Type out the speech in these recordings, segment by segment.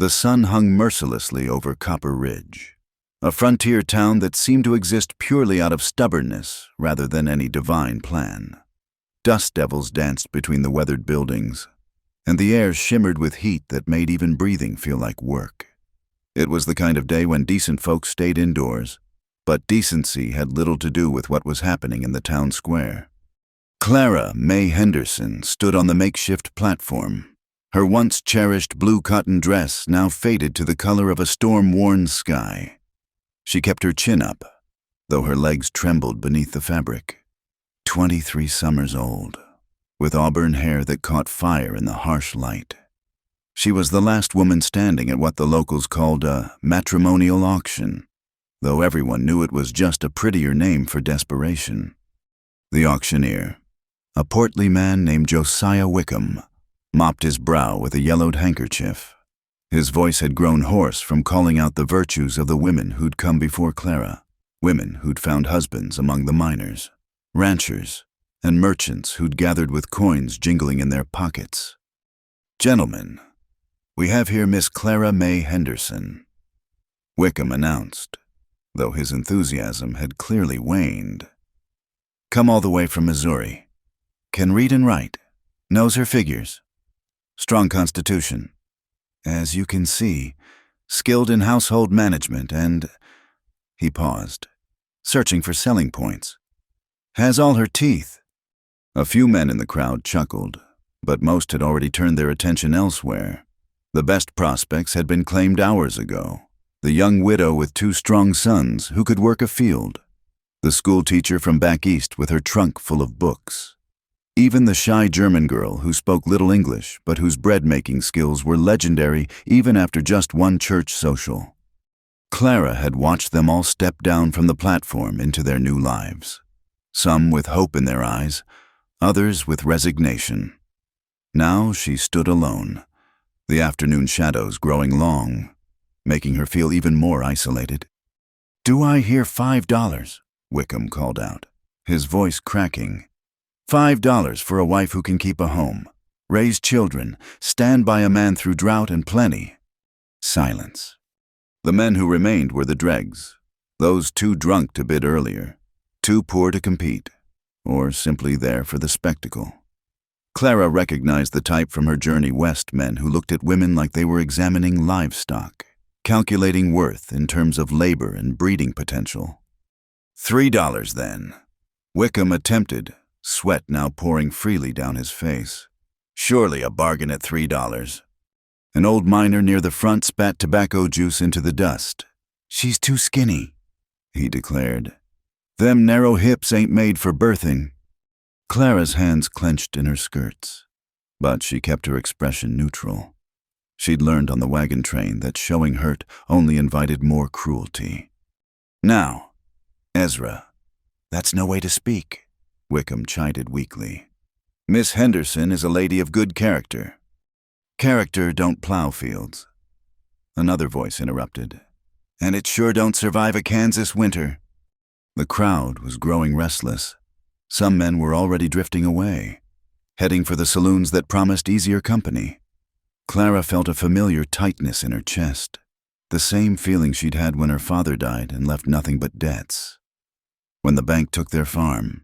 The sun hung mercilessly over Copper Ridge, a frontier town that seemed to exist purely out of stubbornness rather than any divine plan. Dust devils danced between the weathered buildings, and the air shimmered with heat that made even breathing feel like work. It was the kind of day when decent folks stayed indoors, but decency had little to do with what was happening in the town square. Clara May Henderson stood on the makeshift platform, her once cherished blue cotton dress now faded to the color of a storm-worn sky. She kept her chin up, though her legs trembled beneath the fabric. 23 summers old, with auburn hair that caught fire in the harsh light. She was the last woman standing at what the locals called a matrimonial auction, though everyone knew it was just a prettier name for desperation. The auctioneer, a portly man named Josiah Wickham, mopped his brow with a yellowed handkerchief. His voice had grown hoarse from calling out the virtues of the women who'd come before Clara, women who'd found husbands among the miners, ranchers, and merchants who'd gathered with coins jingling in their pockets. "Gentlemen, we have here Miss Clara May Henderson," Wickham announced, though his enthusiasm had clearly waned. "Come all the way from Missouri. Can read and write. Knows her figures. Strong constitution. As you can see, skilled in household management and—" he paused, searching for selling points. "Has all her teeth." A few men in the crowd chuckled, but most had already turned their attention elsewhere. The best prospects had been claimed hours ago. The young widow with 2 strong sons who could work a field. The school teacher from back east with her trunk full of books. Even the shy German girl who spoke little English but whose bread-making skills were legendary even after just one church social. Clara had watched them all step down from the platform into their new lives. Some with hope in their eyes, others with resignation. Now she stood alone, the afternoon shadows growing long, making her feel even more isolated. "Do I hear $5? Wickham called out, his voice cracking. $5 for a wife who can keep a home, raise children, stand by a man through drought and plenty." Silence. The men who remained were the dregs, those too drunk to bid earlier, too poor to compete, or simply there for the spectacle. Clara recognized the type from her journey west, men who looked at women like they were examining livestock, calculating worth in terms of labor and breeding potential. $3 then. Wickham attempted, sweat now pouring freely down his face. Surely a bargain at $3. An old miner near the front spat tobacco juice into the dust. "She's too skinny," he declared. "Them narrow hips ain't made for birthing." Clara's hands clenched in her skirts, but she kept her expression neutral. She'd learned on the wagon train that showing hurt only invited more cruelty. "Now, Ezra, that's no way to speak," Wickham chided weakly. "Miss Henderson is a lady of good character. Character don't plow fields." Another voice interrupted. "And it sure don't survive a Kansas winter." The crowd was growing restless. Some men were already drifting away, heading for the saloons that promised easier company. Clara felt a familiar tightness in her chest, the same feeling she'd had when her father died and left nothing but debts. When the bank took their farm,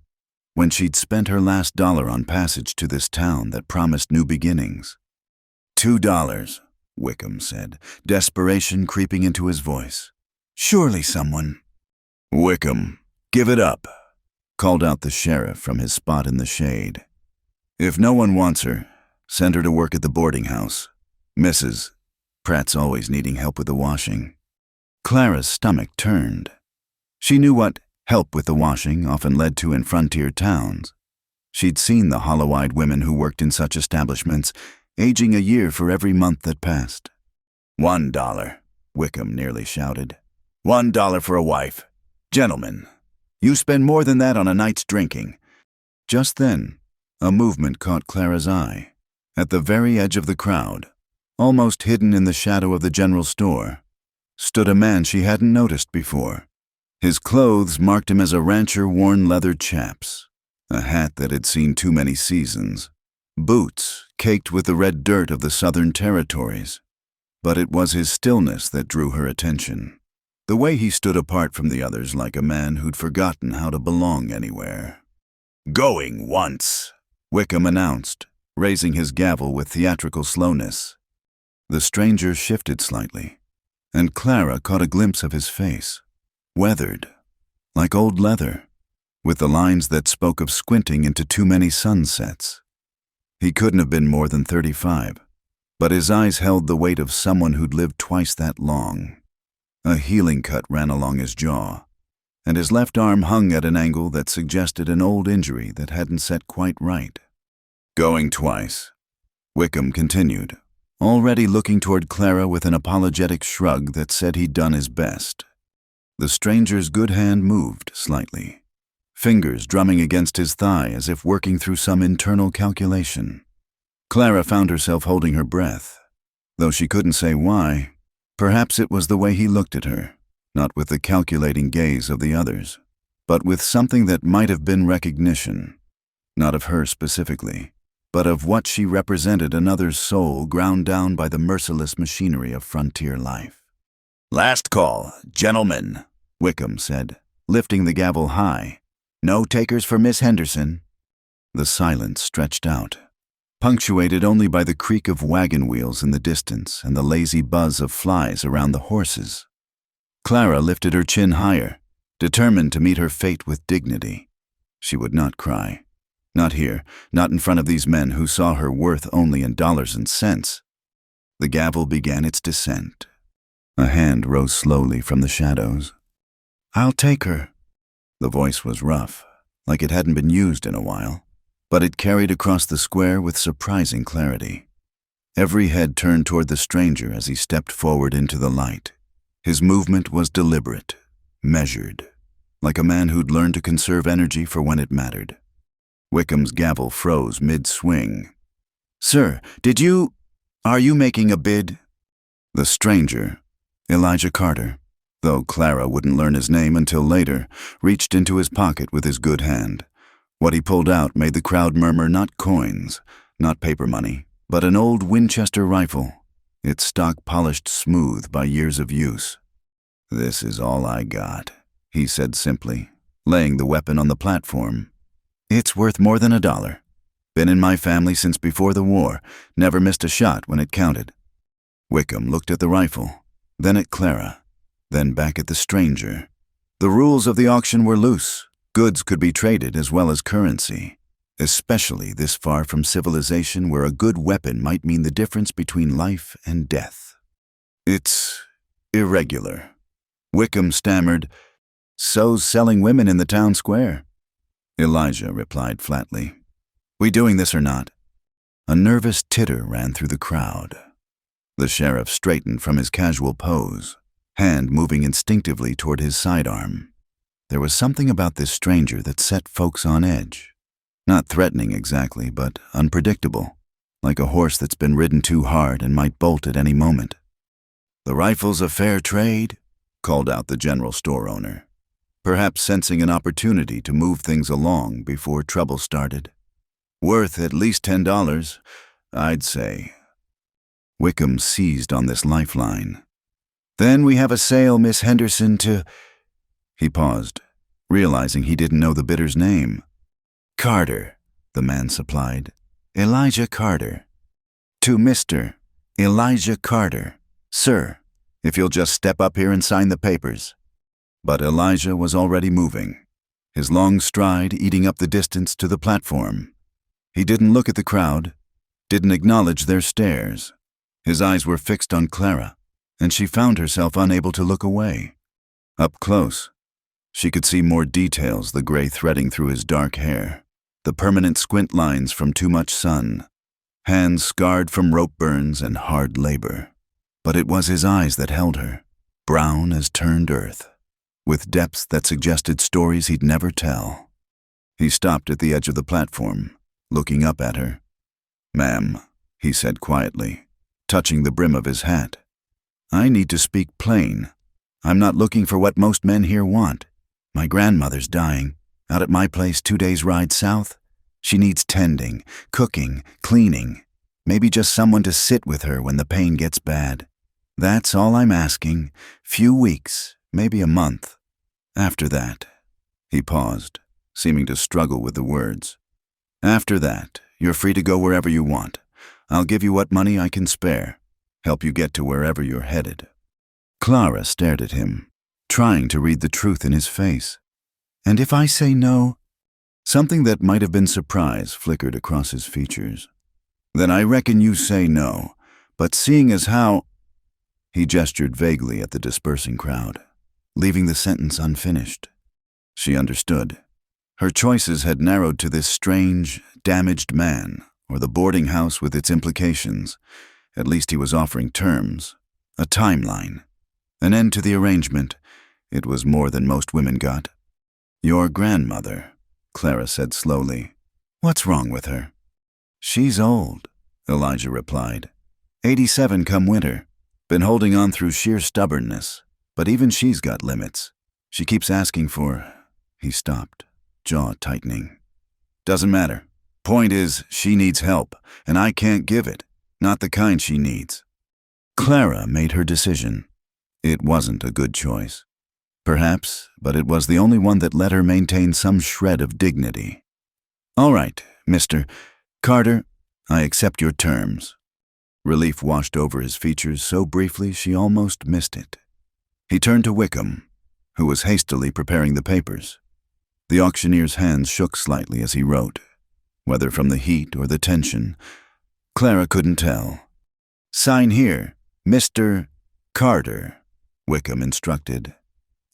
when she'd spent her last dollar on passage to this town that promised new beginnings. $2, Wickham said, desperation creeping into his voice. "Surely someone—" "Wickham, give it up," called out the sheriff from his spot in the shade. "If no one wants her, send her to work at the boarding house. Mrs. Pratt's always needing help with the washing." Clara's stomach turned. She knew what help with the washing often led to in frontier towns. She'd seen the hollow-eyed women who worked in such establishments, aging a year for every month that passed. $1, Wickham nearly shouted. $1 for a wife. Gentlemen, you spend more than that on a night's drinking. Just then, a movement caught Clara's eye. At the very edge of the crowd, almost hidden in the shadow of the general store, stood a man she hadn't noticed before. His clothes marked him as a rancher-worn leather chaps, a hat that had seen too many seasons, boots caked with the red dirt of the southern territories. But it was his stillness that drew her attention. The way he stood apart from the others like a man who'd forgotten how to belong anywhere. "Going once," Wickham announced, raising his gavel with theatrical slowness. The stranger shifted slightly, and Clara caught a glimpse of his face, weathered, like old leather, with the lines that spoke of squinting into too many sunsets. He couldn't have been more than 35, but his eyes held the weight of someone who'd lived twice that long. A healing cut ran along his jaw, and his left arm hung at an angle that suggested an old injury that hadn't set quite right. "Going twice," Wickham continued, already looking toward Clara with an apologetic shrug that said he'd done his best. The stranger's good hand moved slightly, fingers drumming against his thigh as if working through some internal calculation. Clara found herself holding her breath, though she couldn't say why. Perhaps it was the way he looked at her, not with the calculating gaze of the others, but with something that might have been recognition, not of her specifically, but of what she represented, another's soul ground down by the merciless machinery of frontier life. "Last call, gentlemen," Wickham said, lifting the gavel high. "No takers for Miss Henderson." The silence stretched out, punctuated only by the creak of wagon wheels in the distance and the lazy buzz of flies around the horses. Clara lifted her chin higher, determined to meet her fate with dignity. She would not cry. Not here, not in front of these men who saw her worth only in dollars and cents. The gavel began its descent. A hand rose slowly from the shadows. "I'll take her." The voice was rough, like it hadn't been used in a while, but it carried across the square with surprising clarity. Every head turned toward the stranger as he stepped forward into the light. His movement was deliberate, measured, like a man who'd learned to conserve energy for when it mattered. Wickham's gavel froze mid-swing. "Sir, are you making a bid?" The stranger, Elijah Carter, though Clara wouldn't learn his name until later, reached into his pocket with his good hand. What he pulled out made the crowd murmur not coins, not paper money, but an old Winchester rifle, its stock polished smooth by years of use. "This is all I got," he said simply, laying the weapon on the platform. "It's worth more than $1. Been in my family since before the war, never missed a shot when it counted." Wickham looked at the rifle, then at Clara, then back at the stranger. The rules of the auction were loose. Goods could be traded as well as currency, especially this far from civilization where a good weapon might mean the difference between life and death. "It's irregular," Wickham stammered. "So's selling women in the town square." Elijah replied flatly, "We doing this or not?" A nervous titter ran through the crowd. The sheriff straightened from his casual pose, hand moving instinctively toward his sidearm. There was something about this stranger that set folks on edge. Not threatening exactly, but unpredictable, like a horse that's been ridden too hard and might bolt at any moment. "The rifle's a fair trade," called out the general store owner, perhaps sensing an opportunity to move things along before trouble started. "Worth at least $10, I'd say." Wickham seized on this lifeline. "Then we have a sale, Miss Henderson, to—" He paused, realizing he didn't know the bidder's name. "Carter," the man supplied. "Elijah Carter. To Mr. Elijah Carter. Sir, if you'll just step up here and sign the papers." But Elijah was already moving, his long stride eating up the distance to the platform. He didn't look at the crowd, didn't acknowledge their stares. His eyes were fixed on Clara, and she found herself unable to look away. Up close, she could see more details, the gray threading through his dark hair, the permanent squint lines from too much sun, hands scarred from rope burns and hard labor. But it was his eyes that held her, brown as turned earth, with depths that suggested stories he'd never tell. He stopped at the edge of the platform, looking up at her. "Ma'am," he said quietly, touching the brim of his hat, "I need to speak plain. I'm not looking for what most men here want. My grandmother's dying, out at my place 2 days' ride south. She needs tending, cooking, cleaning, maybe just someone to sit with her when the pain gets bad. That's all I'm asking. Few weeks, maybe a month. After that, he paused, seeming to struggle with the words. After that, you're free to go wherever you want. I'll give you what money I can spare, help you get to wherever you're headed. Clara stared at him, trying to read the truth in his face. And if I say no? Something that might have been surprise flickered across his features. Then I reckon you say no, but seeing as how... He gestured vaguely at the dispersing crowd, leaving the sentence unfinished. She understood. Her choices had narrowed to this strange, damaged man, or the boarding house with its implications. At least he was offering terms, a timeline, an end to the arrangement. It was more than most women got. Your grandmother, Clara said slowly. What's wrong with her? She's old, Elijah replied. 87 come winter. Been holding on through sheer stubbornness, but even she's got limits. She keeps asking for... He stopped, jaw tightening. Doesn't matter. Point is, she needs help, and I can't give it. Not the kind she needs. Clara made her decision. It wasn't a good choice. Perhaps, but it was the only one that let her maintain some shred of dignity. All right, Mr. Carter, I accept your terms. Relief washed over his features so briefly she almost missed it. He turned to Wickham, who was hastily preparing the papers. The auctioneer's hands shook slightly as he wrote. Whether from the heat or the tension, Clara couldn't tell. Sign here, Mr. Carter, Wickham instructed.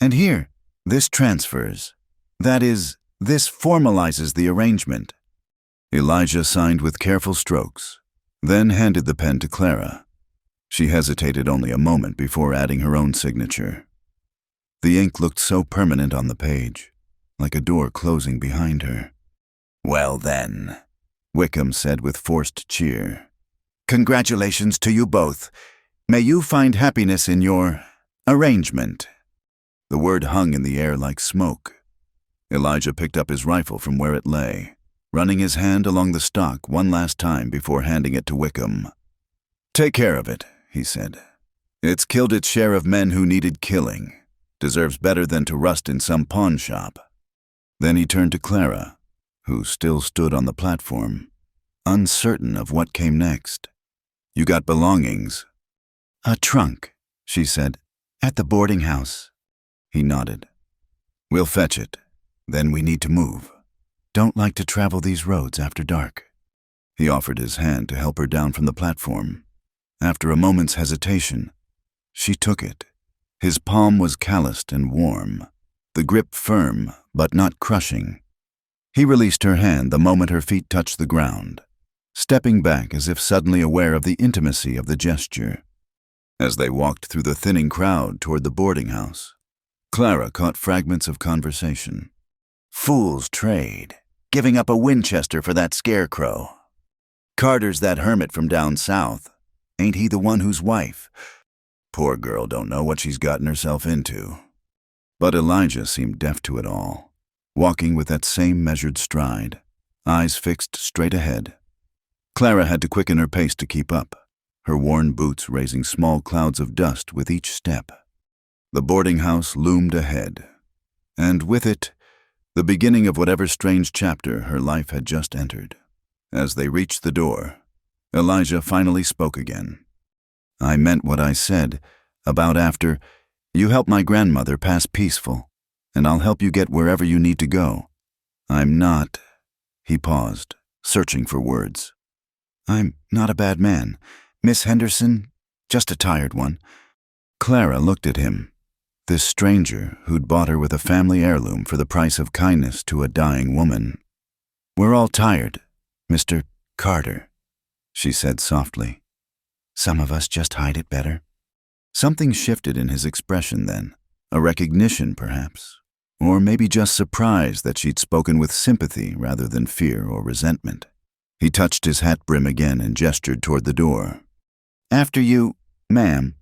And here, this transfers. That is, this formalizes the arrangement. Elijah signed with careful strokes, then handed the pen to Clara. She hesitated only a moment before adding her own signature. The ink looked so permanent on the page, like a door closing behind her. Well then, Wickham said with forced cheer. Congratulations to you both. May you find happiness in your arrangement. The word hung in the air like smoke. Elijah picked up his rifle from where it lay, running his hand along the stock one last time before handing it to Wickham. Take care of it, he said. It's killed its share of men who needed killing. Deserves better than to rust in some pawn shop. Then he turned to Clara, who still stood on the platform, uncertain of what came next. You got belongings? A trunk, she said, at the boarding house. He nodded. We'll fetch it. Then we need to move. Don't like to travel these roads after dark. He offered his hand to help her down from the platform. After a moment's hesitation, she took it. His palm was calloused and warm, the grip firm but not crushing. He released her hand the moment her feet touched the ground, stepping back as if suddenly aware of the intimacy of the gesture. As they walked through the thinning crowd toward the boarding house, Clara caught fragments of conversation. Fool's trade, giving up a Winchester for that scarecrow. Carter's that hermit from down south. Ain't he the one whose wife? Poor girl don't know what she's gotten herself into. But Elijah seemed deaf to it all, walking with that same measured stride, eyes fixed straight ahead. Clara had to quicken her pace to keep up, her worn boots raising small clouds of dust with each step. The boarding house loomed ahead, and with it, the beginning of whatever strange chapter her life had just entered. As they reached the door, Elijah finally spoke again. I meant what I said about after you help my grandmother pass peaceful, and I'll help you get wherever you need to go. I'm not... He paused, searching for words. I'm not a bad man. Miss Henderson, just a tired one. Clara looked at him, this stranger who'd bought her with a family heirloom for the price of kindness to a dying woman. We're all tired, Mr. Carter, she said softly. Some of us just hide it better. Something shifted in his expression then, a recognition perhaps, or maybe just surprise that she'd spoken with sympathy rather than fear or resentment. He touched his hat brim again and gestured toward the door. After you, ma'am.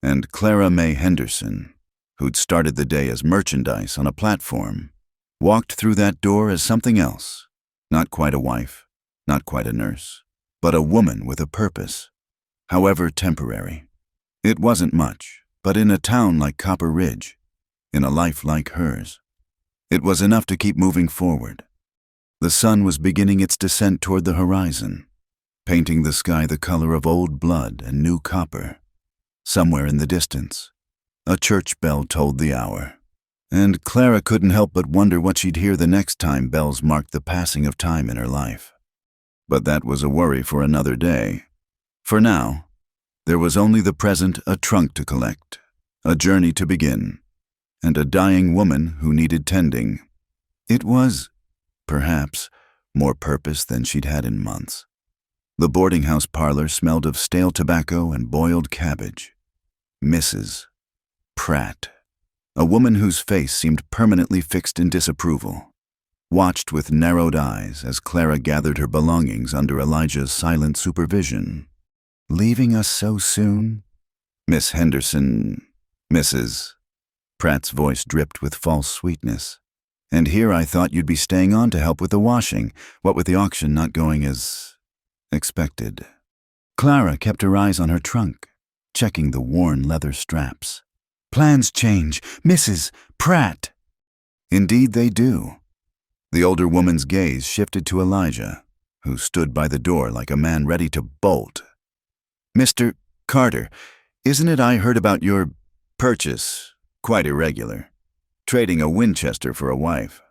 And Clara May Henderson, who'd started the day as merchandise on a platform, walked through that door as something else. Not quite a wife, not quite a nurse, but a woman with a purpose, however temporary. It wasn't much, but in a town like Copper Ridge, in a life like hers, it was enough to keep moving forward. The sun was beginning its descent toward the horizon, painting the sky the color of old blood and new copper. Somewhere in the distance, a church bell tolled the hour, and Clara couldn't help but wonder what she'd hear the next time bells marked the passing of time in her life. But that was a worry for another day. For now, there was only the present, a trunk to collect, a journey to begin, and a dying woman who needed tending. It was, perhaps, more purpose than she'd had in months. The boarding house parlor smelled of stale tobacco and boiled cabbage. Mrs. Pratt, a woman whose face seemed permanently fixed in disapproval, watched with narrowed eyes as Clara gathered her belongings under Elijah's silent supervision. "Leaving us so soon? Miss Henderson, Mrs." Pratt's voice dripped with false sweetness. "And here I thought you'd be staying on to help with the washing, what with the auction not going as expected." Clara kept her eyes on her trunk, checking the worn leather straps. "Plans change, Mrs. Pratt." "Indeed they do." The older woman's gaze shifted to Elijah, who stood by the door like a man ready to bolt. "Mr. Carter, isn't it I heard about your purchase? Quite irregular. Trading a Winchester for a wife."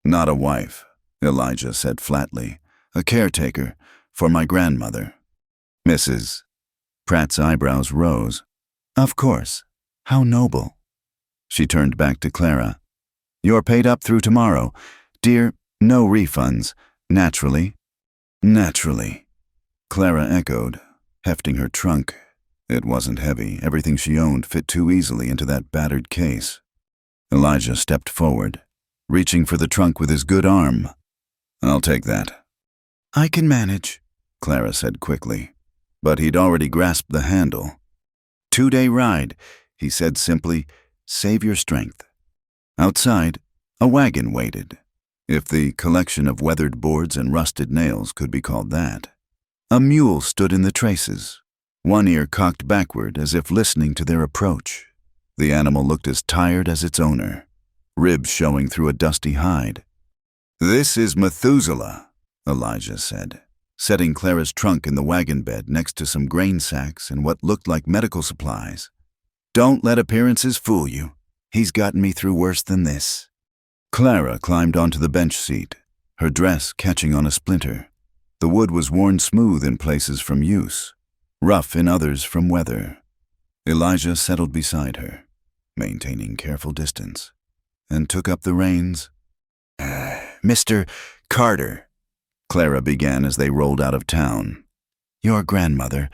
"Not a wife," Elijah said flatly. "A caretaker for my grandmother." "Mrs." Pratt's eyebrows rose. "Of course. How noble." She turned back to Clara. "You're paid up through tomorrow. Dear, no refunds. Naturally." "Naturally," Clara echoed, hefting her trunk. It wasn't heavy. Everything she owned fit too easily into that battered case. Elijah stepped forward, reaching for the trunk with his good arm. "I'll take that." "I can manage," Clara said quickly, but he'd already grasped the handle. "2-day ride," he said simply. "Save your strength." Outside, a wagon waited, if the collection of weathered boards and rusted nails could be called that. A mule stood in the traces, one ear cocked backward as if listening to their approach. The animal looked as tired as its owner, ribs showing through a dusty hide. "This is Methuselah," Elijah said, setting Clara's trunk in the wagon bed next to some grain sacks and what looked like medical supplies. "Don't let appearances fool you. He's gotten me through worse than this." Clara climbed onto the bench seat, her dress catching on a splinter. The wood was worn smooth in places from use, rough in others from weather. Elijah settled beside her, maintaining careful distance, and took up the reins. "Mr. Carter," Clara began as they rolled out of town. "Your grandmother,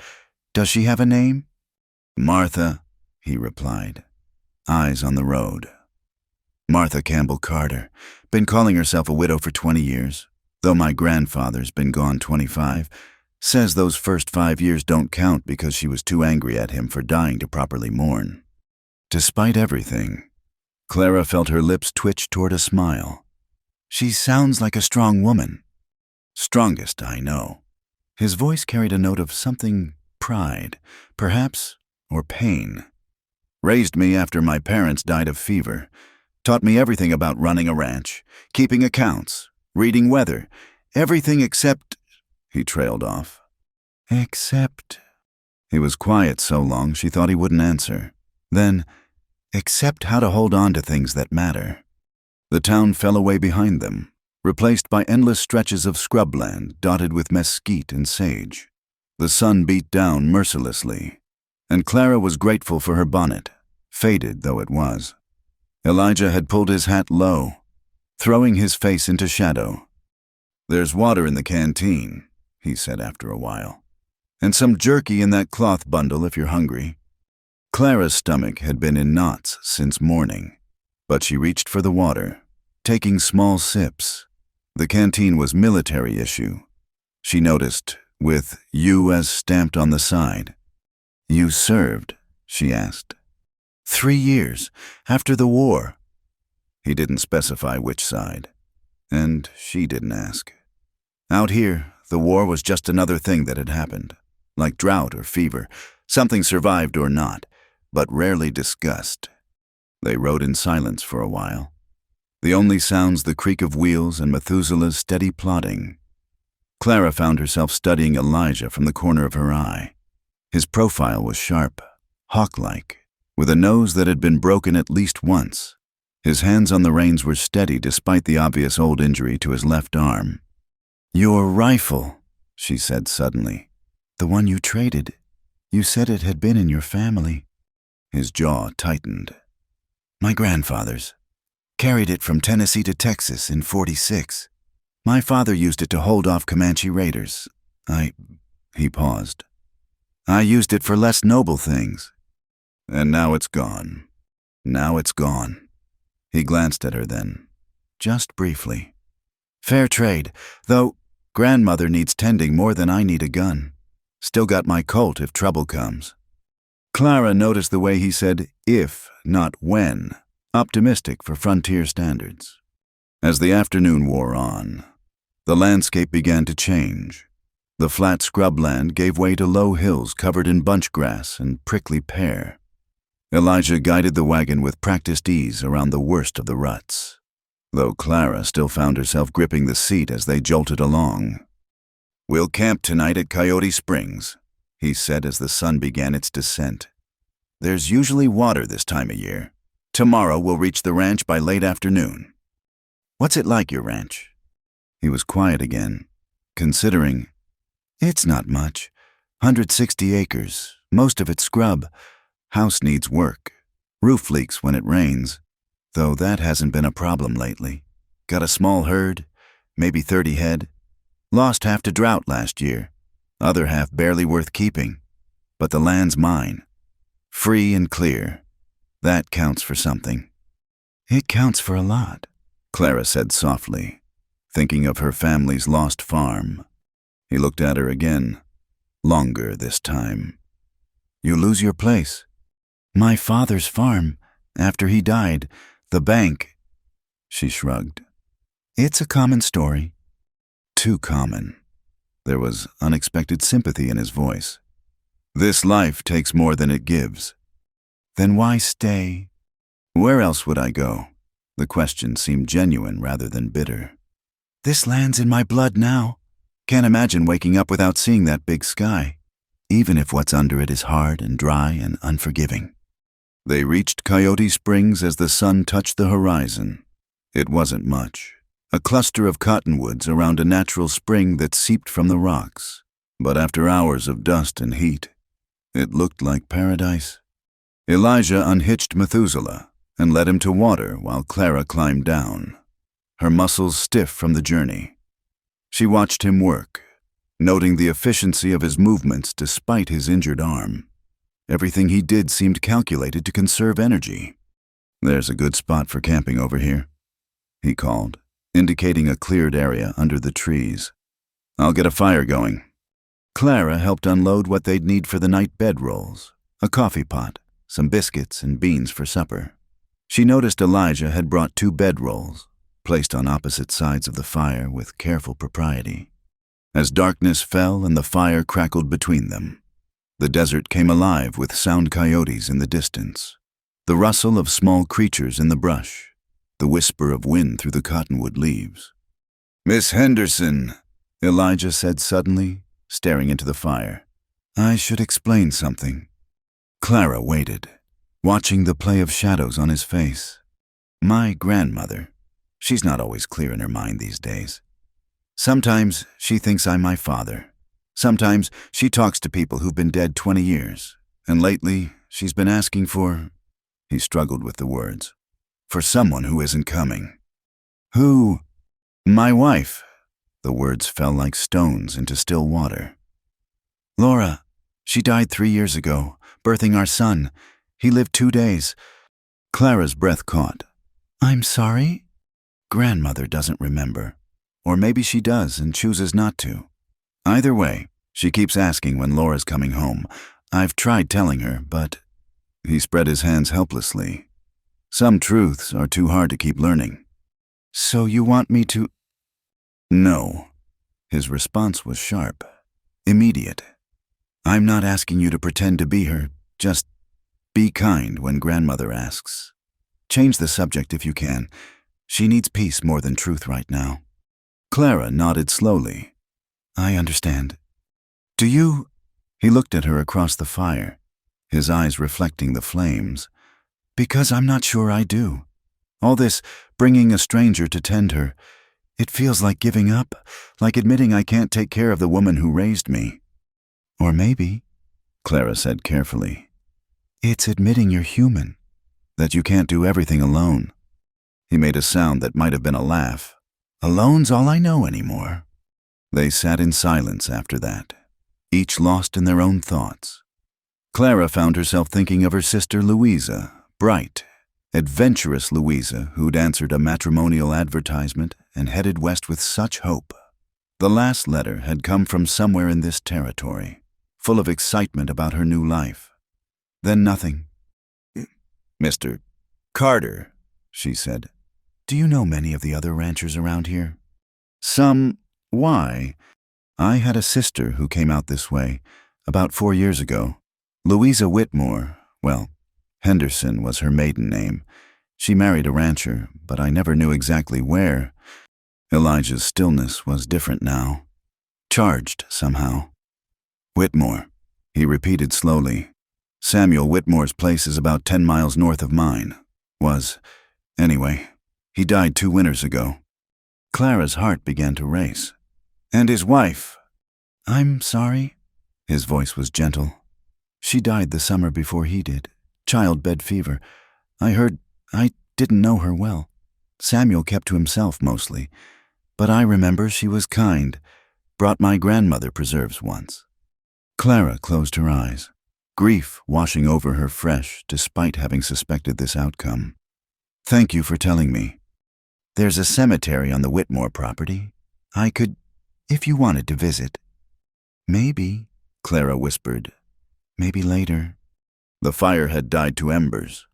does she have a name?" "Martha," he replied, eyes on the road. "Martha Campbell Carter. Been calling herself a widow for 20 years, though my grandfather's been gone 25. Says those first 5 years don't count because she was too angry at him for dying to properly mourn." Despite everything, Clara felt her lips twitch toward a smile. "She sounds like a strong woman." "Strongest I know." His voice carried a note of something pride, perhaps, or pain. "Raised me after my parents died of fever. Taught me everything about running a ranch, keeping accounts, reading weather, everything except—" He trailed off. "Except—" He was quiet so long she thought he wouldn't answer. Then, "except how to hold on to things that matter." The town fell away behind them, replaced by endless stretches of scrubland dotted with mesquite and sage. The sun beat down mercilessly, and Clara was grateful for her bonnet, faded though it was. Elijah had pulled his hat low, throwing his face into shadow. "There's water in the canteen," he said after a while, "and some jerky in that cloth bundle if you're hungry." Clara's stomach had been in knots since morning, but she reached for the water, taking small sips. The canteen was military issue, she noticed, with U.S. stamped on the side. "You served?" she asked. 3 years, after the war." He didn't specify which side, and she didn't ask. Out here, the war was just another thing that had happened, like drought or fever, Something survived or not, but rarely discussed. They rode in silence for a while. The only sounds the creak of wheels and Methuselah's steady plodding. Clara found herself studying Elijah from the corner of her eye. His profile was sharp, hawk-like, with a nose that had been broken at least once. His hands on the reins were steady despite the obvious old injury to his left arm. "Your rifle," she said suddenly. "The one you traded. You said it had been in your family." His jaw tightened. "My grandfather's. Carried it from Tennessee to Texas in '46. My father used it to hold off Comanche raiders. He paused. I used it for less noble things. And now it's gone. Now it's gone." He glanced at her then, just briefly. "Fair trade, though grandmother needs tending more than I need a gun. Still got my Colt if trouble comes." Clara noticed the way he said if, not when, optimistic for frontier standards. As the afternoon wore on, the landscape began to change. The flat scrubland gave way to low hills covered in bunch grass and prickly pear. Elijah guided the wagon with practiced ease around the worst of the ruts, though Clara still found herself gripping the seat as they jolted along. "We'll camp tonight at Coyote Springs," he said as the sun began its descent. "There's usually water this time of year. Tomorrow we'll reach the ranch by late afternoon." "What's it like, your ranch?" He was quiet again, considering. "It's not much. 160 acres, most of it scrub. House needs work. Roof leaks when it rains, though that hasn't been a problem lately. Got a small herd, maybe 30 head. Lost half to drought last year, other half barely worth keeping. But the land's mine. Free and clear. That counts for something." "It counts for a lot," Clara said softly, thinking of her family's lost farm. He looked at her again, longer this time. "You lose your place." "My father's farm, after he died, the bank." She shrugged. "It's a common story." Too common. There was unexpected sympathy in his voice. "This life takes more than it gives." "Then why stay?" "Where else would I go?" The question seemed genuine rather than bitter. "This land's in my blood now. Can't imagine waking up without seeing that big sky, even if what's under it is hard and dry and unforgiving." They reached Coyote Springs as the sun touched the horizon. It wasn't much. A cluster of cottonwoods around a natural spring that seeped from the rocks. But after hours of dust and heat, it looked like paradise. Elijah unhitched Methuselah and led him to water while Clara climbed down, her muscles stiff from the journey. She watched him work, noting the efficiency of his movements despite his injured arm. Everything he did seemed calculated to conserve energy. "There's a good spot for camping over here," he called, indicating a cleared area under the trees. "I'll get a fire going." Clara helped unload what they'd need for the night bedrolls, a coffee pot, some biscuits and beans for supper. She noticed Elijah had brought 2 bedrolls, placed on opposite sides of the fire with careful propriety. As darkness fell and the fire crackled between them, the desert came alive with sound coyotes in the distance, the rustle of small creatures in the brush, the whisper of wind through the cottonwood leaves. "Miss Henderson," Elijah said suddenly, staring into the fire. "I should explain something." Clara waited, watching the play of shadows on his face. "My grandmother. She's not always clear in her mind these days. Sometimes she thinks I'm my father. Sometimes she talks to people who've been dead 20 years. And lately, she's been asking for—" He struggled with the words. "For someone who isn't coming." "Who?" "My wife." The words fell like stones into still water. "Laura. She died 3 years ago, birthing our son. He lived 2 days. Clara's breath caught. "I'm sorry?" Grandmother doesn't remember. Or maybe she does and chooses not to. Either way, she keeps asking when Laura's coming home. I've tried telling her, but— He spread his hands helplessly. "Some truths are too hard to keep learning." "So you want me to—" "No." His response was sharp, immediate. I'm not asking you to pretend to be her. Just be kind when grandmother asks. Change the subject if you can. She needs peace more than truth right now." Clara nodded slowly. "I understand. Do you—" He looked at her across the fire, his eyes reflecting the flames. "Because I'm not sure I do. All this bringing a stranger to tend her, it feels like giving up, like admitting I can't take care of the woman who raised me. Or maybe," Clara said carefully, "it's admitting you're human, that you can't do everything alone." He made a sound that might have been a laugh. "Alone's all I know anymore." They sat in silence after that, each lost in their own thoughts. Clara found herself thinking of her sister Louisa, bright, adventurous Louisa, who'd answered a matrimonial advertisement and headed west with such hope. The last letter had come from somewhere in this territory, full of excitement about her new life. Then nothing. "Mr. Carter," she said, "do you know many of the other ranchers around here?" "Some. Why?" "I had a sister who came out this way, about 4 years ago. Louisa Whitmore. Well, Henderson was her maiden name. She married a rancher, but I never knew exactly where." Elijah's stillness was different now, charged somehow. "Whitmore," he repeated slowly. "Samuel Whitmore's place is about 10 miles north of mine. Was. Anyway, he died 2 winters ago." Clara's heart began to race. "And his wife?" "I'm sorry." His voice was gentle. "She died the summer before he did. Childbed fever. I didn't know her well. Samuel kept to himself mostly. But I remember she was kind. Brought my grandmother preserves once." Clara closed her eyes, grief washing over her fresh despite having suspected this outcome. "Thank you for telling me. There's a cemetery on the Whitmore property. I could, if you wanted to visit." "Maybe," Clara whispered. "Maybe later." The fire had died to embers.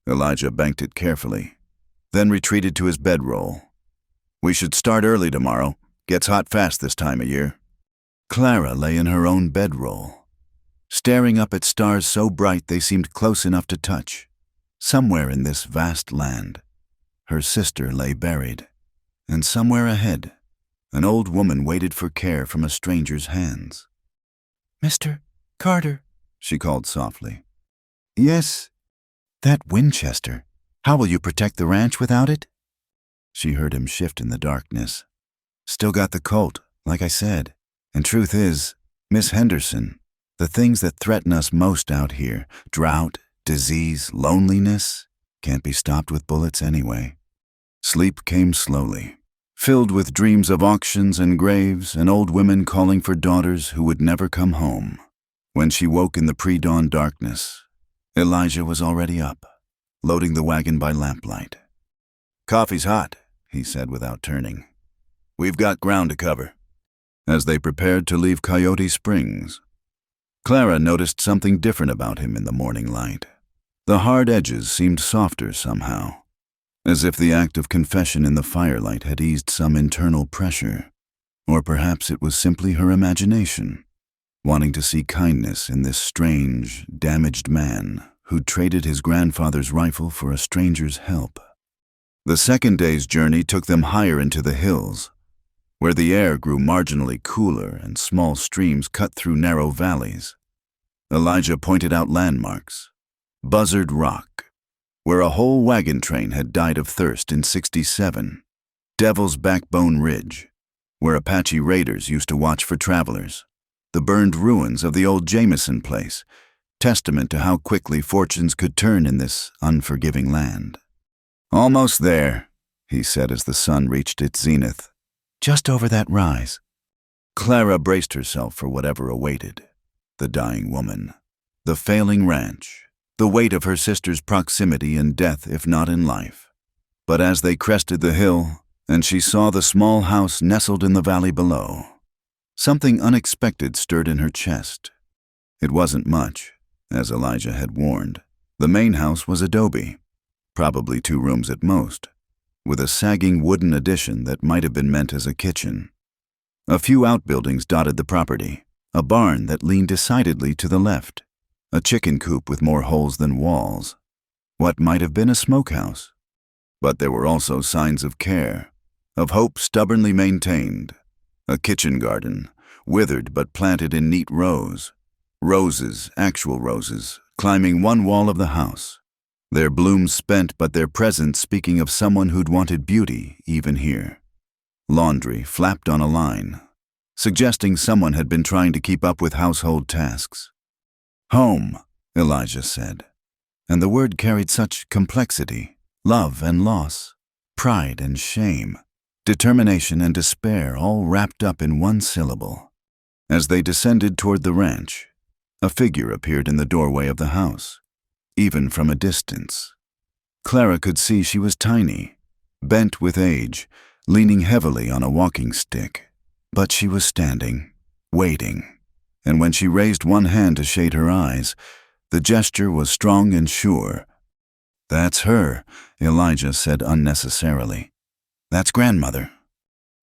Elijah banked it carefully, then retreated to his bedroll. "We should start early tomorrow. Gets hot fast this time of year." Clara lay in her own bedroll, staring up at stars so bright they seemed close enough to touch. Somewhere in this vast land, her sister lay buried, and somewhere ahead, an old woman waited for care from a stranger's hands. "Mr. Carter," she called softly. "Yes?" "That Winchester. How will you protect the ranch without it?" She heard him shift in the darkness. "Still got the Colt, like I said. And truth is, Miss Henderson, the things that threaten us most out here, drought, disease, loneliness, can't be stopped with bullets anyway." Sleep came slowly, filled with dreams of auctions and graves and old women calling for daughters who would never come home. When she woke in the pre-dawn darkness, Elijah was already up, loading the wagon by lamplight. "Coffee's hot," he said without turning. "We've got ground to cover." As they prepared to leave Coyote Springs, Clara noticed something different about him in the morning light. The hard edges seemed softer somehow, as if the act of confession in the firelight had eased some internal pressure. Or perhaps it was simply her imagination, wanting to see kindness in this strange, damaged man who'd traded his grandfather's rifle for a stranger's help. The second day's journey took them higher into the hills, where the air grew marginally cooler and small streams cut through narrow valleys. Elijah pointed out landmarks. Buzzard Rock, where a whole wagon train had died of thirst in '67. Devil's Backbone Ridge, where Apache raiders used to watch for travelers. The burned ruins of the old Jameson place, testament to how quickly fortunes could turn in this unforgiving land. "Almost there," he said as the sun reached its zenith. "Just over that rise." Clara braced herself for whatever awaited. The dying woman, the failing ranch, the weight of her sister's proximity in death if not in life. But as they crested the hill, and she saw the small house nestled in the valley below, something unexpected stirred in her chest. It wasn't much, as Elijah had warned. The main house was adobe, probably 2 rooms at most, with a sagging wooden addition that might have been meant as a kitchen. A few outbuildings dotted the property, a barn that leaned decidedly to the left, a chicken coop with more holes than walls, what might have been a smokehouse. But there were also signs of care, of hope stubbornly maintained, a kitchen garden, withered but planted in neat rows, roses, actual roses, climbing one wall of the house, their blooms spent but their presence speaking of someone who'd wanted beauty even here. Laundry flapped on a line, suggesting someone had been trying to keep up with household tasks. Home, Elijah said, and the word carried such complexity, love and loss, pride and shame, determination and despair all wrapped up in one syllable. As they descended toward the ranch, a figure appeared in the doorway of the house, even from a distance. Clara could see she was tiny, bent with age, leaning heavily on a walking stick. But she was standing, waiting, and when she raised one hand to shade her eyes, the gesture was strong and sure. "That's her," Elijah said unnecessarily. "That's grandmother."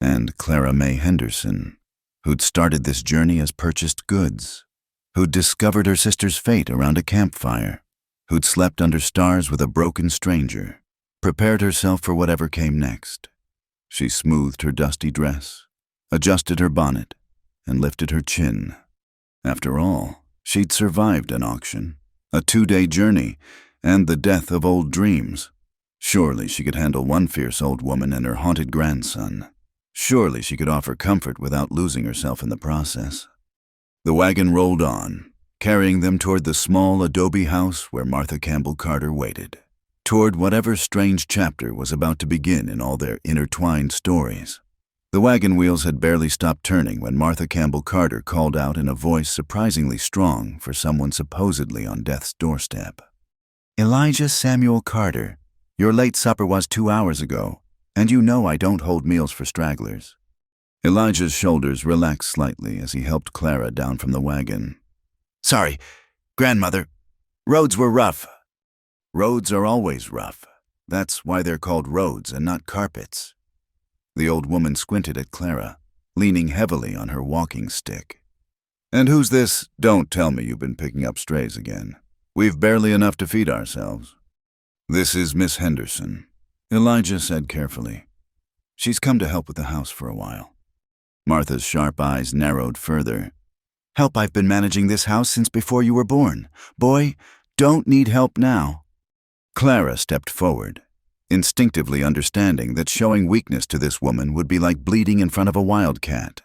And Clara May Henderson, who'd started this journey as purchased goods, who'd discovered her sister's fate around a campfire, who'd slept under stars with a broken stranger, prepared herself for whatever came next. She smoothed her dusty dress, adjusted her bonnet, and lifted her chin. After all, she'd survived an auction, a 2-day journey, and the death of old dreams. Surely she could handle one fierce old woman and her haunted grandson. Surely she could offer comfort without losing herself in the process. The wagon rolled on, carrying them toward the small adobe house where Martha Campbell Carter waited, toward whatever strange chapter was about to begin in all their intertwined stories. The wagon wheels had barely stopped turning when Martha Campbell Carter called out in a voice surprisingly strong for someone supposedly on death's doorstep. "Elijah Samuel Carter, your late supper was 2 hours ago, and you know I don't hold meals for stragglers." Elijah's shoulders relaxed slightly as he helped Clara down from the wagon. "Sorry, grandmother. Roads were rough." "Roads are always rough. That's why they're called roads and not carpets." The old woman squinted at Clara, leaning heavily on her walking stick. "And who's this? Don't tell me you've been picking up strays again. We've barely enough to feed ourselves." "This is Miss Henderson," Elijah said carefully. "She's come to help with the house for a while." Martha's sharp eyes narrowed further. "Help I've been managing this house since before you were born. Boy, don't need help now." Clara stepped forward, instinctively understanding that showing weakness to this woman would be like bleeding in front of a wildcat.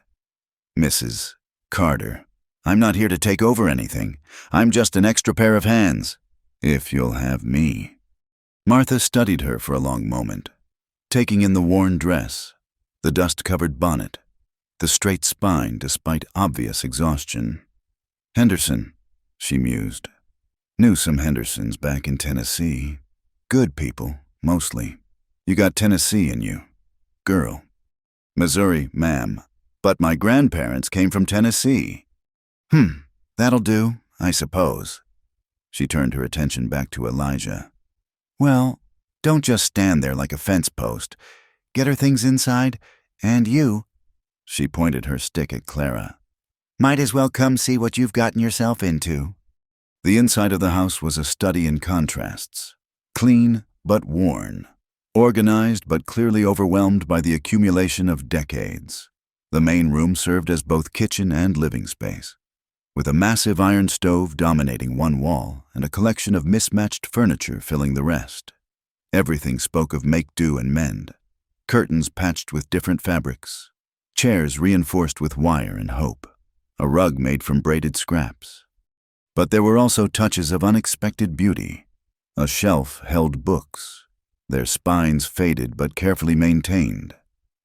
"Mrs. Carter, I'm not here to take over anything. I'm just an extra pair of hands, if you'll have me." Martha studied her for a long moment, taking in the worn dress, the dust-covered bonnet, the straight spine despite obvious exhaustion. "Henderson," she mused. "Knew some Hendersons back in Tennessee. Good people, mostly. You got Tennessee in you. Girl. Missouri, ma'am. But my grandparents came from Tennessee." That'll do, I suppose." She turned her attention back to Elijah. "Well, don't just stand there like a fence post. Get her things inside, and you," she pointed her stick at Clara, "might as well come see what you've gotten yourself into." The inside of the house was a study in contrasts, clean but worn, organized but clearly overwhelmed by the accumulation of decades. The main room served as both kitchen and living space, with a massive iron stove dominating one wall and a collection of mismatched furniture filling the rest. Everything spoke of make do and mend, curtains patched with different fabrics, chairs reinforced with wire and hope, a rug made from braided scraps. But there were also touches of unexpected beauty. A shelf held books, their spines faded but carefully maintained.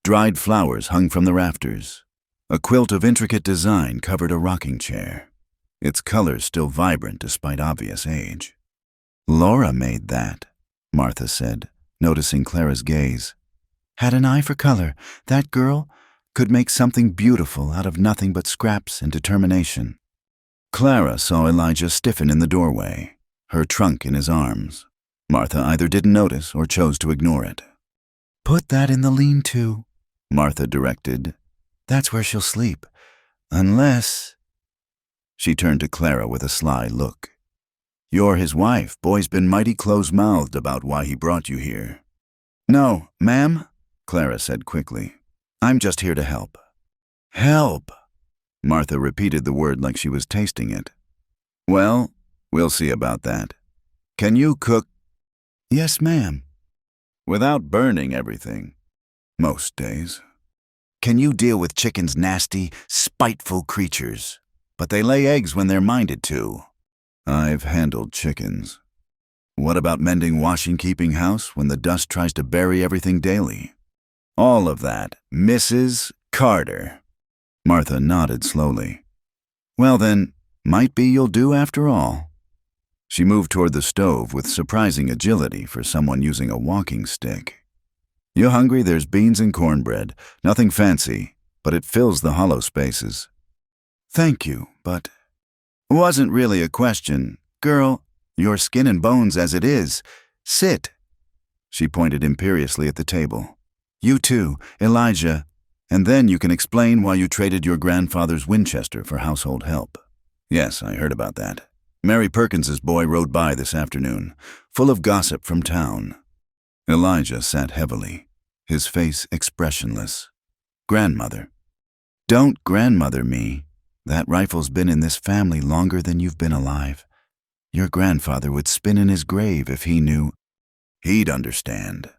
Dried flowers hung from the rafters. A quilt of intricate design covered a rocking chair, its colors still vibrant despite obvious age. "Laura made that," Martha said, noticing Clara's gaze. "Had an eye for color. That girl could make something beautiful out of nothing but scraps and determination." Clara saw Elijah stiffen in the doorway, her trunk in his arms. Martha either didn't notice or chose to ignore it. "Put that in the lean-to," Martha directed. "That's where she'll sleep. Unless..." She turned to Clara with a sly look. "You're his wife. Boy's been mighty close-mouthed about why he brought you here." "No, ma'am," Clara said quickly. "I'm just here to help." "Help?" Martha repeated the word like she was tasting it. "Well, we'll see about that. Can you cook?" "Yes, ma'am." "Without burning everything?" "Most days." "Can you deal with chickens, nasty, spiteful creatures? But they lay eggs when they're minded to." "I've handled chickens." "What about mending, washing, keeping house when the dust tries to bury everything daily?" "All of that, Mrs. Carter." Martha nodded slowly. "Well then, might be you'll do after all." She moved toward the stove with surprising agility for someone using a walking stick. "You hungry? There's beans and cornbread. Nothing fancy, but it fills the hollow spaces." "Thank you, but—" "Wasn't really a question. Girl, you're skin and bones as it is. Sit." She pointed imperiously at the table. "You too, Elijah, and then you can explain why you traded your grandfather's Winchester for household help." "Yes, I heard about that. Mary Perkins's boy rode by this afternoon, full of gossip from town." Elijah sat heavily, his face expressionless. "Grandmother." "Don't grandmother me. That rifle's been in this family longer than you've been alive. Your grandfather would spin in his grave if he knew." "He'd understand."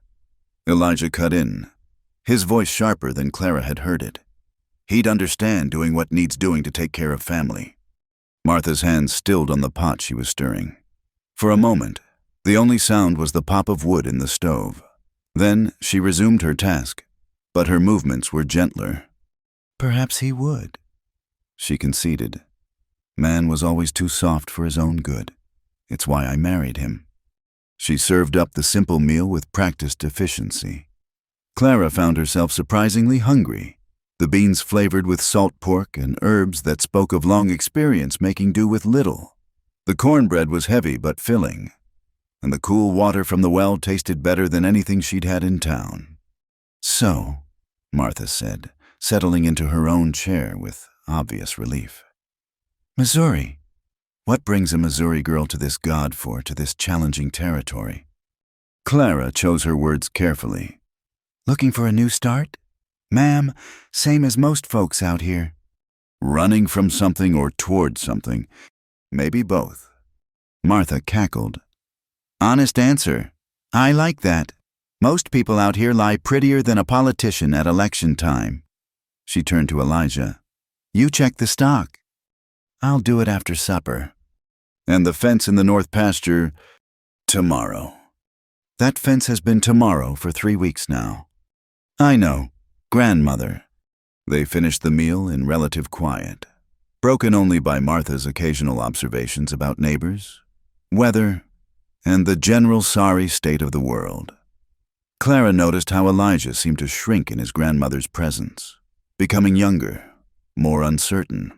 Elijah cut in, his voice sharper than Clara had heard it. "He'd understand doing what needs doing to take care of family." Martha's hands stilled on the pot she was stirring. For a moment, the only sound was the pop of wood in the stove. Then she resumed her task, but her movements were gentler. "Perhaps he would," she conceded. "Man was always too soft for his own good. It's why I married him." She served up the simple meal with practiced efficiency. Clara found herself surprisingly hungry, the beans flavored with salt pork and herbs that spoke of long experience making do with little. The cornbread was heavy but filling, and the cool water from the well tasted better than anything she'd had in town. "So," Martha said, settling into her own chair with obvious relief. "Missouri. What brings a Missouri girl to this to this challenging territory?" Clara chose her words carefully. "Looking for a new start? Ma'am, same as most folks out here." "Running from something or toward something? Maybe both." Martha cackled. "Honest answer. I like that. Most people out here lie prettier than a politician at election time." She turned to Elijah. "You check the stock." "I'll do it after supper." "And the fence in the north pasture, tomorrow." "That fence has been tomorrow for 3 weeks now." "I know. Grandmother." They finished the meal in relative quiet, broken only by Martha's occasional observations about neighbors, weather, and the general sorry state of the world. Clara noticed how Elijah seemed to shrink in his grandmother's presence, becoming younger, more uncertain.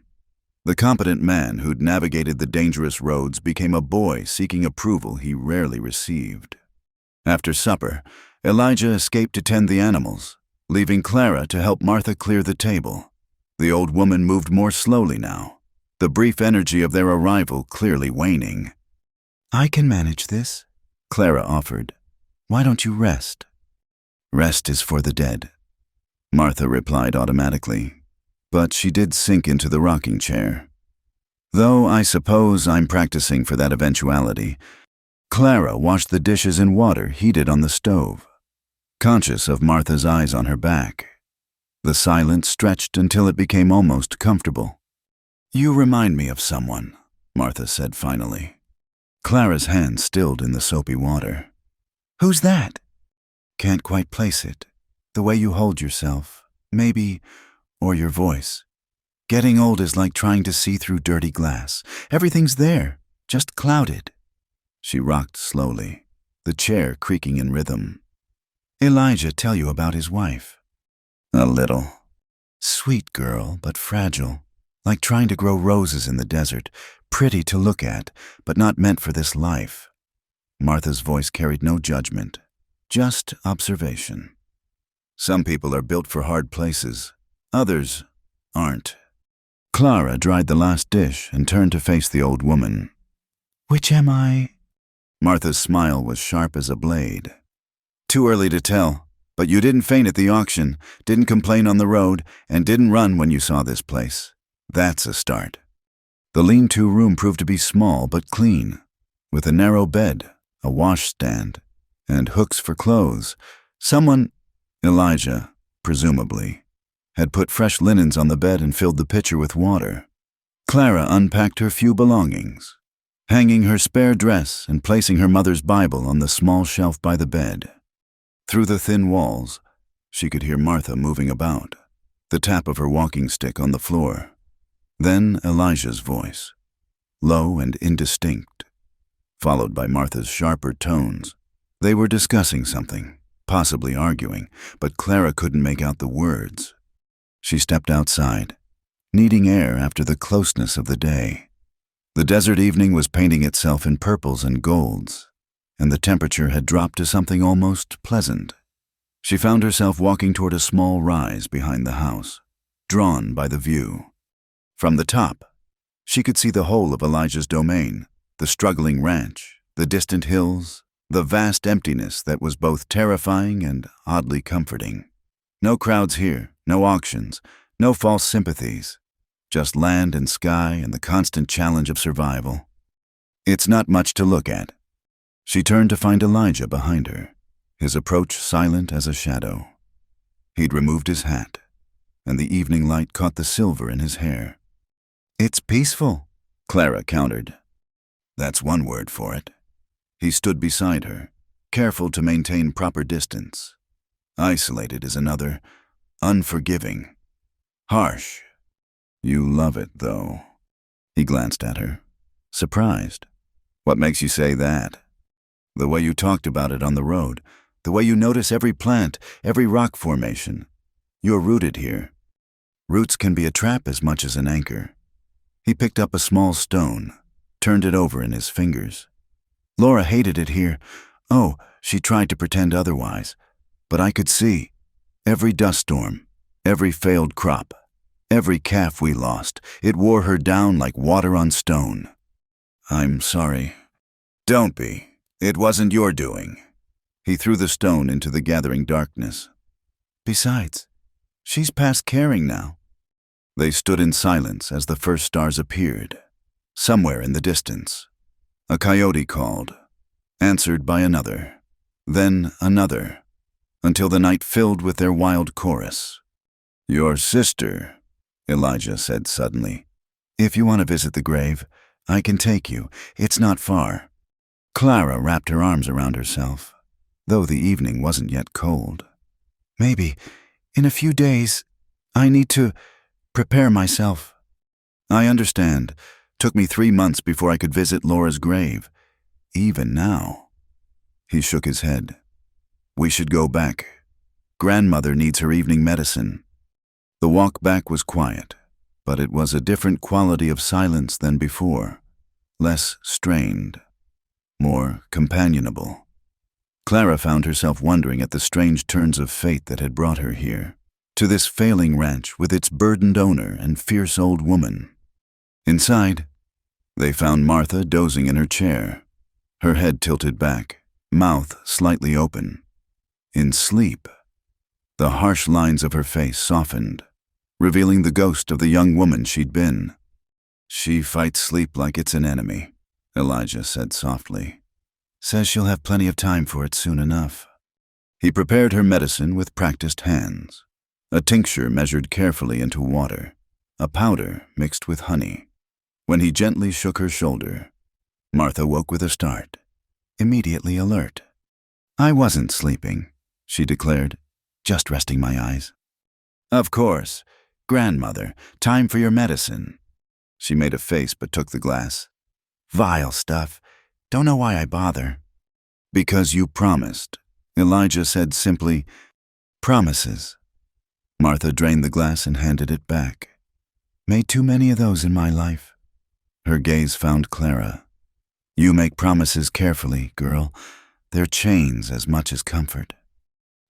The competent man who'd navigated the dangerous roads became a boy seeking approval he rarely received. After supper, Elijah escaped to tend the animals, leaving Clara to help Martha clear the table. The old woman moved more slowly now, the brief energy of their arrival clearly waning. "I can manage this," Clara offered. "Why don't you rest?" "Rest is for the dead," Martha replied automatically, but she did sink into the rocking chair. "Though I suppose I'm practicing for that eventuality." Clara washed the dishes in water heated on the stove, conscious of Martha's eyes on her back. The silence stretched until it became almost comfortable. "You remind me of someone," Martha said finally. Clara's hand stilled in the soapy water. "Who's that?" "Can't quite place it. The way you hold yourself, maybe, or your voice. Getting old is like trying to see through dirty glass. Everything's there, just clouded." She rocked slowly, the chair creaking in rhythm. "Elijah tell you about his wife?" "A little." "Sweet girl, but fragile, like trying to grow roses in the desert, pretty to look at, but not meant for this life." Martha's voice carried no judgment, just observation. "Some people are built for hard places, others aren't." Clara dried the last dish and turned to face the old woman. "Which am I?" Martha's smile was sharp as a blade. "Too early to tell, but you didn't faint at the auction, didn't complain on the road, and didn't run when you saw this place. That's a start." The lean-to room proved to be small but clean, with a narrow bed, a washstand, and hooks for clothes. Someone, Elijah, presumably, had put fresh linens on the bed and filled the pitcher with water. Clara unpacked her few belongings, hanging her spare dress and placing her mother's Bible on the small shelf by the bed. Through the thin walls, she could hear Martha moving about, the tap of her walking stick on the floor. Then Elijah's voice, low and indistinct, followed by Martha's sharper tones. They were discussing something, possibly arguing, but Clara couldn't make out the words. She stepped outside, needing air after the closeness of the day. The desert evening was painting itself in purples and golds, and the temperature had dropped to something almost pleasant. She found herself walking toward a small rise behind the house, drawn by the view. From the top, she could see the whole of Elijah's domain, the struggling ranch, the distant hills, the vast emptiness that was both terrifying and oddly comforting. No crowds here, no auctions, no false sympathies, just land and sky and the constant challenge of survival. It's not much to look at. She turned to find Elijah behind her, his approach silent as a shadow. He'd removed his hat, and the evening light caught the silver in his hair. "It's peaceful," Clara countered. "That's one word for it." He stood beside her, careful to maintain proper distance. "Isolated" is another, unforgiving, harsh. "You love it, though." He glanced at her, surprised. "What makes you say that?" "The way you talked about it on the road, the way you notice every plant, every rock formation. You're rooted here. Roots can be a trap as much as an anchor." He picked up a small stone, turned it over in his fingers. "Laura hated it here. Oh, she tried to pretend otherwise. But I could see. Every dust storm, every failed crop, every calf we lost, it wore her down like water on stone." "I'm sorry." "Don't be. It wasn't your doing." He threw the stone into the gathering darkness. "Besides, she's past caring now." They stood in silence as the first stars appeared. Somewhere in the distance, a coyote called, answered by another, then another, until the night filled with their wild chorus. "Your sister," Elijah said suddenly. "If you want to visit the grave, I can take you. It's not far." Clara wrapped her arms around herself, though the evening wasn't yet cold. "Maybe, in a few days, I need to prepare myself." "I understand. Took me 3 months before I could visit Laura's grave. Even now." He shook his head. "We should go back. Grandmother needs her evening medicine." The walk back was quiet, but it was a different quality of silence than before, less strained, more companionable. Clara found herself wondering at the strange turns of fate that had brought her here, to this failing ranch with its burdened owner and fierce old woman. Inside, they found Martha dozing in her chair, her head tilted back, mouth slightly open. In sleep, the harsh lines of her face softened, revealing the ghost of the young woman she'd been. "She fights sleep like it's an enemy," Elijah said softly. "Says she'll have plenty of time for it soon enough." He prepared her medicine with practiced hands. A tincture measured carefully into water, a powder mixed with honey. When he gently shook her shoulder, Martha woke with a start, immediately alert. "I wasn't sleeping," she declared, "just resting my eyes." "Of course. Grandmother, time for your medicine." She made a face but took the glass. "Vile stuff. Don't know why I bother." "Because you promised," Elijah said simply. "Promises." Martha drained the glass and handed it back. "Made too many of those in my life." Her gaze found Clara. "You make promises carefully, girl. They're chains as much as comfort."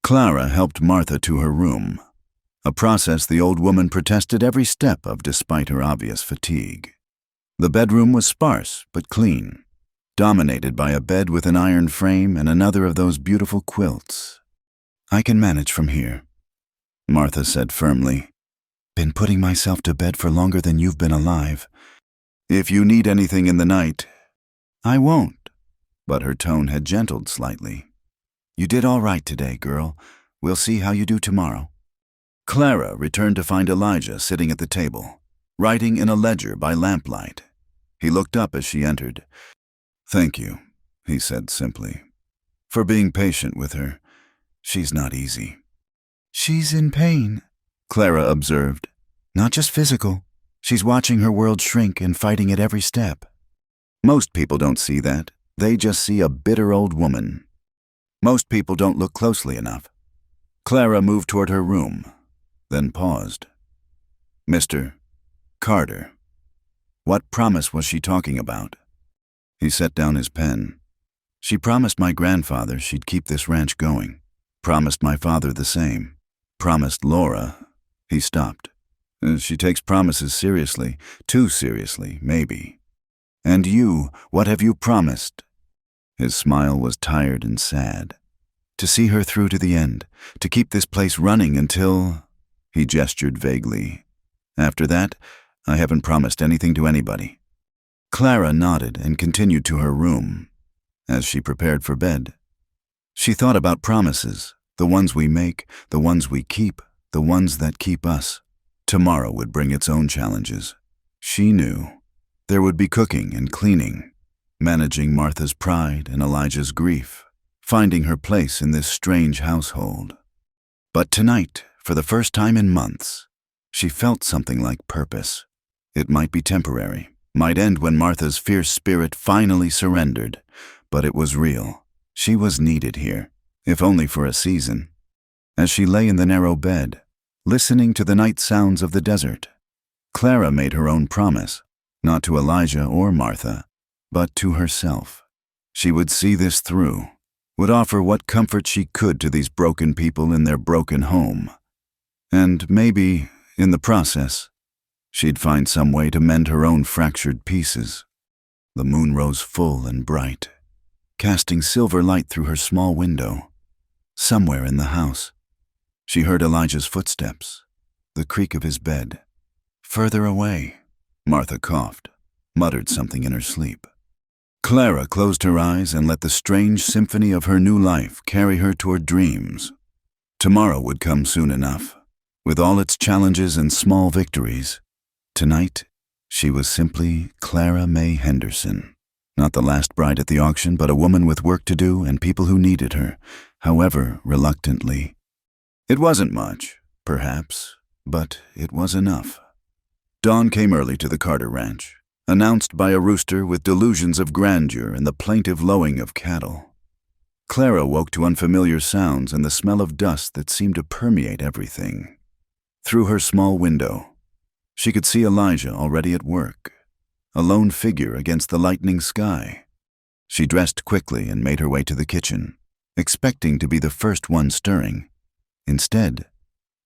Clara helped Martha to her room. a process the old woman protested every step of despite her obvious fatigue. The bedroom was sparse but clean, dominated by a bed with an iron frame and another of those beautiful quilts. "I can manage from here," Martha said firmly. "Been putting myself to bed for longer than you've been alive. If you need anything in the night—" "I won't," but her tone had gentled slightly. "You did all right today, girl. We'll see how you do tomorrow." Clara returned to find Elijah sitting at the table, writing in a ledger by lamplight. He looked up as she entered. "Thank you," he said simply, "for being patient with her. She's not easy." "She's in pain," Clara observed. "Not just physical. She's watching her world shrink and fighting at every step." Most people don't see that. They just see a bitter old woman. Most people don't look closely enough. Clara moved toward her room, then paused. "Mr. Carter, what promise was she talking about?" He set down his pen. "She promised my grandfather she'd keep this ranch going. Promised my father the same. Promised Laura—" He stopped. "She takes promises seriously. Too seriously, maybe. And you, what have you promised?" His smile was tired and sad. "To see her through to the end. To keep this place running until—" He gestured vaguely. "After that, I haven't promised anything to anybody." Clara nodded and continued to her room. As she prepared for bed, she thought about promises, the ones we make, the ones we keep, the ones that keep us. Tomorrow would bring its own challenges. She knew. There would be cooking and cleaning, managing Martha's pride and Elijah's grief, finding her place in this strange household. But tonight, for the first time in months, she felt something like purpose. It might be temporary, might end when Martha's fierce spirit finally surrendered, but it was real. She was needed here, if only for a season. As she lay in the narrow bed, listening to the night sounds of the desert, Clara made her own promise, not to Elijah or Martha, but to herself. She would see this through, would offer what comfort she could to these broken people in their broken home. And maybe, in the process, she'd find some way to mend her own fractured pieces. The moon rose full and bright, casting silver light through her small window. Somewhere in the house, she heard Elijah's footsteps, the creak of his bed. Further away, Martha coughed, muttered something in her sleep. Clara closed her eyes and let the strange symphony of her new life carry her toward dreams. Tomorrow would come soon enough, with all its challenges and small victories. Tonight, she was simply Clara May Henderson. Not the last bride at the auction, but a woman with work to do and people who needed her, however reluctantly. It wasn't much, perhaps, but it was enough. Dawn came early to the Carter Ranch, announced by a rooster with delusions of grandeur and the plaintive lowing of cattle. Clara woke to unfamiliar sounds and the smell of dust that seemed to permeate everything. Through her small window, she could see Elijah already at work, a lone figure against the lightening sky. She dressed quickly and made her way to the kitchen, expecting to be the first one stirring. Instead,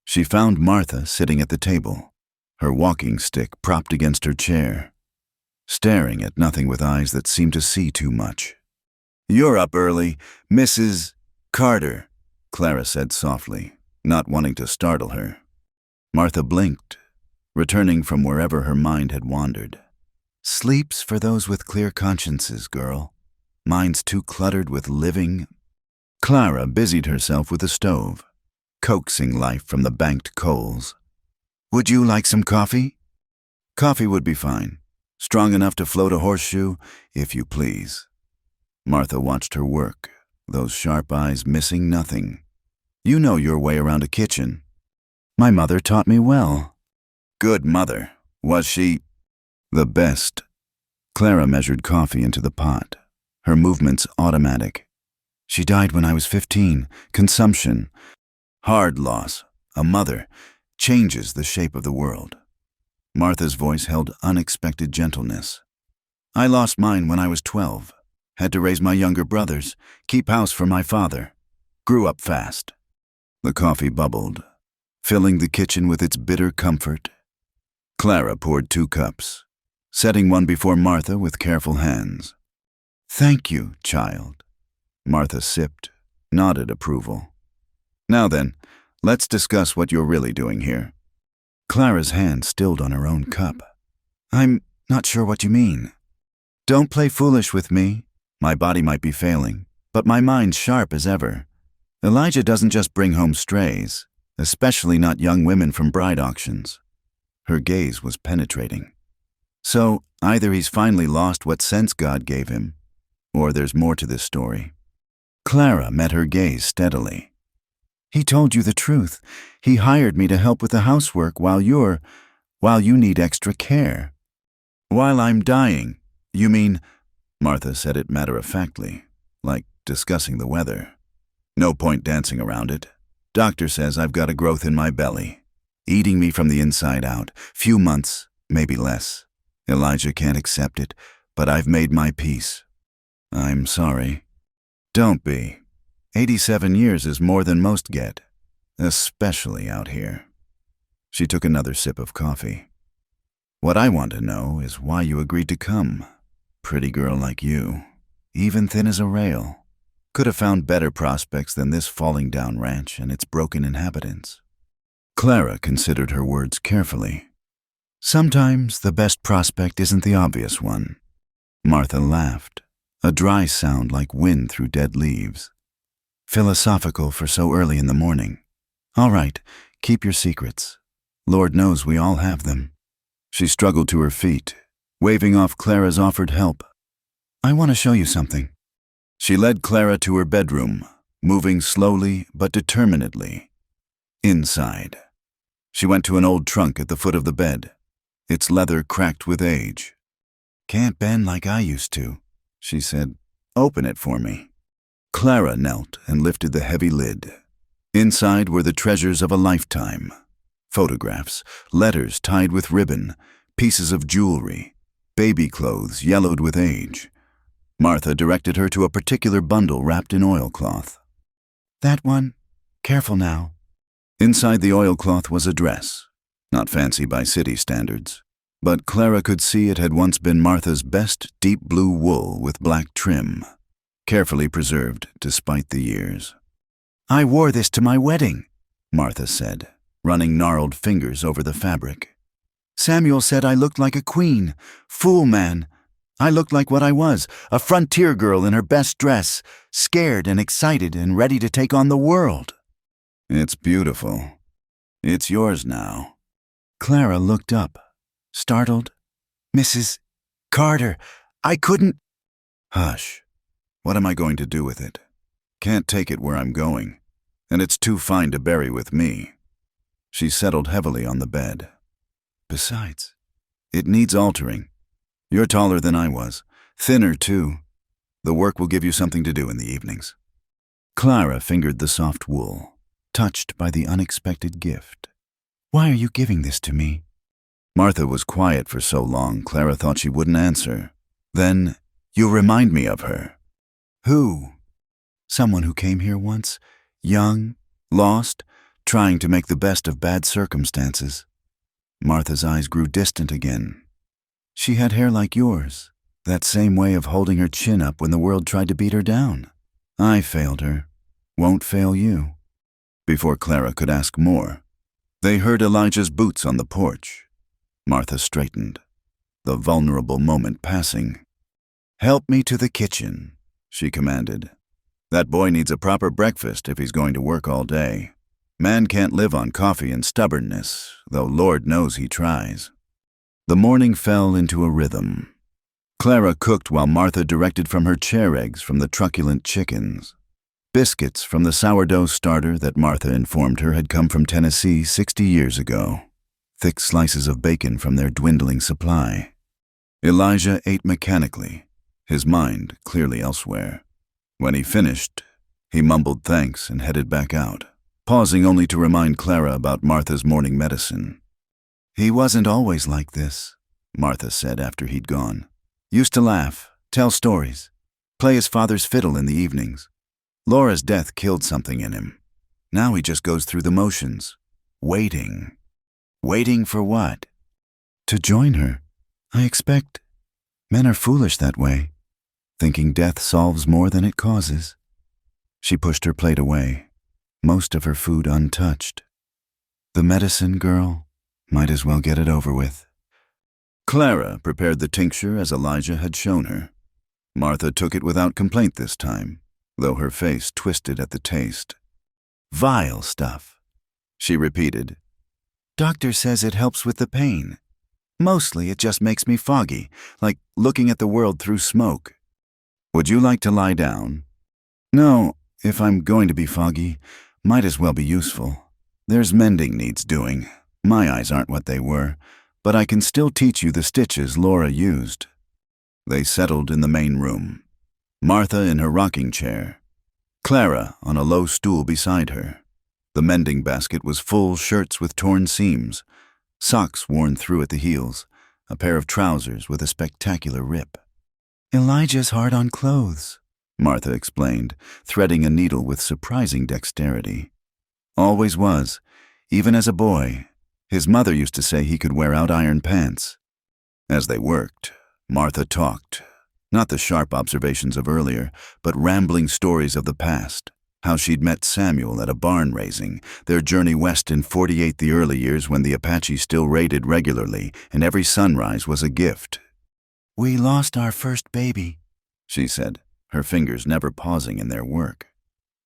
she found Martha sitting at the table, her walking stick propped against her chair, staring at nothing with eyes that seemed to see too much. "You're up early, Mrs. Carter," Clara said softly, not wanting to startle her. Martha blinked, returning from wherever her mind had wandered. "Sleep's for those with clear consciences, girl. Mine's too cluttered with living." Clara busied herself with the stove, coaxing life from the banked coals. "Would you like some coffee?" "Coffee would be fine. Strong enough to float a horseshoe, if you please." Martha watched her work, those sharp eyes missing nothing. "You know your way around a kitchen." "My mother taught me well." "Good mother. Was she—" "The best." Clara measured coffee into the pot, her movements automatic. "She died when I was 15. Consumption. Hard loss. A mother changes the shape of the world." Martha's voice held unexpected gentleness. "I lost mine when I was 12. Had to raise my younger brothers, keep house for my father. Grew up fast." The coffee bubbled, filling the kitchen with its bitter comfort. Clara poured 2 cups, setting one before Martha with careful hands. "Thank you, child." Martha sipped, nodded approval. "Now then, let's discuss what you're really doing here." Clara's hand stilled on her own cup. "I'm not sure what you mean." "Don't play foolish with me. My body might be failing, but my mind's sharp as ever. Elijah doesn't just bring home strays, especially not young women from bride auctions." Her gaze was penetrating. "So, either he's finally lost what sense God gave him, or there's more to this story." Clara met her gaze steadily. "He told you the truth. He hired me to help with the housework while you need extra care." "While I'm dying, you mean?" Martha said it matter-of-factly, like discussing the weather. "No point dancing around it. Doctor says I've got a growth in my belly, eating me from the inside out. Few months, maybe less. Elijah can't accept it, but I've made my peace." "I'm sorry." "Don't be. 87 years is more than most get, especially out here." She took another sip of coffee. "What I want to know is why you agreed to come. Pretty girl like you, even thin as a rail, could have found better prospects than this falling down ranch and its broken inhabitants." Clara considered her words carefully. "Sometimes the best prospect isn't the obvious one." Martha laughed, a dry sound like wind through dead leaves. "Philosophical for so early in the morning. All right, keep your secrets. Lord knows we all have them." She struggled to her feet, waving off Clara's offered help. "I want to show you something." She led Clara to her bedroom, moving slowly but determinedly. Inside, she went to an old trunk at the foot of the bed, its leather cracked with age. "Can't bend like I used to," she said. "Open it for me." Clara knelt and lifted the heavy lid. Inside were the treasures of a lifetime. Photographs, letters tied with ribbon, pieces of jewelry, baby clothes yellowed with age. Martha directed her to a particular bundle wrapped in oilcloth. "That one? Careful now." Inside the oilcloth was a dress, not fancy by city standards, but Clara could see it had once been Martha's best deep blue wool with black trim, carefully preserved despite the years. "I wore this to my wedding," Martha said, running gnarled fingers over the fabric. "Samuel said I looked like a queen. Fool man. I looked like what I was, a frontier girl in her best dress, scared and excited and ready to take on the world." "It's beautiful. It's yours now." Clara looked up, startled. "Mrs. Carter, I couldn't—" "Hush. What am I going to do with it? Can't take it where I'm going, and it's too fine to bury with me." She settled heavily on the bed. "Besides, it needs altering. You're taller than I was, thinner too. The work will give you something to do in the evenings." Clara fingered the soft wool, touched by the unexpected gift. "Why are you giving this to me?" Martha was quiet for so long, Clara thought she wouldn't answer. Then, "You remind me of her." "Who?" "Someone who came here once, young, lost, trying to make the best of bad circumstances." Martha's eyes grew distant again. "She had hair like yours, that same way of holding her chin up when the world tried to beat her down. I failed her. Won't fail you." Before Clara could ask more, they heard Elijah's boots on the porch. Martha straightened, the vulnerable moment passing. "Help me to the kitchen," she commanded. "That boy needs a proper breakfast if he's going to work all day. Man can't live on coffee and stubbornness, though Lord knows he tries." The morning fell into a rhythm. Clara cooked while Martha directed from her chair eggs from the truculent chickens. Biscuits from the sourdough starter that Martha informed her had come from Tennessee 60 years ago. Thick slices of bacon from their dwindling supply. Elijah ate mechanically, his mind clearly elsewhere. When he finished, he mumbled thanks and headed back out, pausing only to remind Clara about Martha's morning medicine. "He wasn't always like this," Martha said after he'd gone. "Used to laugh, tell stories, play his father's fiddle in the evenings. Laura's death killed something in him. Now he just goes through the motions. Waiting. Waiting for what? To join her. I expect. Men are foolish that way, thinking death solves more than it causes. She pushed her plate away, most of her food untouched. The medicine girl might as well get it over with. Clara prepared the tincture as Elijah had shown her. Martha took it without complaint this time, though her face twisted at the taste. Vile stuff, she repeated. Doctor says it helps with the pain. Mostly it just makes me foggy, like looking at the world through smoke. Would you like to lie down? No, if I'm going to be foggy, might as well be useful. There's mending needs doing. My eyes aren't what they were, but I can still teach you the stitches Laura used. They settled in the main room. Martha in her rocking chair, Clara on a low stool beside her. The mending basket was full shirts with torn seams, socks worn through at the heels, a pair of trousers with a spectacular rip. Elijah's hard on clothes, Martha explained, threading a needle with surprising dexterity. Always was, even as a boy. His mother used to say he could wear out iron pants. As they worked, Martha talked, not the sharp observations of earlier, but rambling stories of the past. How she'd met Samuel at a barn raising, their journey west in 48, the early years when the Apache still raided regularly, and every sunrise was a gift. We lost our first baby, she said, her fingers never pausing in their work.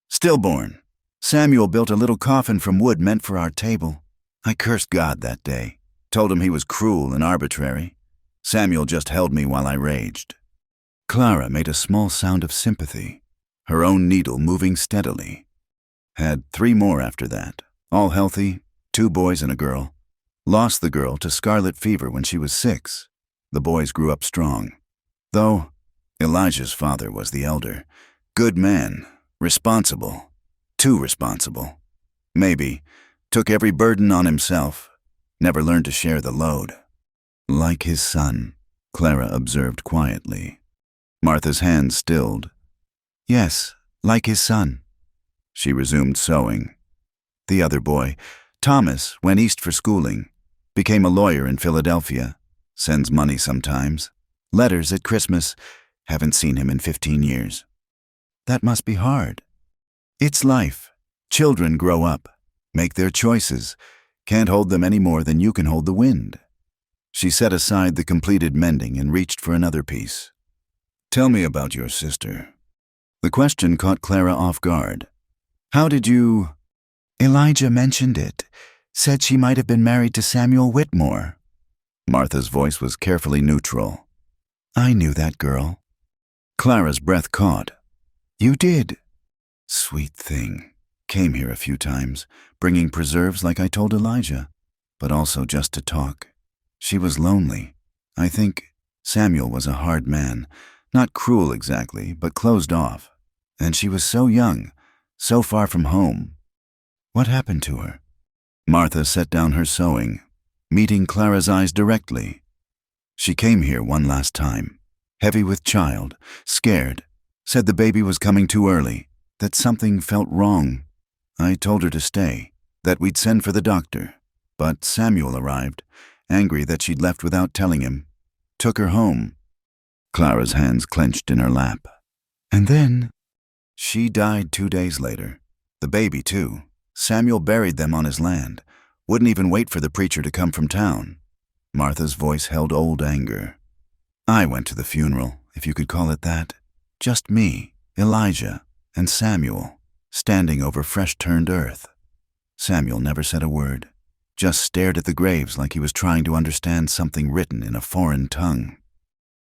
Stillborn. Samuel built a little coffin from wood meant for our table. I cursed God that day, told him he was cruel and arbitrary. Samuel just held me while I raged. Clara made a small sound of sympathy, her own needle moving steadily. Had 3 more after that, all healthy, 2 boys and a girl. Lost the girl to scarlet fever when she was 6. The boys grew up strong. Though Elijah's father was the elder. Good man, responsible, too responsible. Maybe, took every burden on himself, never learned to share the load. Like his son, Clara observed quietly. Martha's hands stilled. Yes, like his son. She resumed sewing. The other boy, Thomas, went east for schooling. Became a lawyer in Philadelphia. Sends money sometimes. Letters at Christmas. Haven't seen him in 15 years. That must be hard. It's life. Children grow up, make their choices. Can't hold them any more than you can hold the wind. She set aside the completed mending and reached for another piece. Tell me about your sister. The question caught Clara off guard. How did you... Elijah mentioned it. Said she might have been married to Samuel Whitmore. Martha's voice was carefully neutral. I knew that girl. Clara's breath caught. You did. Sweet thing. Came here a few times, bringing preserves like I told Elijah, but also just to talk. She was lonely. I think Samuel was a hard man. Not cruel exactly, but closed off. And she was so young, so far from home. What happened to her? Martha set down her sewing, meeting Clara's eyes directly. She came here one last time, heavy with child, scared, said the baby was coming too early, that something felt wrong. I told her to stay, that we'd send for the doctor. But Samuel arrived, angry that she'd left without telling him. Took her home. Clara's hands clenched in her lap. And then... She died 2 days later. The baby, too. Samuel buried them on his land. Wouldn't even wait for the preacher to come from town. Martha's voice held old anger. I went to the funeral, if you could call it that. Just me, Elijah, and Samuel, standing over fresh-turned earth. Samuel never said a word, just stared at the graves like he was trying to understand something written in a foreign tongue.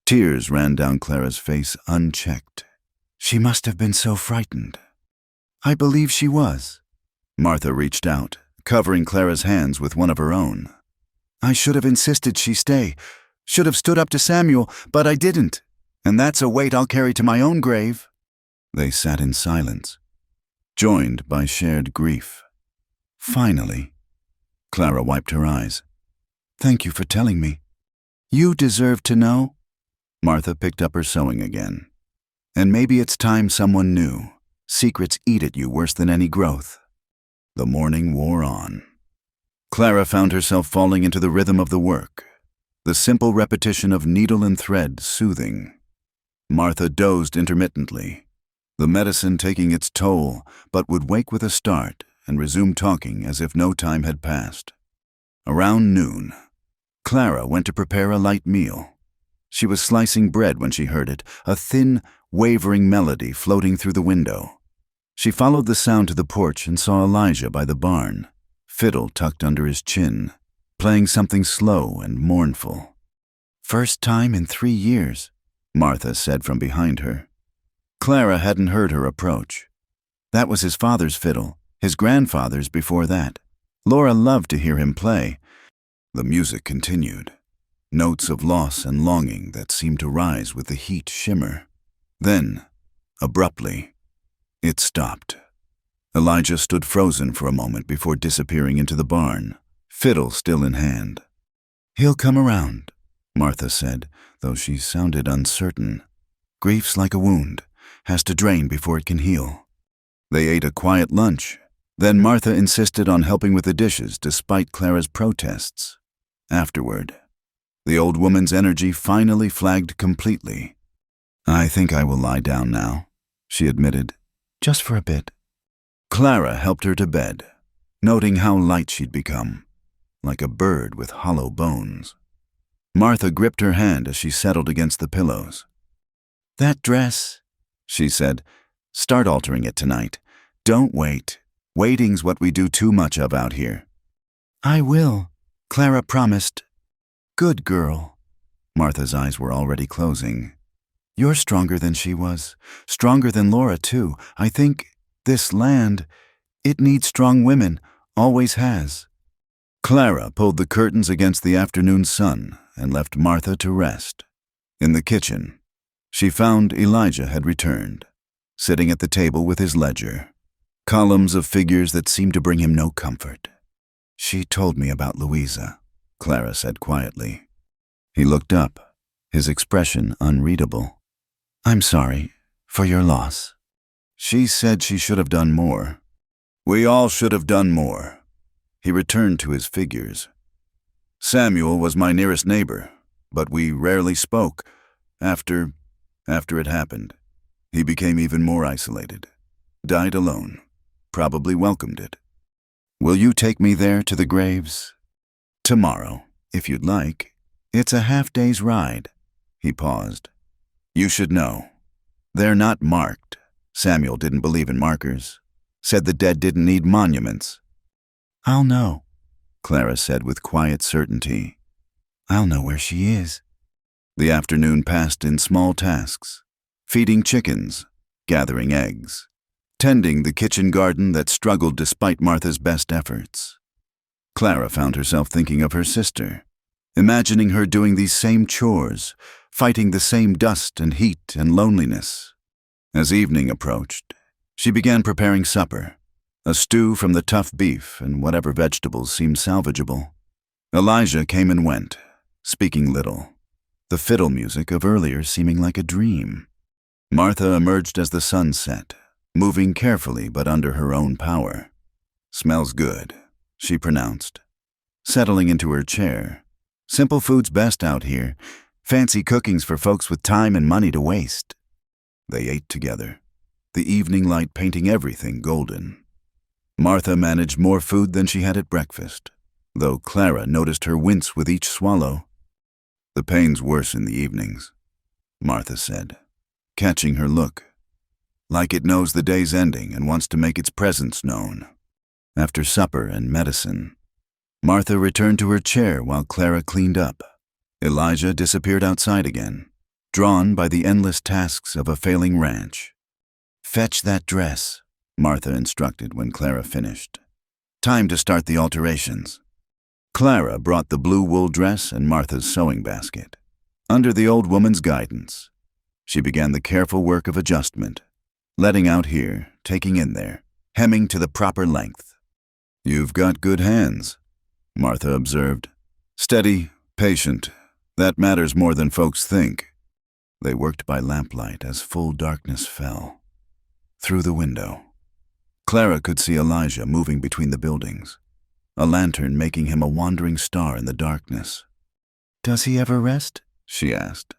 Tears ran down Clara's face unchecked. She must have been so frightened. I believe she was. Martha reached out, covering Clara's hands with one of her own. I should have insisted she stay. Should have stood up to Samuel, but I didn't. And that's a weight I'll carry to my own grave. They sat in silence, joined by shared grief. Finally, Clara wiped her eyes. Thank you for telling me. You deserve to know. Martha picked up her sewing again. And maybe it's time someone knew. Secrets eat at you worse than any growth. The morning wore on. Clara found herself falling into the rhythm of the work, the simple repetition of needle and thread soothing. Martha dozed intermittently, the medicine taking its toll, but would wake with a start and resume talking as if no time had passed. Around noon, Clara went to prepare a light meal. She was slicing bread when she heard it, a thin, wavering melody floating through the window. She followed the sound to the porch and saw Elijah by the barn, fiddle tucked under his chin, playing something slow and mournful. "First time in 3 years," Martha said from behind her. Clara hadn't heard her approach. That was his father's fiddle, his grandfather's before that. Laura loved to hear him play. The music continued, notes of loss and longing that seemed to rise with the heat shimmer. Then, abruptly, it stopped. Elijah stood frozen for a moment before disappearing into the barn, fiddle still in hand. "He'll come around," Martha said, though she sounded uncertain. "Grief's like a wound, has to drain before it can heal." They ate a quiet lunch. Then Martha insisted on helping with the dishes despite Clara's protests. Afterward, the old woman's energy finally flagged completely. "I think I will lie down now," she admitted, "just for a bit." Clara helped her to bed, noting how light she'd become, like a bird with hollow bones. Martha gripped her hand as she settled against the pillows. "That dress," she said, "start altering it tonight. Don't wait. Waiting's what we do too much of out here." "I will," Clara promised. "Good girl." Martha's eyes were already closing. "You're stronger than she was. Stronger than Laura, too. I think this land, it needs strong women. Always has." Clara pulled the curtains against the afternoon sun and left Martha to rest. In the kitchen, she found Elijah had returned, sitting at the table with his ledger, columns of figures that seemed to bring him no comfort. "She told me about Louisa," Clara said quietly. He looked up, his expression unreadable. "I'm sorry for your loss." "She said she should have done more. We all should have done more." He returned to his figures. "Samuel was my nearest neighbor, but we rarely spoke. After it happened, he became even more isolated. Died alone. Probably welcomed it. Will you take me there to the graves?" "Tomorrow, if you'd like. It's a half-day's ride." He paused. "You should know. They're not marked. Samuel didn't believe in markers. Said the dead didn't need monuments." "I'll know," Clara said with quiet certainty. "I'll know where she is." The afternoon passed in small tasks, feeding chickens, gathering eggs, tending the kitchen garden that struggled despite Martha's best efforts. Clara found herself thinking of her sister, imagining her doing these same chores, fighting the same dust and heat and loneliness. As evening approached, she began preparing supper, a stew from the tough beef and whatever vegetables seemed salvageable. Elijah came and went, speaking little, the fiddle music of earlier seeming like a dream. Martha emerged as the sun set, moving carefully but under her own power. "Smells good," she pronounced, settling into her chair. "Simple food's best out here. Fancy cooking's for folks with time and money to waste." They ate together, the evening light painting everything golden. Martha managed more food than she had at breakfast, though Clara noticed her wince with each swallow. "The pain's worse in the evenings," Martha said, catching her look, like it knows the day's ending and wants to make its presence known. After supper and medicine, Martha returned to her chair while Clara cleaned up. Elijah disappeared outside again, drawn by the endless tasks of a failing ranch. "Fetch that dress," Martha instructed when Clara finished. "Time to start the alterations." Clara brought the blue wool dress and Martha's sewing basket. Under the old woman's guidance, she began the careful work of adjustment, letting out here, taking in there, hemming to the proper length. "You've got good hands," Martha observed. "Steady, patient. That matters more than folks think." They worked by lamplight as full darkness fell. Through the window, Clara could see Elijah moving between the buildings, a lantern making him a wandering star in the darkness. "Does he ever rest?" she asked.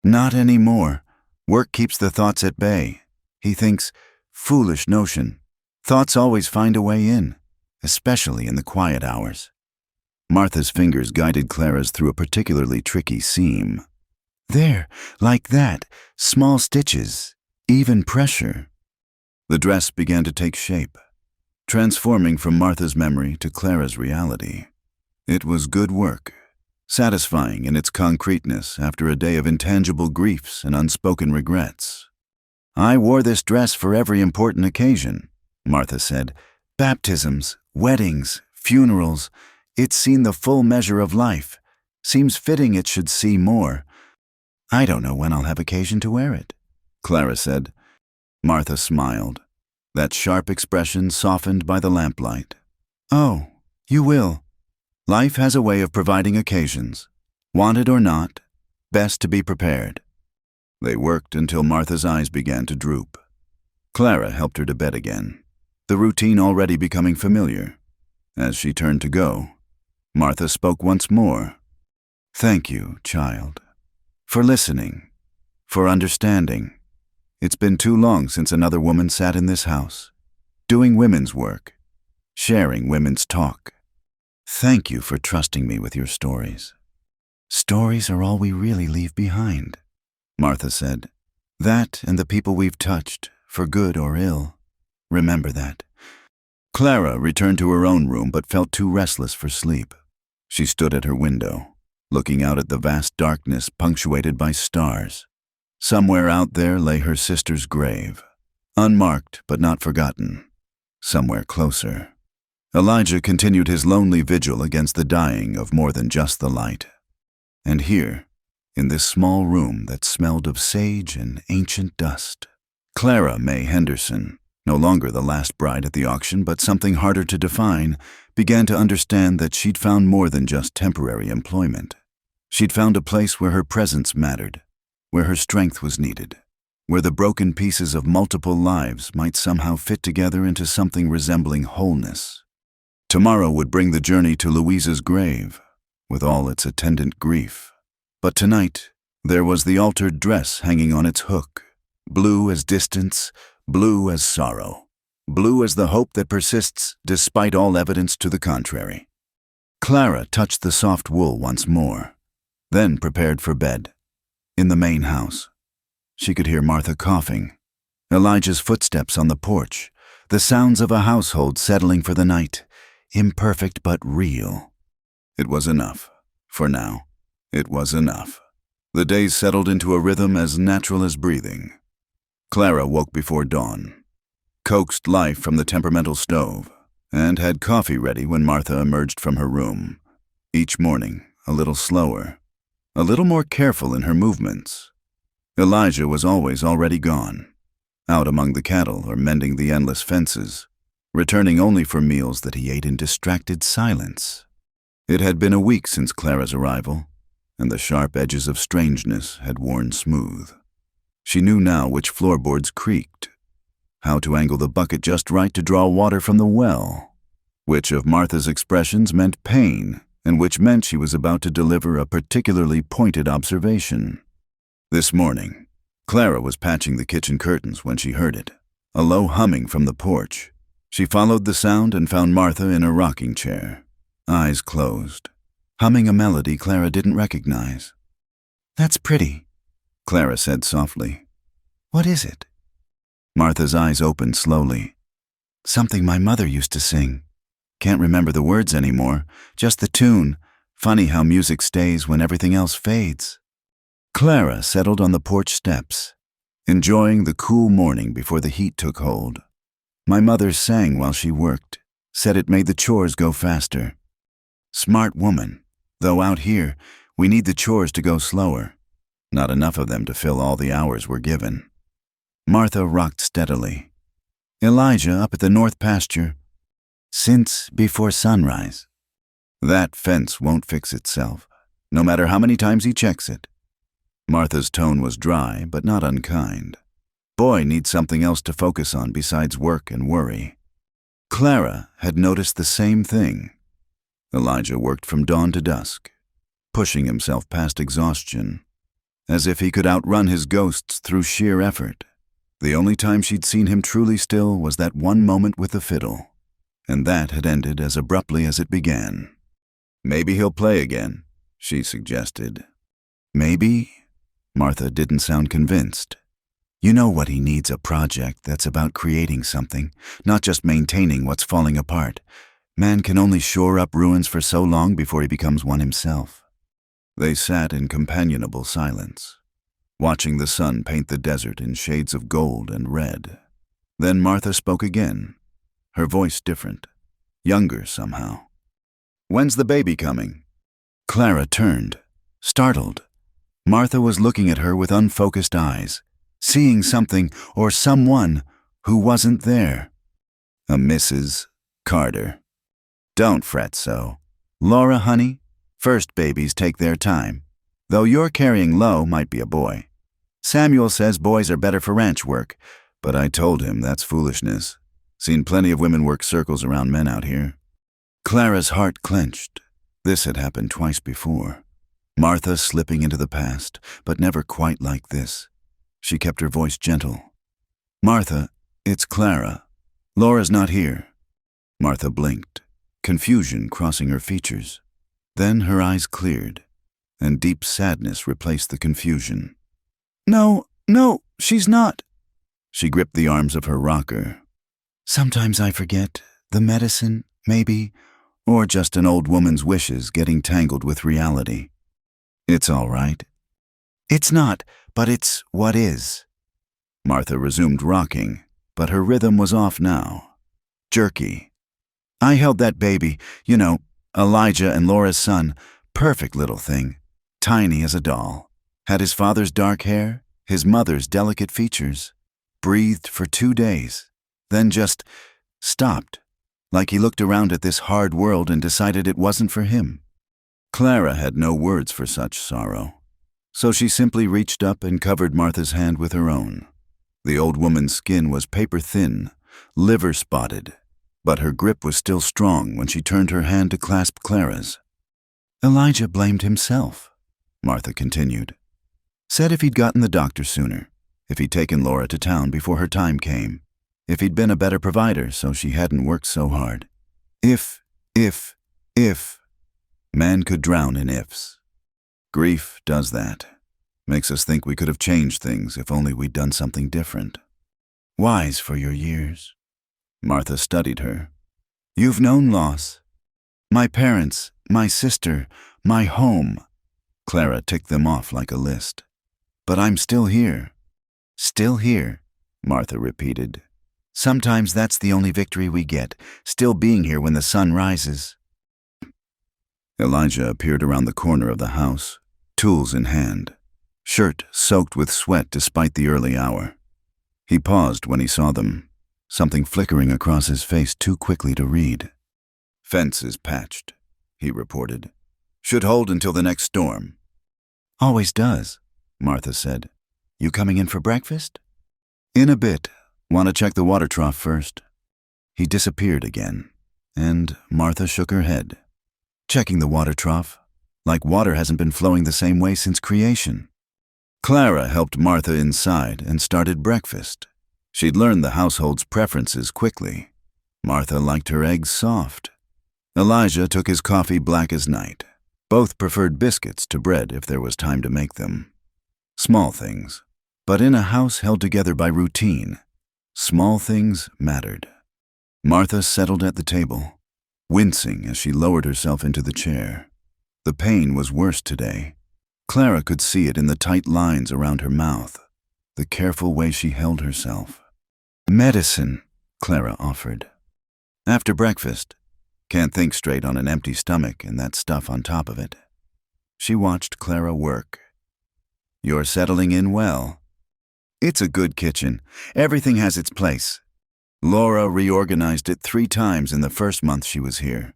"Not anymore. Work keeps the thoughts at bay. He thinks, foolish notion. Thoughts always find a way in, especially in the quiet hours." Martha's fingers guided Clara's through a particularly tricky seam. "There, like that, small stitches, even pressure." The dress began to take shape, transforming from Martha's memory to Clara's reality. It was good work, satisfying in its concreteness after a day of intangible griefs and unspoken regrets. "I wore this dress for every important occasion," Martha said. "Baptisms, weddings, funerals. It's seen the full measure of life. Seems fitting it should see more. I don't know when I'll have occasion to wear it," Clara said. Martha smiled, that sharp expression softened by the lamplight. "Oh, you will. Life has a way of providing occasions. Wanted or not, best to be prepared." They worked until Martha's eyes began to droop. Clara helped her to bed again, the routine already becoming familiar. As she turned to go, Martha spoke once more. "Thank you, child, for listening, for understanding. It's been too long since another woman sat in this house, doing women's work, sharing women's talk. Thank you for trusting me with your stories. Stories are all we really leave behind," Martha said. "That and the people we've touched, for good or ill. Remember that." Clara returned to her own room but felt too restless for sleep. She stood at her window, looking out at the vast darkness punctuated by stars. Somewhere out there lay her sister's grave, unmarked but not forgotten. Somewhere closer, Elijah continued his lonely vigil against the dying of more than just the light. And here, in this small room that smelled of sage and ancient dust, Clara May Henderson, no longer the last bride at the auction but something harder to define, began to understand that she'd found more than just temporary employment. She'd found a place where her presence mattered, where her strength was needed, where the broken pieces of multiple lives might somehow fit together into something resembling wholeness. Tomorrow would bring the journey to Louisa's grave, with all its attendant grief. But tonight, there was the altered dress hanging on its hook, blue as distance, blue as sorrow, blue as the hope that persists despite all evidence to the contrary. Clara touched the soft wool once more, then prepared for bed. In the main house, she could hear Martha coughing, Elijah's footsteps on the porch, the sounds of a household settling for the night, imperfect but real. It was enough. For now, it was enough. The days settled into a rhythm as natural as breathing. Clara woke before dawn, coaxed life from the temperamental stove, and had coffee ready when Martha emerged from her room. Each morning, a little slower, a little more careful in her movements. Elijah was always already gone, out among the cattle or mending the endless fences, returning only for meals that he ate in distracted silence. It had been a week since Clara's arrival, and the sharp edges of strangeness had worn smooth. She knew now which floorboards creaked, how to angle the bucket just right to draw water from the well, which of Martha's expressions meant pain, and which meant she was about to deliver a particularly pointed observation. This morning, Clara was patching the kitchen curtains when she heard it, a low humming from the porch. She followed the sound and found Martha in a rocking chair, eyes closed, humming a melody Clara didn't recognize. "That's pretty," Clara said softly. "What is it?" Martha's eyes opened slowly. "Something my mother used to sing. Can't remember the words anymore, just the tune. Funny how music stays when everything else fades." Clara settled on the porch steps, enjoying the cool morning before the heat took hold. My mother sang while she worked, said it made the chores go faster. Smart woman, though out here, we need the chores to go slower. Not enough of them to fill all the hours we're given. Martha rocked steadily. "Elijah up at the north pasture. Since before sunrise." "That fence won't fix itself, no matter how many times he checks it." Martha's tone was dry, but not unkind. Boy needs something else to focus on besides work and worry. Clara had noticed the same thing. Elijah worked from dawn to dusk, pushing himself past exhaustion, as if he could outrun his ghosts through sheer effort. The only time she'd seen him truly still was that one moment with the fiddle, and that had ended as abruptly as it began. "Maybe he'll play again," she suggested. "Maybe?" Martha didn't sound convinced. "You know what he needs, a project that's about creating something, not just maintaining what's falling apart. Man can only shore up ruins for so long before he becomes one himself." They sat in companionable silence, watching the sun paint the desert in shades of gold and red. Then Martha spoke again, her voice different, younger somehow. "When's the baby coming?" Clara turned, startled. Martha was looking at her with unfocused eyes, seeing something or someone who wasn't there. "A Mrs. Carter. Don't fret so. Laura, honey, first babies take their time. Though you're carrying low might be a boy. Samuel says boys are better for ranch work, but I told him that's foolishness. Seen plenty of women work circles around men out here." Clara's heart clenched. This had happened twice before. Martha slipping into the past, but never quite like this. She kept her voice gentle. "Martha, it's Clara. Laura's not here." Martha blinked, confusion crossing her features. Then her eyes cleared, and deep sadness replaced the confusion. No, she's not." She gripped the arms of her rocker. "Sometimes I forget. The medicine, maybe, or just an old woman's wishes getting tangled with reality. It's all right." "It's not, but it's what is." Martha resumed rocking, but her rhythm was off now. Jerky. "I held that baby, Elijah and Laura's son, perfect little thing, tiny as a doll. Had his father's dark hair, his mother's delicate features. Breathed for 2 days, then just stopped, like he looked around at this hard world and decided it wasn't for him." Clara had no words for such sorrow, so she simply reached up and covered Martha's hand with her own. The old woman's skin was paper-thin, liver-spotted, but her grip was still strong when she turned her hand to clasp Clara's. "Elijah blamed himself," Martha continued. "Said if he'd gotten the doctor sooner, if he'd taken Laura to town before her time came, if he'd been a better provider so she hadn't worked so hard. If. Man could drown in ifs. Grief does that. Makes us think we could have changed things if only we'd done something different. Wise for your years." Martha studied her. "You've known loss. My parents, my sister, my home." Clara ticked them off like a list. "But I'm still here." "Still here," Martha repeated. "Sometimes that's the only victory we get, still being here when the sun rises." Elijah appeared around the corner of the house, tools in hand, shirt soaked with sweat despite the early hour. He paused when he saw them, something flickering across his face too quickly to read. "Fence is patched," he reported. "Should hold until the next storm." "Always does," Martha said. "You coming in for breakfast?" "In a bit. Want to check the water trough first." He disappeared again, and Martha shook her head. Checking the water trough, like water hasn't been flowing the same way since creation. Clara helped Martha inside and started breakfast. She'd learned the household's preferences quickly. Martha liked her eggs soft. Elijah took his coffee black as night. Both preferred biscuits to bread if there was time to make them. Small things, but in a house held together by routine, small things mattered. Martha settled at the table, wincing as she lowered herself into the chair. The pain was worse today. Clara could see it in the tight lines around her mouth, the careful way she held herself. "Medicine," Clara offered. "After breakfast. Can't think straight on an empty stomach and that stuff on top of it." She watched Clara work. "You're settling in well." "It's a good kitchen. Everything has its place. Laura reorganized it 3 times in the first month she was here.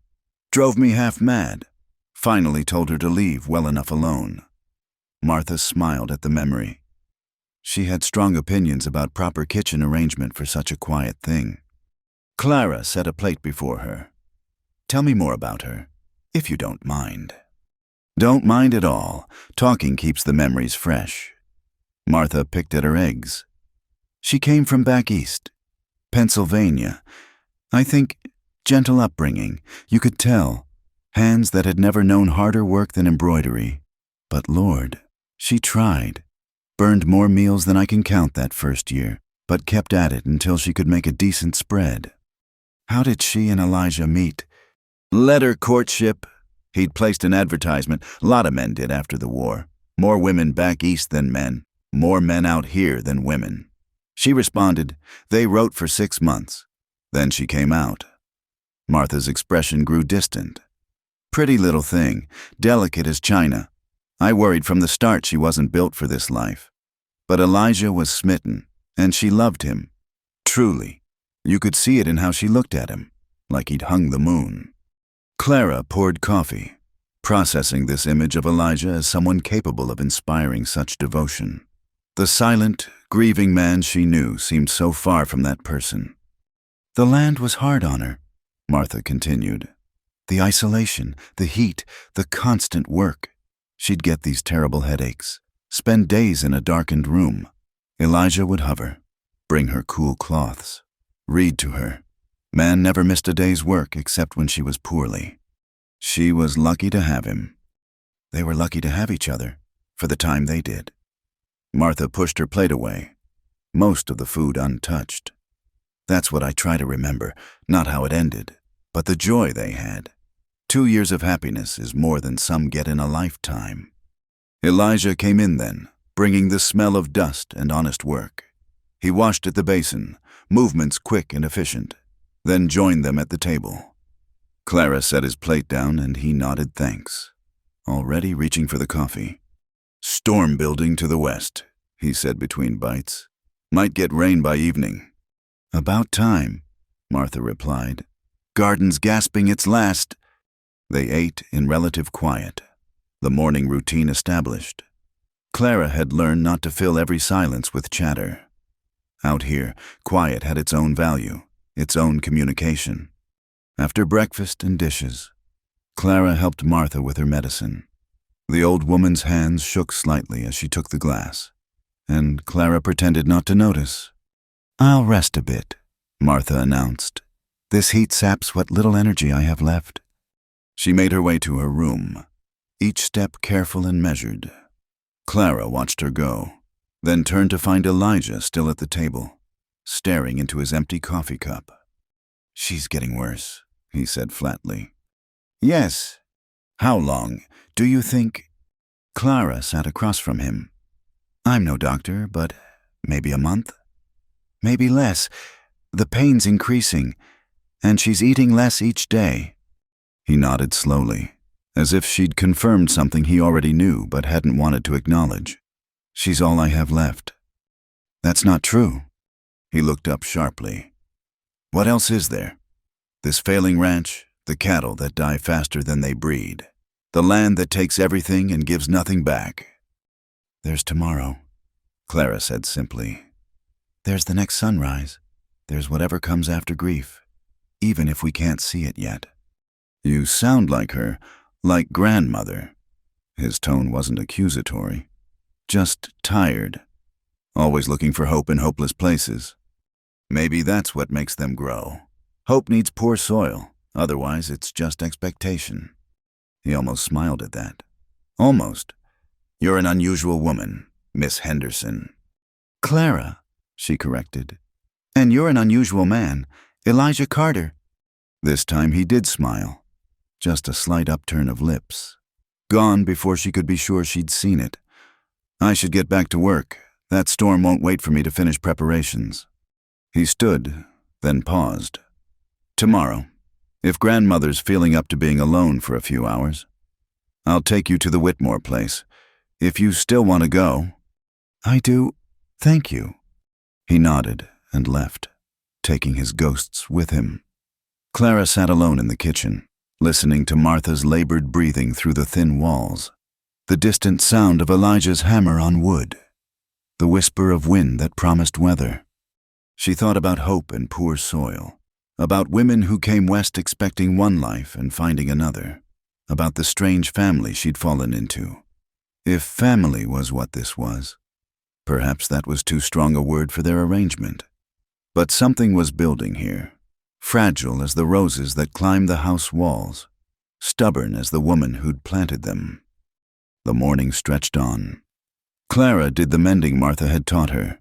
Drove me half mad. Finally told her to leave well enough alone." Martha smiled at the memory. She had strong opinions about proper kitchen arrangement for such a quiet thing. Clara set a plate before her. "Tell me more about her." if you don't mind." "Don't mind at all. Talking keeps the memories fresh." Martha picked at her eggs. "She came from back east. Pennsylvania. I think gentle upbringing. You could tell. Hands that had never known harder work than embroidery. But Lord, she tried. Burned more meals than I can count that first year, but kept at it until she could make a decent spread." "How did she and Elijah meet?" "Letter courtship. He'd placed an advertisement. A lot of men did after the war. More women back east than men. More men out here than women. She responded. They wrote for 6 months. Then she came out." Martha's expression grew distant. "Pretty little thing, delicate as china. I worried from the start she wasn't built for this life. But Elijah was smitten, and she loved him. Truly. You could see it in how she looked at him, like he'd hung the moon." Clara poured coffee, processing this image of Elijah as someone capable of inspiring such devotion. The silent, grieving man she knew seemed so far from that person. "The land was hard on her," Martha continued. "The isolation, the heat, the constant work. She'd get these terrible headaches, spend days in a darkened room. Elijah would hover, bring her cool cloths, read to her. Man never missed a day's work except when she was poorly. She was lucky to have him. They were lucky to have each other, for the time they did." Martha pushed her plate away, most of the food untouched. "That's what I try to remember, not how it ended, but the joy they had. 2 years of happiness is more than some get in a lifetime." Elijah came in then, bringing the smell of dust and honest work. He washed at the basin, movements quick and efficient, then joined them at the table. Clara set his plate down and he nodded thanks, already reaching for the coffee. "Storm building to the west," he said between bites. "Might get rain by evening." "About time," Martha replied. "Garden's gasping its last." They ate in relative quiet, the morning routine established. Clara had learned not to fill every silence with chatter. Out here, quiet had its own value, its own communication. After breakfast and dishes, Clara helped Martha with her medicine. The old woman's hands shook slightly as she took the glass, and Clara pretended not to notice. "I'll rest a bit," Martha announced. "This heat saps what little energy I have left." She made her way to her room, each step careful and measured. Clara watched her go, then turned to find Elijah still at the table, staring into his empty coffee cup. "She's getting worse," he said flatly. "Yes. How long, do you think?" Clara sat across from him. "I'm no doctor, but maybe a month? Maybe less. The pain's increasing, and she's eating less each day." He nodded slowly, as if she'd confirmed something he already knew but hadn't wanted to acknowledge. "She's all I have left." "That's not true." He looked up sharply. "What else is there? This failing ranch, the cattle that die faster than they breed, the land that takes everything and gives nothing back." "There's tomorrow," Clara said simply. "There's the next sunrise. There's whatever comes after grief, even if we can't see it yet." "You sound like her, like grandmother." His tone wasn't accusatory, just tired, always looking for hope in hopeless places. Maybe that's what makes them grow. Hope needs poor soil, otherwise it's just expectation. He almost smiled at that. "Almost. You're an unusual woman, Miss Henderson." "Clara," she corrected. "And you're an unusual man, Elijah Carter." This time he did smile, just a slight upturn of lips. Gone before she could be sure she'd seen it. "I should get back to work. That storm won't wait for me to finish preparations." He stood, then paused. "Tomorrow, if grandmother's feeling up to being alone for a few hours, I'll take you to the Whitmore place. If you still want to go." "I do. Thank you." He nodded and left, taking his ghosts with him. Clara sat alone in the kitchen, listening to Martha's labored breathing through the thin walls, the distant sound of Elijah's hammer on wood, the whisper of wind that promised weather. She thought about hope and poor soil, about women who came west expecting one life and finding another, about the strange family she'd fallen into. If family was what this was, perhaps that was too strong a word for their arrangement. But something was building here, fragile as the roses that climbed the house walls, stubborn as the woman who'd planted them. The morning stretched on. Clara did the mending Martha had taught her,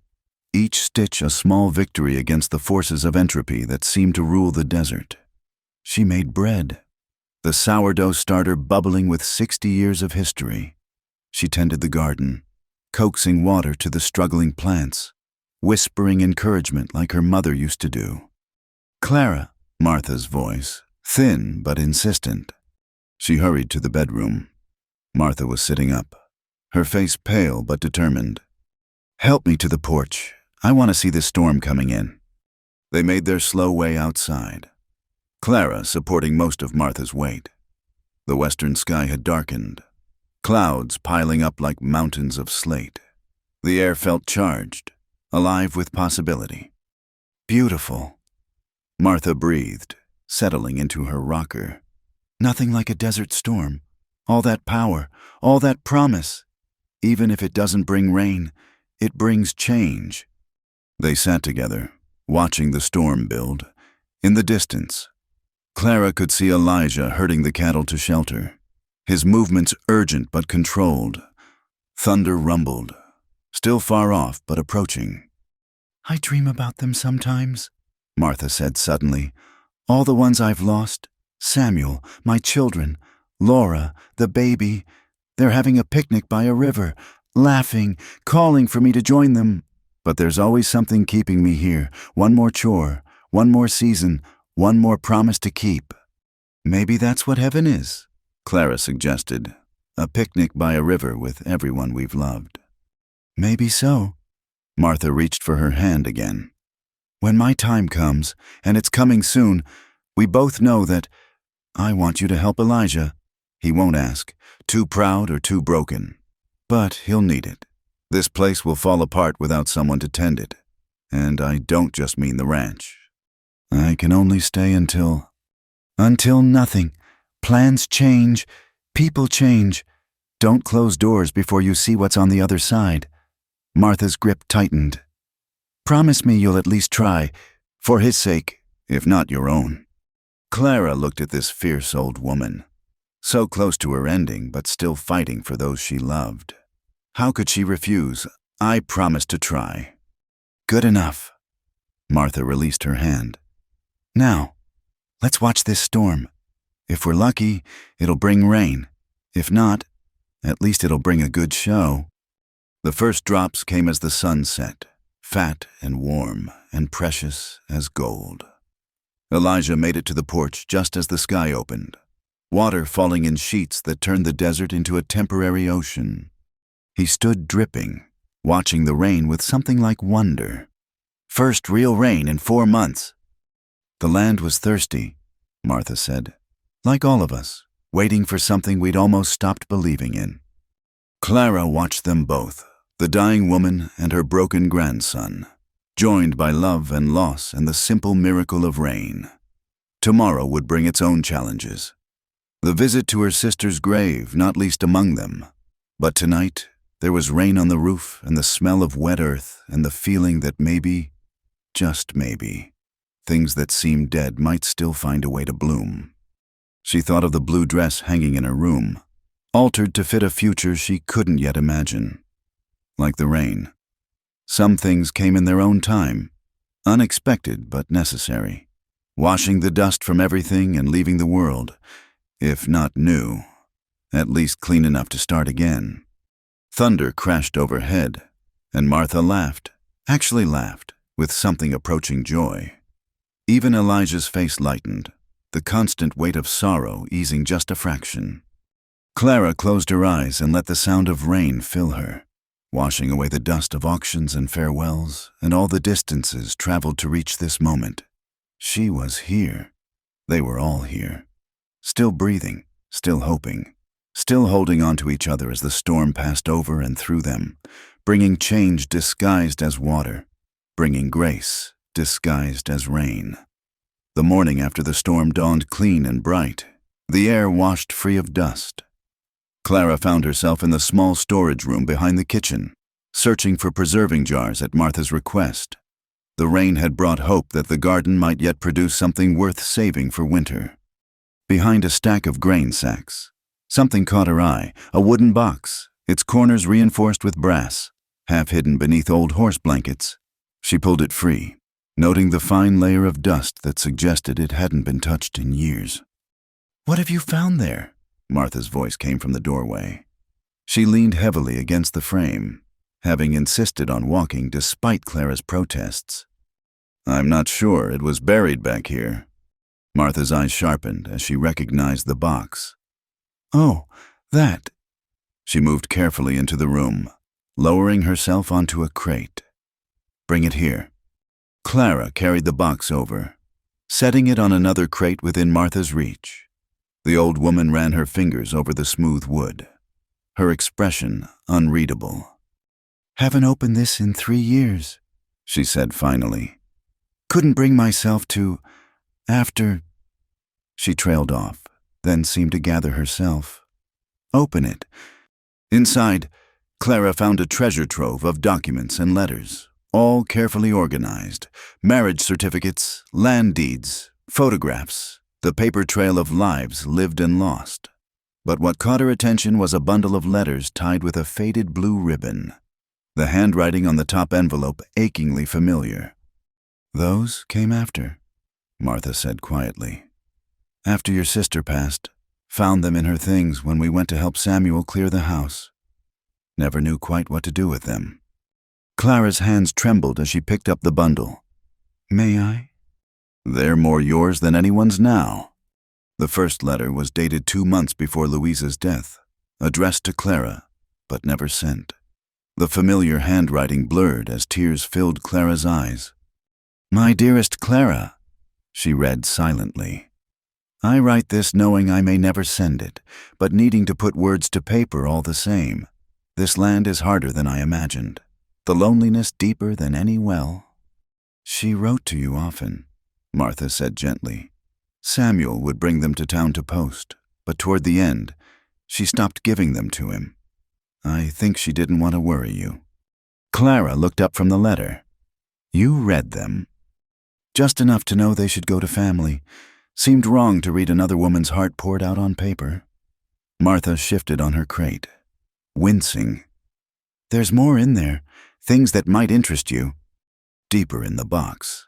each stitch a small victory against the forces of entropy that seemed to rule the desert. She made bread, the sourdough starter bubbling with 60 years of history. She tended the garden, coaxing water to the struggling plants, whispering encouragement like her mother used to do. "Clara," Martha's voice, thin but insistent. She hurried to the bedroom. Martha was sitting up, her face pale but determined. "Help me to the porch. I want to see this storm coming in." They made their slow way outside, Clara supporting most of Martha's weight. The western sky had darkened, clouds piling up like mountains of slate. The air felt charged, alive with possibility. "Beautiful," Martha breathed, settling into her rocker. "Nothing like a desert storm. All that power, all that promise. Even if it doesn't bring rain, it brings change." They sat together, watching the storm build. In the distance, Clara could see Elijah herding the cattle to shelter, his movements urgent but controlled. Thunder rumbled, still far off but approaching. "I dream about them sometimes," Martha said suddenly. "All the ones I've lost, Samuel, my children, Laura, the baby. They're having a picnic by a river, laughing, calling for me to join them. But there's always something keeping me here, one more chore, one more season, one more promise to keep." "Maybe that's what heaven is," Clara suggested, "a picnic by a river with everyone we've loved." "Maybe so." Martha reached for her hand again. "When my time comes, and it's coming soon, we both know that I want you to help Elijah. He won't ask, too proud or too broken. But he'll need it. This place will fall apart without someone to tend it. And I don't just mean the ranch. I can only stay until nothing. Plans change. People change. Don't close doors before you see what's on the other side." Martha's grip tightened. "Promise me you'll at least try, for his sake, if not your own." Clara looked at this fierce old woman, so close to her ending but still fighting for those she loved. How could she refuse? "I promise to try." "Good enough." Martha released her hand. "Now, let's watch this storm. If we're lucky, it'll bring rain. If not, at least it'll bring a good show." The first drops came as the sun set, fat and warm and precious as gold. Elijah made it to the porch just as the sky opened, water falling in sheets that turned the desert into a temporary ocean. He stood dripping, watching the rain with something like wonder. First real rain in 4 months. "The land was thirsty," Martha said, "like all of us, waiting for something we'd almost stopped believing in." Clara watched them both, the dying woman and her broken grandson, joined by love and loss and the simple miracle of rain. Tomorrow would bring its own challenges. The visit to her sister's grave, not least among them. But tonight, there was rain on the roof and the smell of wet earth and the feeling that maybe, just maybe, things that seemed dead might still find a way to bloom. She thought of the blue dress hanging in her room, altered to fit a future she couldn't yet imagine. Like the rain, some things came in their own time, unexpected but necessary, washing the dust from everything and leaving the world, if not new, at least clean enough to start again. Thunder crashed overhead, and Martha laughed, actually laughed, with something approaching joy. Even Elijah's face lightened, the constant weight of sorrow easing just a fraction. Clara closed her eyes and let the sound of rain fill her, washing away the dust of auctions and farewells and all the distances traveled to reach this moment. She was here. They were all here. Still breathing, still hoping, still holding on to each other as the storm passed over and through them, bringing change disguised as water, bringing grace disguised as rain. The morning after the storm dawned clean and bright, The air washed free of dust. Clara found herself in the small storage room behind the kitchen, searching for preserving jars at Martha's request. The rain had brought hope that the garden might yet produce something worth saving for winter. Behind a stack of grain sacks, something caught her eye, a wooden box, its corners reinforced with brass, half hidden beneath old horse blankets. She pulled it free, noting the fine layer of dust that suggested it hadn't been touched in years. "What have you found there?" Martha's voice came from the doorway. She leaned heavily against the frame, having insisted on walking despite Clara's protests. "I'm not sure. It was buried back here." Martha's eyes sharpened as she recognized the box. "Oh, that." She moved carefully into the room, lowering herself onto a crate. "Bring it here." Clara carried the box over, setting it on another crate within Martha's reach. The old woman ran her fingers over the smooth wood, her expression unreadable. "Haven't opened this in 3 years," she said finally. "Couldn't bring myself to, after—" She trailed off, then seemed to gather herself. "Open it." Inside, Clara found a treasure trove of documents and letters, all carefully organized. Marriage certificates, land deeds, photographs, the paper trail of lives lived and lost. But what caught her attention was a bundle of letters tied with a faded blue ribbon, the handwriting on the top envelope achingly familiar. "Those came after," Martha said quietly. "After your sister passed, found them in her things when we went to help Samuel clear the house. Never knew quite what to do with them." Clara's hands trembled as she picked up the bundle. "May I?" "They're more yours than anyone's now." The first letter was dated 2 months before Louisa's death, addressed to Clara, but never sent. The familiar handwriting blurred as tears filled Clara's eyes. "My dearest Clara," she read silently. "I write this knowing I may never send it, but needing to put words to paper all the same. This land is harder than I imagined, the loneliness deeper than any well." "She wrote to you often," Martha said gently. "Samuel would bring them to town to post, but toward the end, she stopped giving them to him. I think she didn't want to worry you." Clara looked up from the letter. "You read them?" "Just enough to know they should go to family. Seemed wrong to read another woman's heart poured out on paper." Martha shifted on her crate, wincing. "There's more in there, things that might interest you." Deeper in the box,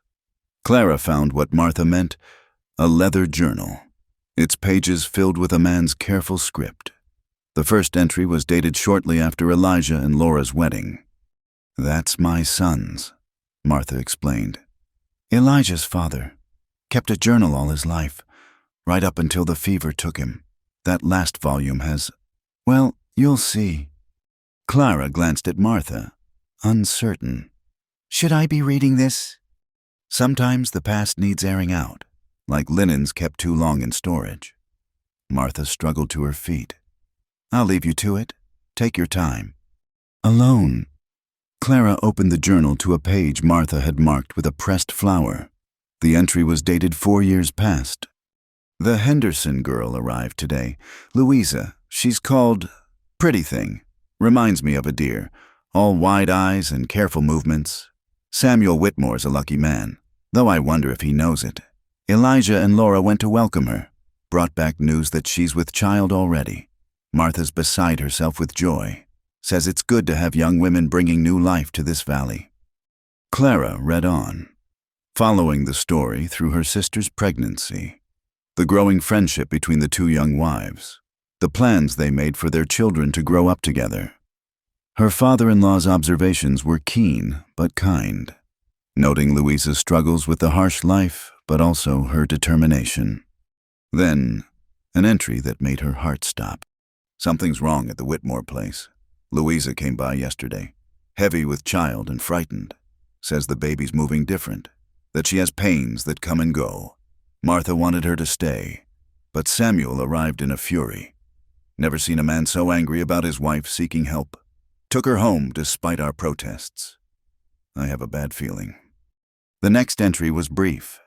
Clara found what Martha meant, a leather journal, its pages filled with a man's careful script. The first entry was dated shortly after Elijah and Laura's wedding. "That's my son's," Martha explained. "Elijah's father. Kept a journal all his life, right up until the fever took him. That last volume has, well, you'll see." Clara glanced at Martha, uncertain. "Should I be reading this?" Sometimes the past needs airing out, like linens kept too long in storage. Martha struggled to her feet. "I'll leave you to it. Take your time." "Alone." Clara opened the journal to a page Martha had marked with a pressed flower. The entry was dated 4 years past. "The Henderson girl arrived today. Louisa. She's called Pretty Thing. Reminds me of a deer. All wide eyes and careful movements. Samuel Whitmore's a lucky man, though I wonder if he knows it. Elijah and Laura went to welcome her. Brought back news that she's with child already. Martha's beside herself with joy. Says it's good to have young women bringing new life to this valley." Clara read on, following the story through her sister's pregnancy, the growing friendship between the 2 young wives, the plans they made for their children to grow up together. Her father-in-law's observations were keen but kind, noting Louisa's struggles with the harsh life, but also her determination. Then, an entry that made her heart stop. "Something's wrong at the Whitmore place. Louisa came by yesterday, heavy with child and frightened. Says the baby's moving different, that she has pains that come and go. Martha wanted her to stay, but Samuel arrived in a fury. Never seen a man so angry about his wife seeking help. Took her home despite our protests. I have a bad feeling." The next entry was brief.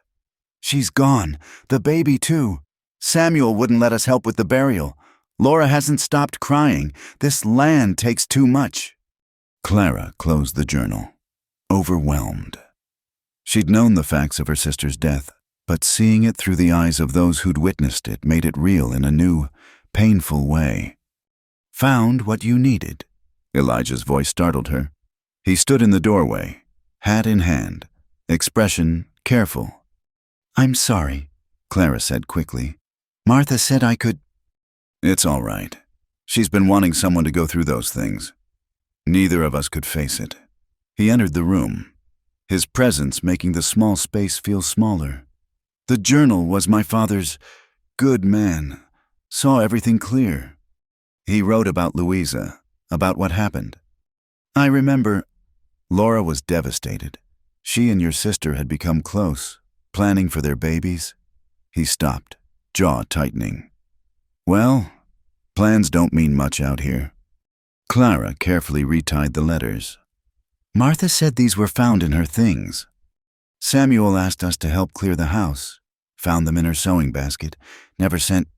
"She's gone. The baby too. Samuel wouldn't let us help with the burial. Laura hasn't stopped crying. This land takes too much. Clara closed the journal, overwhelmed. She'd known the facts of her sister's death, but seeing it through the eyes of those who'd witnessed it made it real in a new, painful way. Found what you needed. Elijah's voice startled her. He stood in the doorway, hat in hand, expression careful. I'm sorry, Clara said quickly. Martha said I could. It's all right. She's been wanting someone to go through those things. Neither of us could face it. He entered the room, his presence making the small space feel smaller. The journal was my father's good man, saw everything clear. He wrote about Louisa, about what happened. I remember. Laura was devastated. She and your sister had become close, planning for their babies. He stopped, jaw tightening. Well, plans don't mean much out here. Clara carefully retied the letters. Martha said these were found in her things. Samuel asked us to help clear the house. Found them in her sewing basket. Never sent.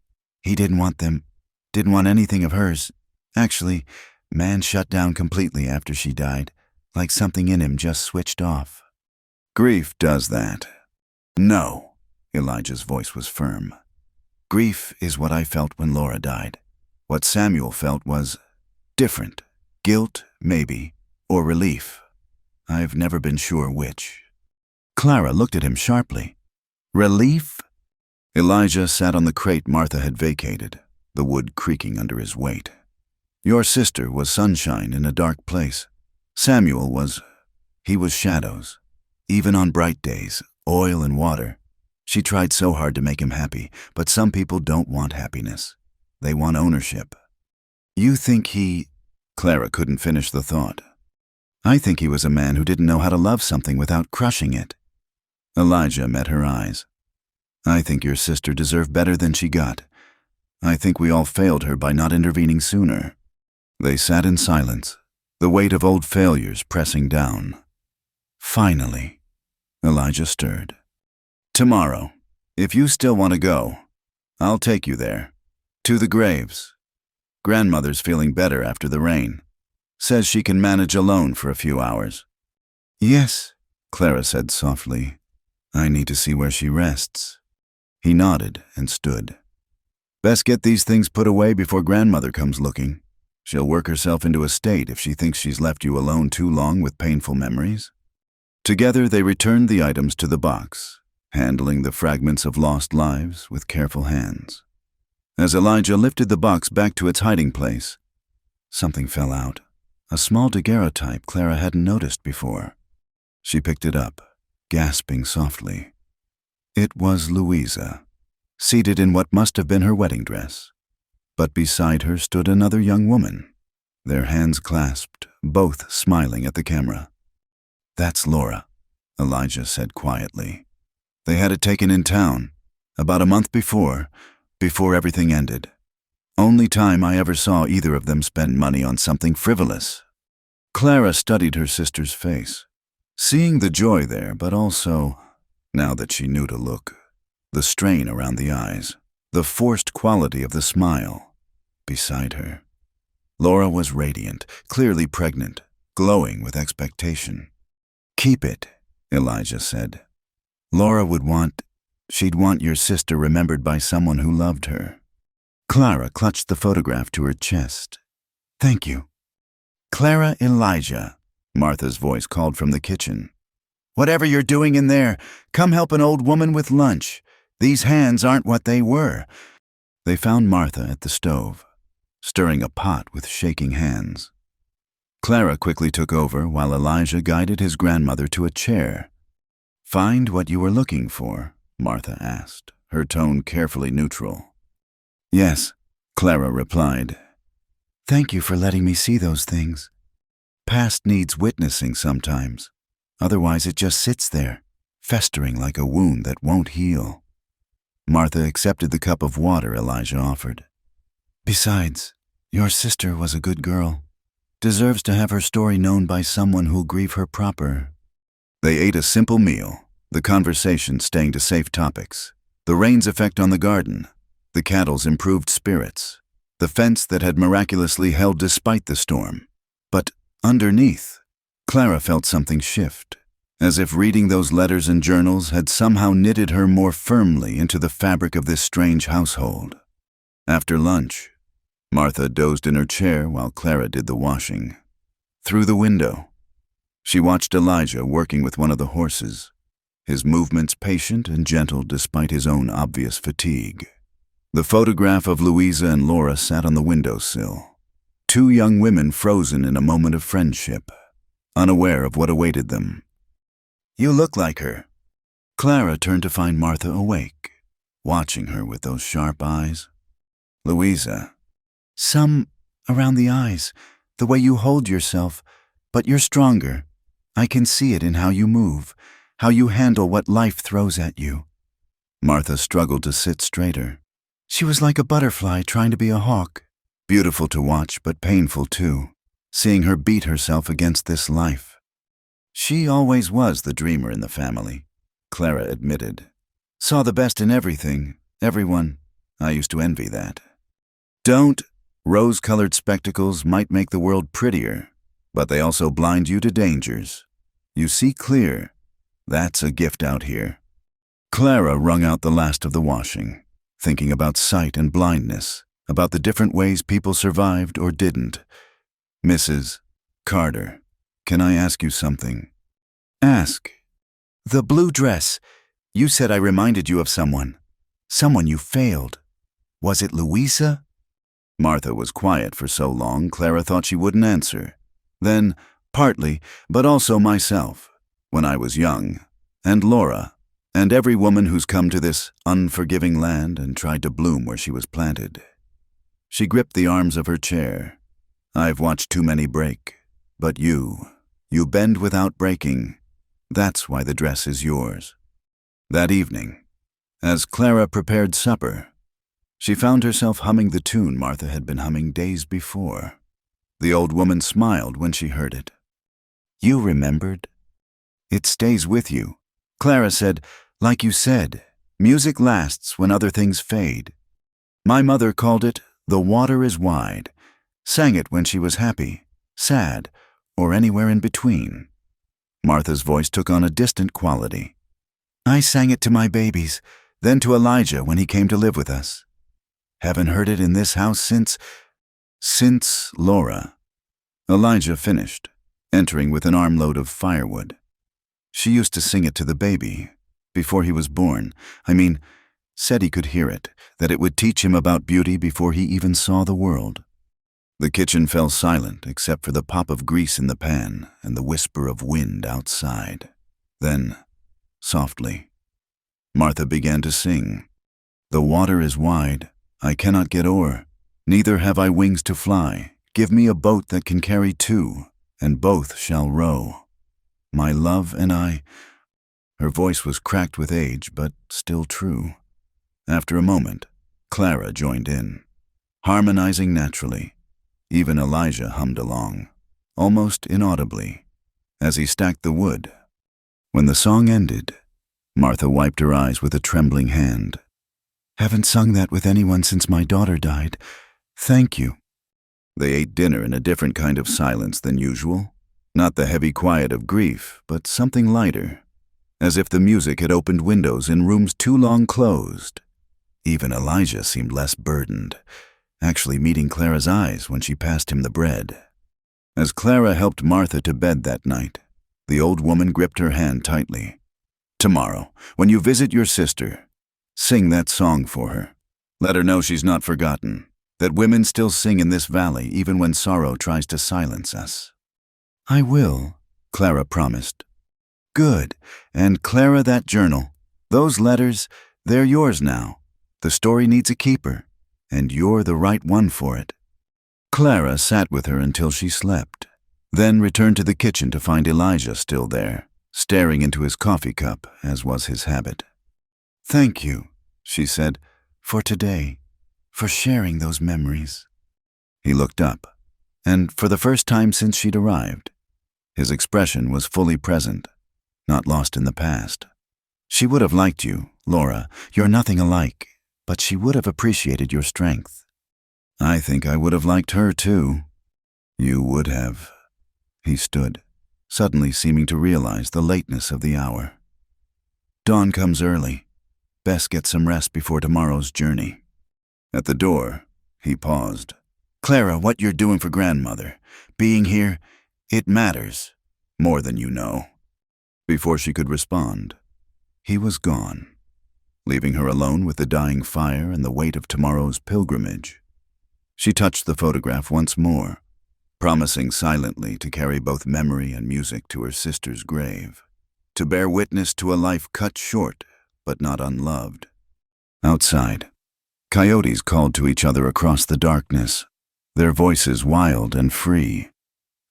He didn't want them. Didn't want anything of hers. Actually, man shut down completely after she died, like something in him just switched off. Grief does that. No, Elijah's voice was firm. Grief is what I felt when Laura died. What Samuel felt was different. Guilt, maybe, or relief. I've never been sure which. Clara looked at him sharply. Relief? Elijah sat on the crate Martha had vacated, the wood creaking under his weight. Your sister was sunshine in a dark place. Samuel was shadows. Even on bright days, oil and water. She tried so hard to make him happy, but some people don't want happiness. They want ownership. You think he... Clara couldn't finish the thought. I think he was a man who didn't know how to love something without crushing it. Elijah met her eyes. I think your sister deserved better than she got. I think we all failed her by not intervening sooner. They sat in silence, the weight of old failures pressing down. Finally, Elijah stirred. Tomorrow, if you still want to go, I'll take you there. To the graves. Grandmother's feeling better after the rain. Says she can manage alone for a few hours. Yes, Clara said softly. I need to see where she rests. He nodded and stood. Best get these things put away before grandmother comes looking. She'll work herself into a state if she thinks she's left you alone too long with painful memories. Together they returned the items to the box, handling the fragments of lost lives with careful hands. As Elijah lifted the box back to its hiding place, something fell out, a small daguerreotype Clara hadn't noticed before. She picked it up, gasping softly. It was Louisa, seated in what must have been her wedding dress. But beside her stood another young woman, their hands clasped, both smiling at the camera. That's Laura, Elijah said quietly. They had it taken in town, about a month before everything ended. Only time I ever saw either of them spend money on something frivolous. Clara studied her sister's face, seeing the joy there, but also, now that she knew to look, the strain around the eyes, the forced quality of the smile beside her. Laura was radiant, clearly pregnant, glowing with expectation. Keep it, Elijah said. She'd want your sister remembered by someone who loved her. Clara clutched the photograph to her chest. Thank you. Clara Elijah, Martha's voice called from the kitchen. Whatever you're doing in there, come help an old woman with lunch. These hands aren't what they were. They found Martha at the stove, stirring a pot with shaking hands. Clara quickly took over while Elijah guided his grandmother to a chair. Find what you were looking for, Martha asked, her tone carefully neutral. Yes, Clara replied. Thank you for letting me see those things. Past needs witnessing sometimes. Otherwise it just sits there, festering like a wound that won't heal. Martha accepted the cup of water Elijah offered. Besides, your sister was a good girl. Deserves to have her story known by someone who'll grieve her proper. They ate a simple meal, the conversation staying to safe topics. The rain's effect on the garden, the cattle's improved spirits, the fence that had miraculously held despite the storm. But underneath, Clara felt something shift, as if reading those letters and journals had somehow knitted her more firmly into the fabric of this strange household. After lunch, Martha dozed in her chair while Clara did the washing. Through the window, she watched Elijah working with one of the horses, his movements patient and gentle despite his own obvious fatigue. The photograph of Louisa and Laura sat on the windowsill, two young women frozen in a moment of friendship, unaware of what awaited them. "You look like her." Clara turned to find Martha awake, watching her with those sharp eyes. "Louisa." "Some around the eyes, the way you hold yourself, but you're stronger. I can see it in how you move, how you handle what life throws at you." Martha struggled to sit straighter. She was like a butterfly trying to be a hawk, beautiful to watch but painful too, seeing her beat herself against this life. She always was the dreamer in the family, Clara admitted. Saw the best in everything, everyone. I used to envy that. Rose-colored spectacles might make the world prettier, but they also blind you to dangers. You see clear. That's a gift out here. Clara wrung out the last of the washing, thinking about sight and blindness, about the different ways people survived or didn't. "Mrs. Carter, can I ask you something?" "Ask." "The blue dress. You said I reminded you of someone. Someone you failed. Was it Louisa?" Martha was quiet for so long, Clara thought she wouldn't answer. Then, partly, but also myself, when I was young, and Laura, and every woman who's come to this unforgiving land and tried to bloom where she was planted. She gripped the arms of her chair. "I've watched too many break, but you bend without breaking. That's why the dress is yours." That evening, as Clara prepared supper, she found herself humming the tune Martha had been humming days before. The old woman smiled when she heard it. "You remembered? It stays with you." Clara said, "Like you said, music lasts when other things fade. My mother called it 'The Water is Wide,' sang it when she was happy, sad, or anywhere in between." Martha's voice took on a distant quality. "I sang it to my babies, then to Elijah when he came to live with us. Haven't heard it in this house since Laura." Elijah finished, entering with an armload of firewood. "She used to sing it to the baby, before he was born. Said he could hear it, that it would teach him about beauty before he even saw the world." The kitchen fell silent except for the pop of grease in the pan and the whisper of wind outside. Then, softly, Martha began to sing. "The water is wide, I cannot get o'er, neither have I wings to fly. Give me a boat that can carry two, and both shall row. My love and I—" Her voice was cracked with age, but still true. After a moment, Clara joined in, harmonizing naturally. Even Elijah hummed along, almost inaudibly, as he stacked the wood. When the song ended, Martha wiped her eyes with a trembling hand. "Haven't sung that with anyone since my daughter died. Thank you." They ate dinner in a different kind of silence than usual. Not the heavy quiet of grief, but something lighter, as if the music had opened windows in rooms too long closed. Even Elijah seemed less burdened, actually meeting Clara's eyes when she passed him the bread. As Clara helped Martha to bed that night, the old woman gripped her hand tightly. "Tomorrow, when you visit your sister, sing that song for her. Let her know she's not forgotten, that women still sing in this valley even when sorrow tries to silence us." "I will," Clara promised. "Good. And Clara, that journal, those letters, they're yours now. The story needs a keeper, and you're the right one for it." Clara sat with her until she slept, then returned to the kitchen to find Elijah still there, staring into his coffee cup, as was his habit. "Thank you," she said, "for today, for sharing those memories." He looked up, and for the first time since she'd arrived, his expression was fully present, not lost in the past. "She would have liked you, Laura. You're nothing alike. but she would have appreciated your strength. I think I would have liked her too. You would have. He stood, suddenly seeming to realize the lateness of the hour. Dawn comes early. Best get some rest before tomorrow's journey. At the door, he paused. Clara, what you're doing for grandmother, being here, it matters, more than you know. Before she could respond, he was gone, leaving her alone with the dying fire and the weight of tomorrow's pilgrimage. She touched the photograph once more, promising silently to carry both memory and music to her sister's grave, to bear witness to a life cut short but not unloved. Outside, coyotes called to each other across the darkness, their voices wild and free.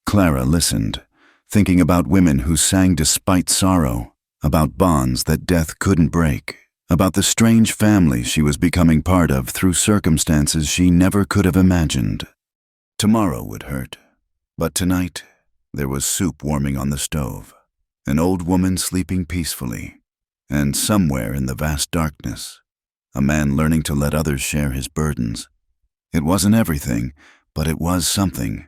Clara listened, thinking about women who sang despite sorrow, about bonds that death couldn't break, about the strange family she was becoming part of through circumstances she never could have imagined. Tomorrow would hurt, but tonight there was soup warming on the stove, an old woman sleeping peacefully, and somewhere in the vast darkness, a man learning to let others share his burdens. It wasn't everything, but it was something.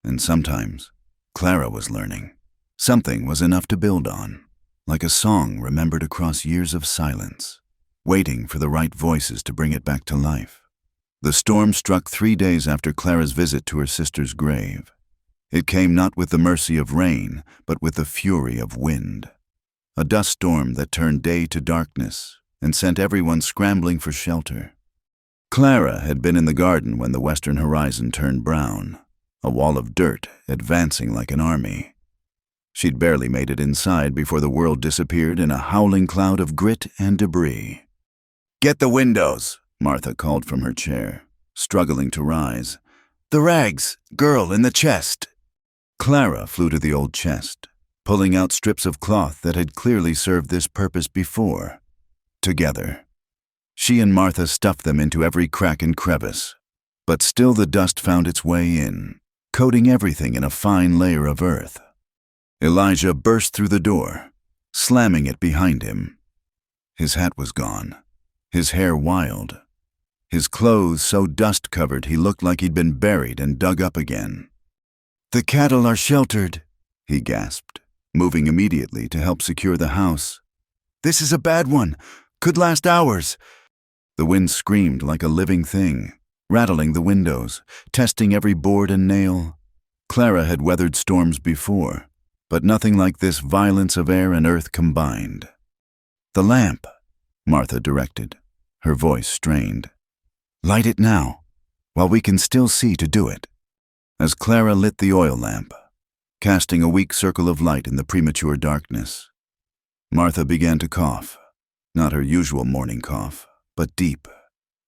And sometimes, Clara was learning. Something was enough to build on, like a song remembered across years of silence, waiting for the right voices to bring it back to life. The storm struck 3 days after Clara's visit to her sister's grave. It came not with the mercy of rain, but with the fury of wind. A dust storm that turned day to darkness and sent everyone scrambling for shelter. Clara had been in the garden when the western horizon turned brown, a wall of dirt advancing like an army. She'd barely made it inside before the world disappeared in a howling cloud of grit and debris. "Get the windows," Martha called from her chair, struggling to rise. "The rags, girl, in the chest." Clara flew to the old chest, pulling out strips of cloth that had clearly served this purpose before. Together, she and Martha stuffed them into every crack and crevice, but still the dust found its way in, coating everything in a fine layer of earth. Elijah burst through the door, slamming it behind him. His hat was gone, his hair wild, his clothes so dust-covered he looked like he'd been buried and dug up again. "The cattle are sheltered," he gasped, moving immediately to help secure the house. "This is a bad one. Could last hours." The wind screamed like a living thing, rattling the windows, testing every board and nail. Clara had weathered storms before, but nothing like this violence of air and earth combined. "The lamp," Martha directed, her voice strained. "Light it now, while we can still see to do it." As Clara lit the oil lamp, casting a weak circle of light in the premature darkness, Martha began to cough, not her usual morning cough, but deep,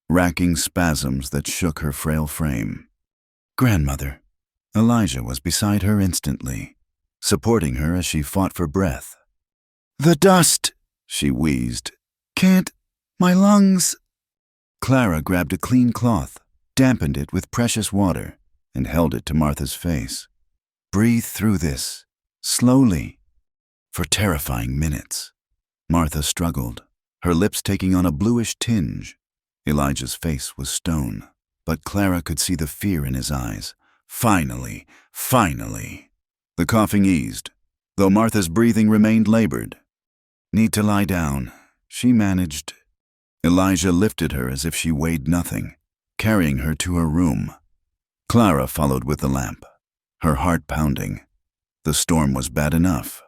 racking spasms that shook her frail frame. "Grandmother." Elijah was beside her instantly, supporting her as she fought for breath. "The dust," she wheezed. "Can't, my lungs." Clara grabbed a clean cloth, dampened it with precious water, and held it to Martha's face. "Breathe through this, slowly." For terrifying minutes, Martha struggled, her lips taking on a bluish tinge. Elijah's face was stone, but Clara could see the fear in his eyes. Finally, finally. The coughing eased, though Martha's breathing remained labored. "Need to lie down," she managed. Elijah lifted her as if she weighed nothing, carrying her to her room. Clara followed with the lamp, her heart pounding. The storm was bad enough,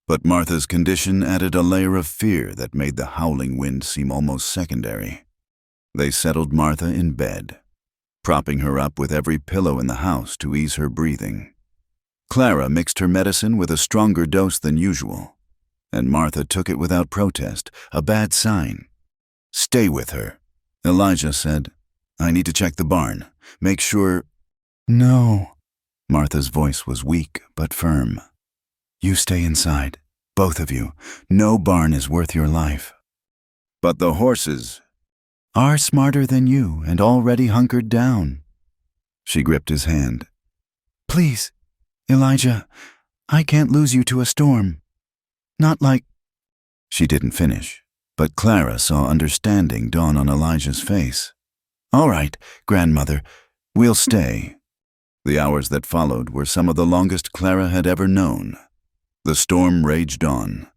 but Martha's condition added a layer of fear that made the howling wind seem almost secondary. They settled Martha in bed, propping her up with every pillow in the house to ease her breathing. Clara mixed her medicine with a stronger dose than usual, and Martha took it without protest, a bad sign. "Stay with her," Elijah said. "I need to check the barn. Make sure—" "No." Martha's voice was weak but firm. "You stay inside, both of you. No barn is worth your life." "But the horses—" "Are smarter than you and already hunkered down." She gripped his hand. "Please, Elijah, I can't lose you to a storm. Not like—" She didn't finish, But Clara saw understanding dawn on Elijah's face. "All right, grandmother, we'll stay." The hours that followed were some of the longest Clara had ever known. The storm raged on,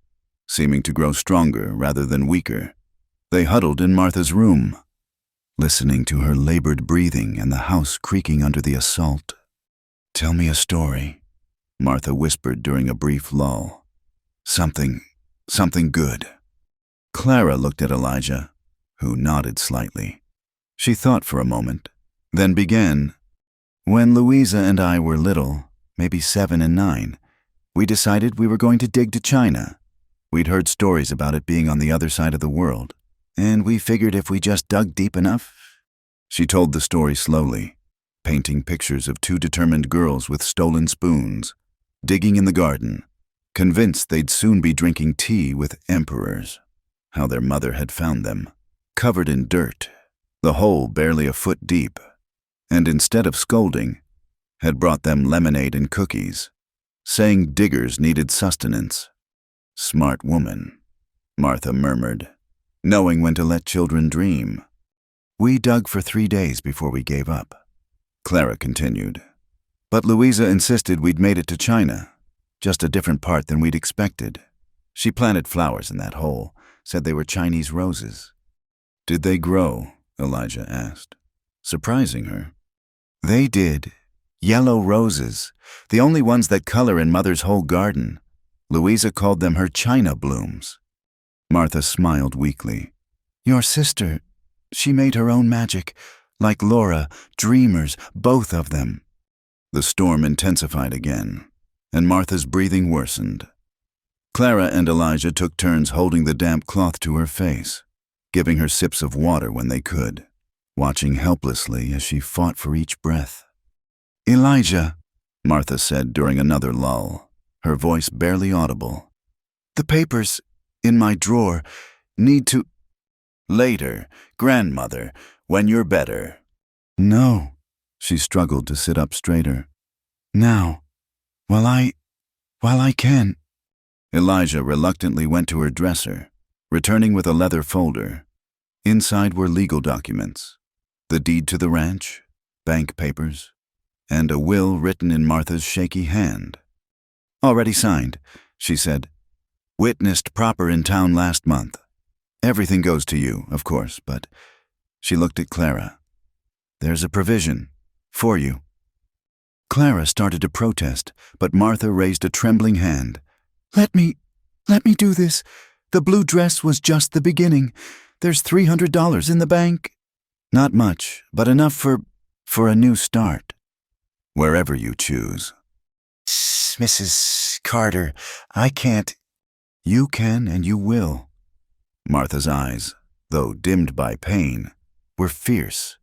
seeming to grow stronger rather than weaker. They huddled in Martha's room, listening to her labored breathing and the house creaking under the assault. "Tell me a story," Martha whispered during a brief lull. Something good." Clara looked at Elijah, who nodded slightly. She thought for a moment, then began. "When Louisa and I were little, maybe 7 and 9, we decided we were going to dig to China. We'd heard stories about it being on the other side of the world, and we figured if we just dug deep enough." She told the story slowly, painting pictures of 2 determined girls with stolen spoons, digging in the garden, convinced they'd soon be drinking tea with emperors. How their mother had found them, covered in dirt, the hole barely a foot deep, and instead of scolding, had brought them lemonade and cookies, saying diggers needed sustenance. "Smart woman," Martha murmured, knowing when to let children dream. "We dug for 3 days before we gave up," Clara continued. "But Louisa insisted we'd made it to China, just a different part than we'd expected. She planted flowers in that hole, said they were Chinese roses." "Did they grow?" Elijah asked, surprising her. "They did. Yellow roses, the only ones that color in Mother's whole garden. Louisa called them her China blooms." Martha smiled weakly. "Your sister, she made her own magic, like Laura, dreamers, both of them." The storm intensified again, and Martha's breathing worsened. Clara and Elijah took turns holding the damp cloth to her face, giving her sips of water when they could, watching helplessly as she fought for each breath. "Elijah," Martha said during another lull, her voice barely audible, "the papers in my drawer need to—" "Later, grandmother, when you're better." "No," she struggled to sit up straighter. "Now, while I can." Elijah reluctantly went to her dresser, returning with a leather folder. Inside were legal documents, the deed to the ranch, bank papers, and a will written in Martha's shaky hand. "Already signed," she said. "Witnessed proper in town last month. Everything goes to you, of course, but—" She looked at Clara. "There's a provision for you." Clara started to protest, but Martha raised a trembling hand. Let me do this. The blue dress was just the beginning. There's $300 in the bank." "Not much, but enough for a new start." "Wherever you choose." "Mrs. Carter, I can't." "You can and you will." Martha's eyes, though dimmed by pain, were fierce.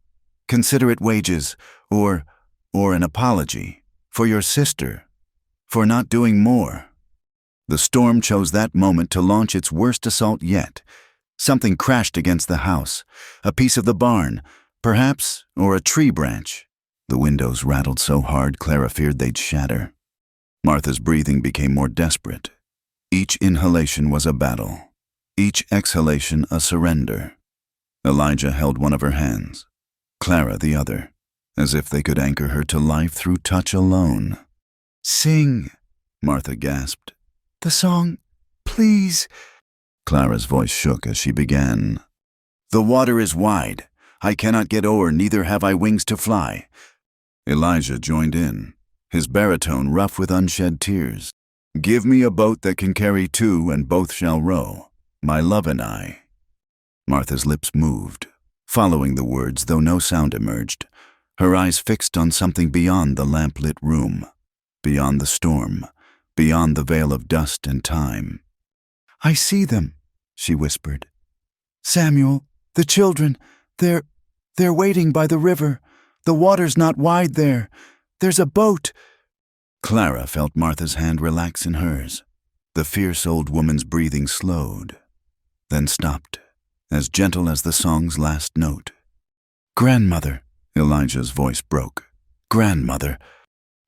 "Considerate wages, or an apology, for your sister, for not doing more." The storm chose that moment to launch its worst assault yet. Something crashed against the house, a piece of the barn, perhaps, or a tree branch. The windows rattled so hard Clara feared they'd shatter. Martha's breathing became more desperate. Each inhalation was a battle, each exhalation a surrender. Elijah held one of her hands, Clara the other, as if they could anchor her to life through touch alone. "Sing," Martha gasped. "The song, please." Clara's voice shook as she began. "The water is wide. I cannot get o'er, neither have I wings to fly." Elijah joined in, his baritone rough with unshed tears. "Give me a boat that can carry 2, and both shall row, my love and I." Martha's lips moved, following the words, though no sound emerged, her eyes fixed on something beyond the lamp-lit room, beyond the storm, beyond the veil of dust and time. "I see them," she whispered. "Samuel, the children, they're waiting by the river. The water's not wide there. There's a boat." Clara felt Martha's hand relax in hers. The fierce old woman's breathing slowed, then stopped, as gentle as the song's last note. "Grandmother," Elijah's voice broke. "Grandmother."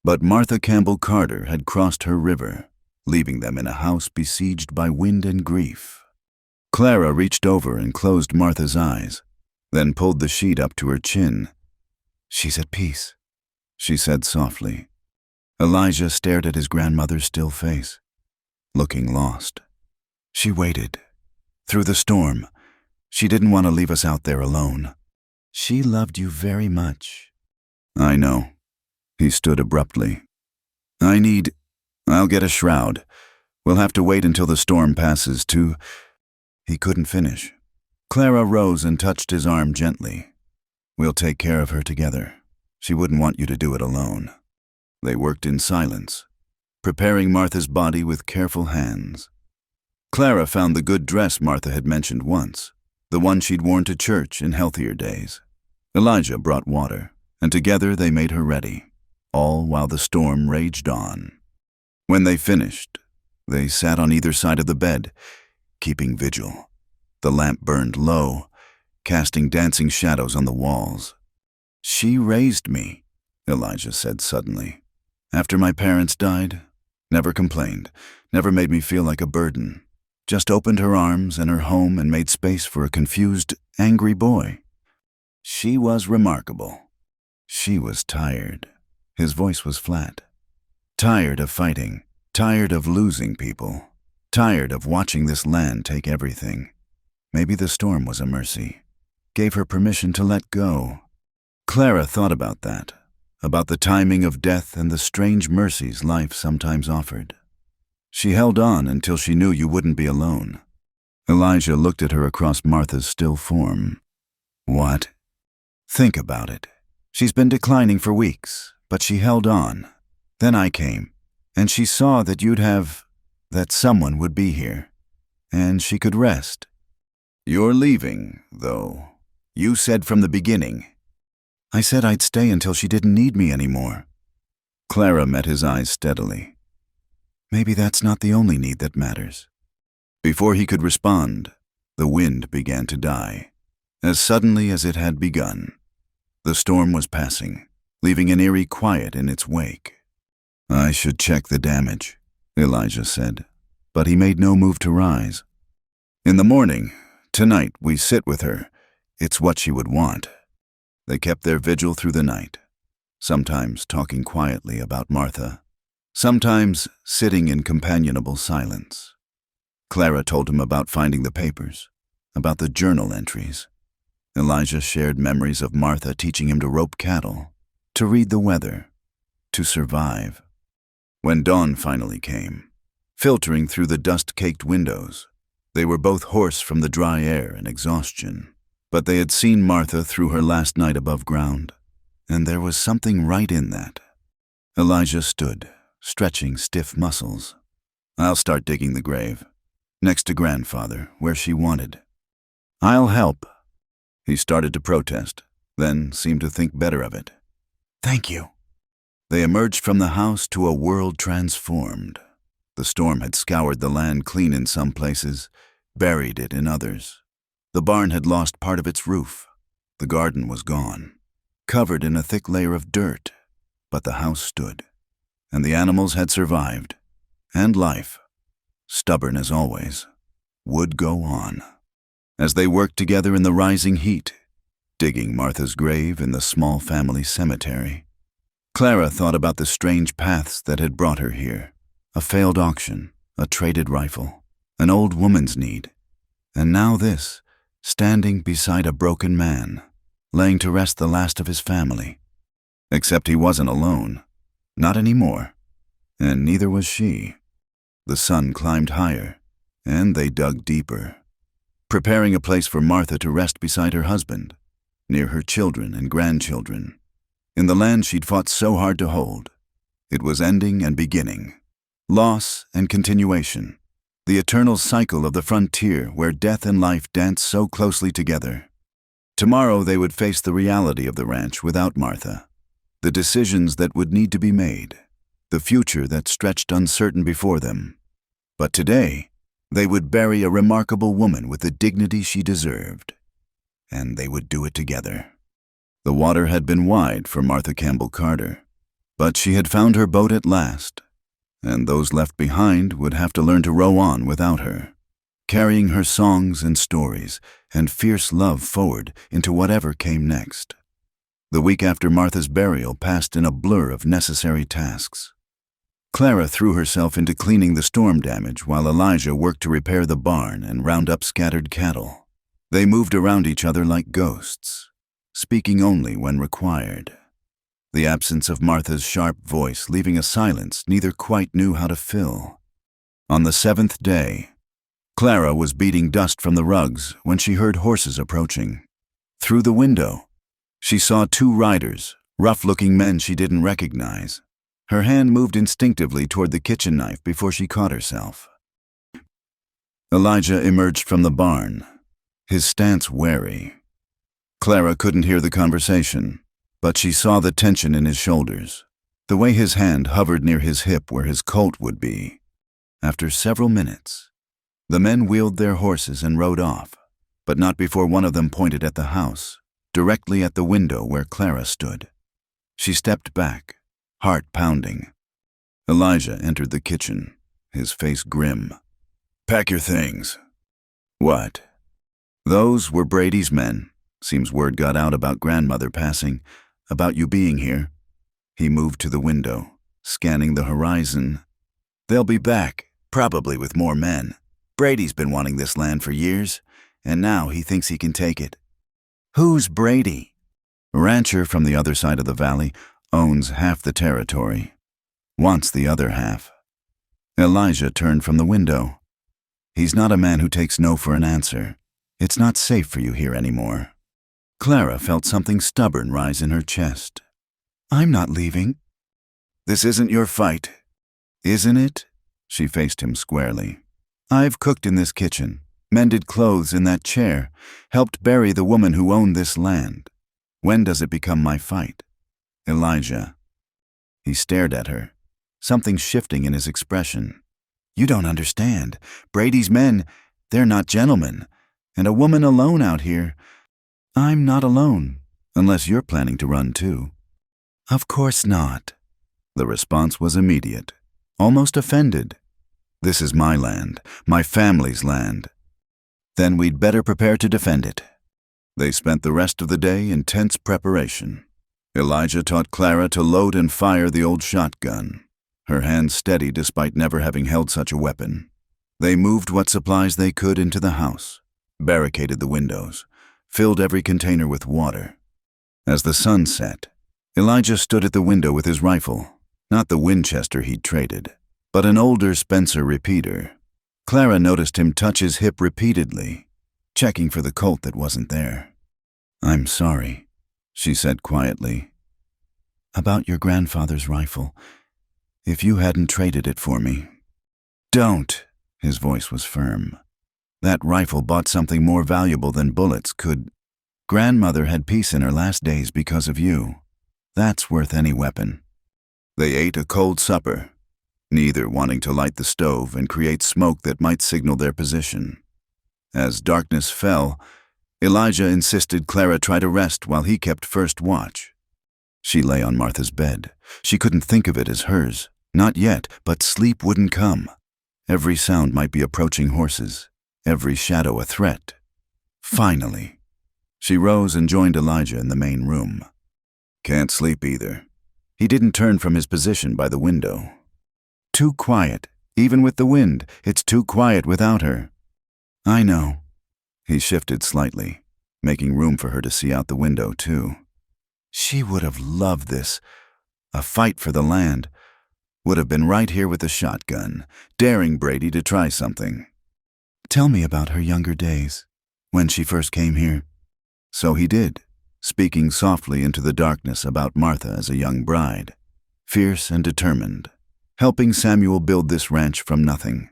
But Martha Campbell Carter had crossed her river, leaving them in a house besieged by wind and grief. Clara reached over and closed Martha's eyes, then pulled the sheet up to her chin. "She's at peace," she said softly. Elijah stared at his grandmother's still face, looking lost. She waited. Through the storm, she didn't want to leave us out there alone. She loved you very much. "I know." He stood abruptly. I'll get a shroud. We'll have to wait until the storm passes to—" He couldn't finish. Clara rose and touched his arm gently. "We'll take care of her together. She wouldn't want you to do it alone." They worked in silence, preparing Martha's body with careful hands. Clara found the good dress Martha had mentioned once, the one she'd worn to church in healthier days. Elijah brought water, and together they made her ready, all while the storm raged on. When they finished, they sat on either side of the bed, keeping vigil. The lamp burned low, casting dancing shadows on the walls. "She raised me," Elijah said suddenly. "After my parents died, never complained, never made me feel like a burden. Just opened her arms and her home and made space for a confused, angry boy. She was remarkable. She was tired." His voice was flat. "Tired of fighting, tired of losing people, tired of watching this land take everything. Maybe the storm was a mercy, gave her permission to let go." Clara thought about that, about the timing of death and the strange mercies life sometimes offered. She held on until she knew you wouldn't be alone. Elijah looked at her across Martha's still form. "What?" "Think about it. She's been declining for weeks, but she held on. Then I came, and she saw that that someone would be here, and she could rest." "You're leaving, though. You said from the beginning." "I said I'd stay until she didn't need me anymore." Clara met his eyes steadily. "Maybe that's not the only need that matters." Before he could respond, the wind began to die, as suddenly as it had begun. The storm was passing, leaving an eerie quiet in its wake. "I should check the damage," Elijah said, but he made no move to rise. "In the morning, tonight, we sit with her. It's what she would want." They kept their vigil through the night, sometimes talking quietly about Martha, sometimes sitting in companionable silence. Clara told him about finding the papers, about the journal entries. Elijah shared memories of Martha teaching him to rope cattle, to read the weather, to survive. When dawn finally came, filtering through the dust-caked windows, they were both hoarse from the dry air and exhaustion. But they had seen Martha through her last night above ground, and there was something right in that. Elijah stood, stretching stiff muscles. "I'll start digging the grave, next to grandfather, where she wanted." "I'll help." He started to protest, then seemed to think better of it. "Thank you." They emerged from the house to a world transformed. The storm had scoured the land clean in some places, buried it in others. The barn had lost part of its roof. The garden was gone, covered in a thick layer of dirt, but the house stood, and the animals had survived, and life, stubborn as always, would go on. As they worked together in the rising heat, digging Martha's grave in the small family cemetery, Clara thought about the strange paths that had brought her here. A failed auction, a traded rifle, an old woman's need, and now this, standing beside a broken man, laying to rest the last of his family. Except he wasn't alone. Not anymore. And neither was she. The sun climbed higher, and they dug deeper, preparing a place for Martha to rest beside her husband, near her children and grandchildren, in the land she'd fought so hard to hold. It was ending and beginning, loss and continuation, the eternal cycle of the frontier where death and life dance so closely together. Tomorrow they would face the reality of the ranch without Martha, the decisions that would need to be made, the future that stretched uncertain before them. But today, they would bury a remarkable woman with the dignity she deserved, and they would do it together. The water had been wide for Martha Campbell Carter, but she had found her boat at last, and those left behind would have to learn to row on without her. carrying her songs and stories and fierce love forward into whatever came next. The week after Martha's burial passed in a blur of necessary tasks. Clara threw herself into cleaning the storm damage while Elijah worked to repair the barn and round up scattered cattle. They moved around each other like ghosts, speaking only when required. The absence of Martha's sharp voice leaving a silence neither quite knew how to fill. On the 7th day, Clara was beating dust from the rugs when she heard horses approaching. Through the window, she saw 2 riders, rough-looking men she didn't recognize. Her hand moved instinctively toward the kitchen knife before she caught herself. Elijah emerged from the barn, his stance wary. Clara couldn't hear the conversation, but she saw the tension in his shoulders, the way his hand hovered near his hip where his Colt would be. After several minutes, the men wheeled their horses and rode off, but not before one of them pointed at the house, directly at the window where Clara stood. She stepped back, heart pounding. Elijah entered the kitchen, his face grim. "Pack your things." "What?" "Those were Brady's men. Seems word got out about grandmother passing, about you being here." He moved to the window, scanning the horizon. "They'll be back, probably with more men. Brady's been wanting this land for years, and now he thinks he can take it." "Who's Brady?" "A rancher from the other side of the valley, owns half the territory. Wants the other half." Elijah turned from the window. "He's not a man who takes no for an answer. It's not safe for you here anymore." Clara felt something stubborn rise in her chest. "I'm not leaving." "This isn't your fight." "Isn't it?" She faced him squarely. "I've cooked in this kitchen, mended clothes in that chair, helped bury the woman who owned this land. When does it become my fight?" "Elijah." He stared at her, something shifting in his expression. "You don't understand. Brady's men, they're not gentlemen. And a woman alone out here." "I'm not alone, unless you're planning to run too." "Of course not." The response was immediate, almost offended. "This is my land, my family's land." "Then we'd better prepare to defend it." They spent the rest of the day in tense preparation. Elijah taught Clara to load and fire the old shotgun, her hands steady despite never having held such a weapon. They moved what supplies they could into the house, barricaded the windows, filled every container with water. As the sun set, Elijah stood at the window with his rifle, not the Winchester he'd traded, but an older Spencer repeater. Clara noticed him touch his hip repeatedly, checking for the Colt that wasn't there. "I'm sorry," she said quietly. "About your grandfather's rifle. If you hadn't traded it for me." "Don't," his voice was firm. "That rifle bought something more valuable than bullets could. Grandmother had peace in her last days because of you. That's worth any weapon." They ate a cold supper, neither wanting to light the stove and create smoke that might signal their position. As darkness fell, Elijah insisted Clara try to rest while he kept first watch. She lay on Martha's bed. She couldn't think of it as hers. Not yet, but sleep wouldn't come. Every sound might be approaching horses, every shadow a threat. Finally, she rose and joined Elijah in the main room. "Can't sleep either." He didn't turn from his position by the window. "Too quiet, even with the wind. It's too quiet without her." "I know." He shifted slightly, making room for her to see out the window, too. She would have loved this. A fight for the land. Would have been right here with the shotgun, daring Brady to try something. "Tell me about her younger days, when she first came here." So he did, speaking softly into the darkness about Martha as a young bride, fierce and determined, helping Samuel build this ranch from nothing.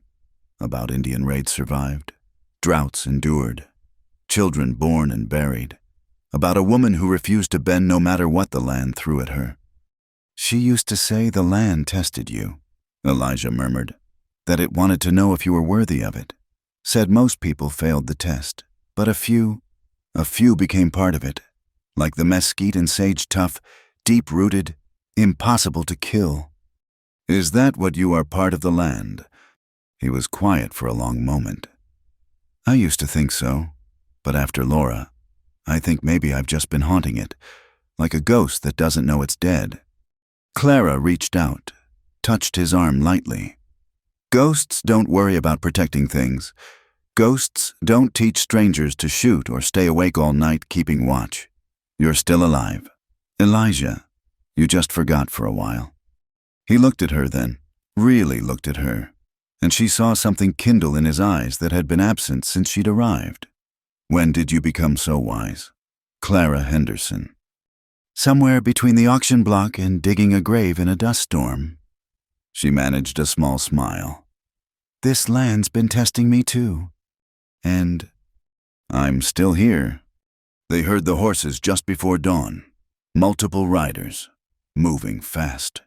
About Indian raids survived, droughts endured, children born and buried. About a woman who refused to bend no matter what the land threw at her. "She used to say the land tested you," Elijah murmured, "that it wanted to know if you were worthy of it. Said most people failed the test, but a few became part of it, like the mesquite and sage tough, deep-rooted, impossible to kill." "Is that what you are, part of the land?" He was quiet for a long moment. I used to think so, but after Laura, I think maybe I've just been haunting it, like a ghost that doesn't know it's dead. Clara reached out, touched his arm lightly. Ghosts don't worry about protecting things. Ghosts don't teach strangers to shoot or stay awake all night keeping watch. You're still alive. Elijah, you just forgot for a while. He looked at her then, really looked at her, and she saw something kindle in his eyes that had been absent since she'd arrived. When did you become so wise? Clara Henderson. Somewhere between the auction block and digging a grave in a dust storm. She managed a small smile. This land's been testing me too. And I'm still here. They heard the horses just before dawn. Multiple riders, moving fast.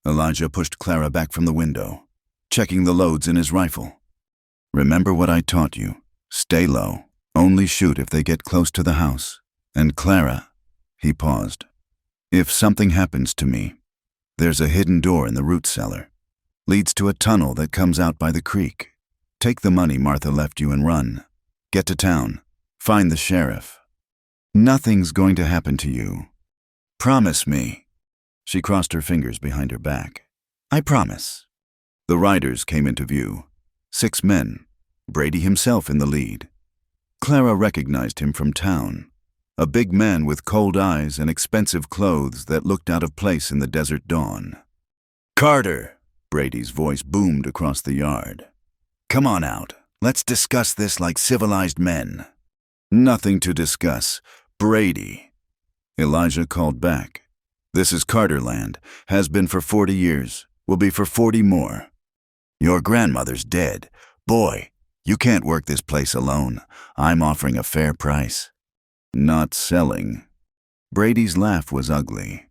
Elijah pushed Clara back from the window, checking the loads in his rifle. Remember what I taught you. Stay low. Only shoot if they get close to the house. And Clara, he paused. If something happens to me, there's a hidden door in the root cellar. Leads to a tunnel that comes out by the creek. Take the money Martha left you and run. Get to town. Find the sheriff. Nothing's going to happen to you. Promise me. She crossed her fingers behind her back. I promise. The riders came into view. 6 men, Brady himself in the lead. Clara recognized him from town. A big man with cold eyes and expensive clothes that looked out of place in the desert dawn. Carter, Brady's voice boomed across the yard. Come on out. Let's discuss this like civilized men. Nothing to discuss. Brady. Elijah called back. This is Carter land. Has been for 40 years. Will be for 40 more. Your grandmother's dead. Boy, you can't work this place alone. I'm offering a fair price. Not selling. Brady's laugh was ugly.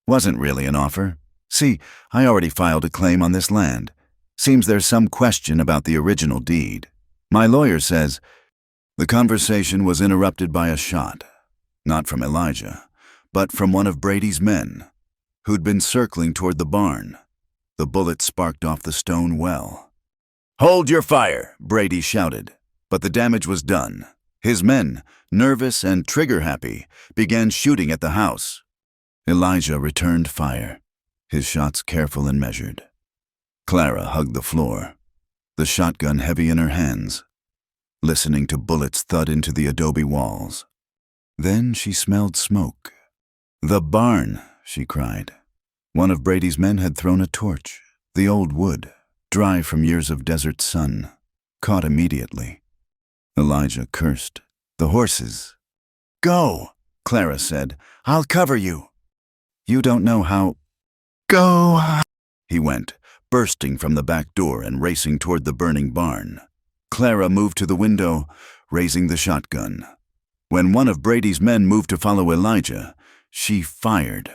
Wasn't really an offer. See, I already filed a claim on this land. Seems there's some question about the original deed. My lawyer says... The conversation was interrupted by a shot. Not from Elijah, but from one of Brady's men, who'd been circling toward the barn. The bullet sparked off the stone well. Hold your fire, Brady shouted, but the damage was done. His men, nervous and trigger-happy, began shooting at the house. Elijah returned fire, his shots careful and measured. Clara hugged the floor, the shotgun heavy in her hands, listening to bullets thud into the adobe walls. Then she smelled smoke. The barn, she cried. One of Brady's men had thrown a torch, the old wood, dry from years of desert sun, caught immediately. Elijah cursed. The horses. Go, Clara said. I'll cover you. You don't know how... Go, he went, bursting from the back door and racing toward the burning barn. Clara moved to the window, raising the shotgun. When one of Brady's men moved to follow Elijah, she fired.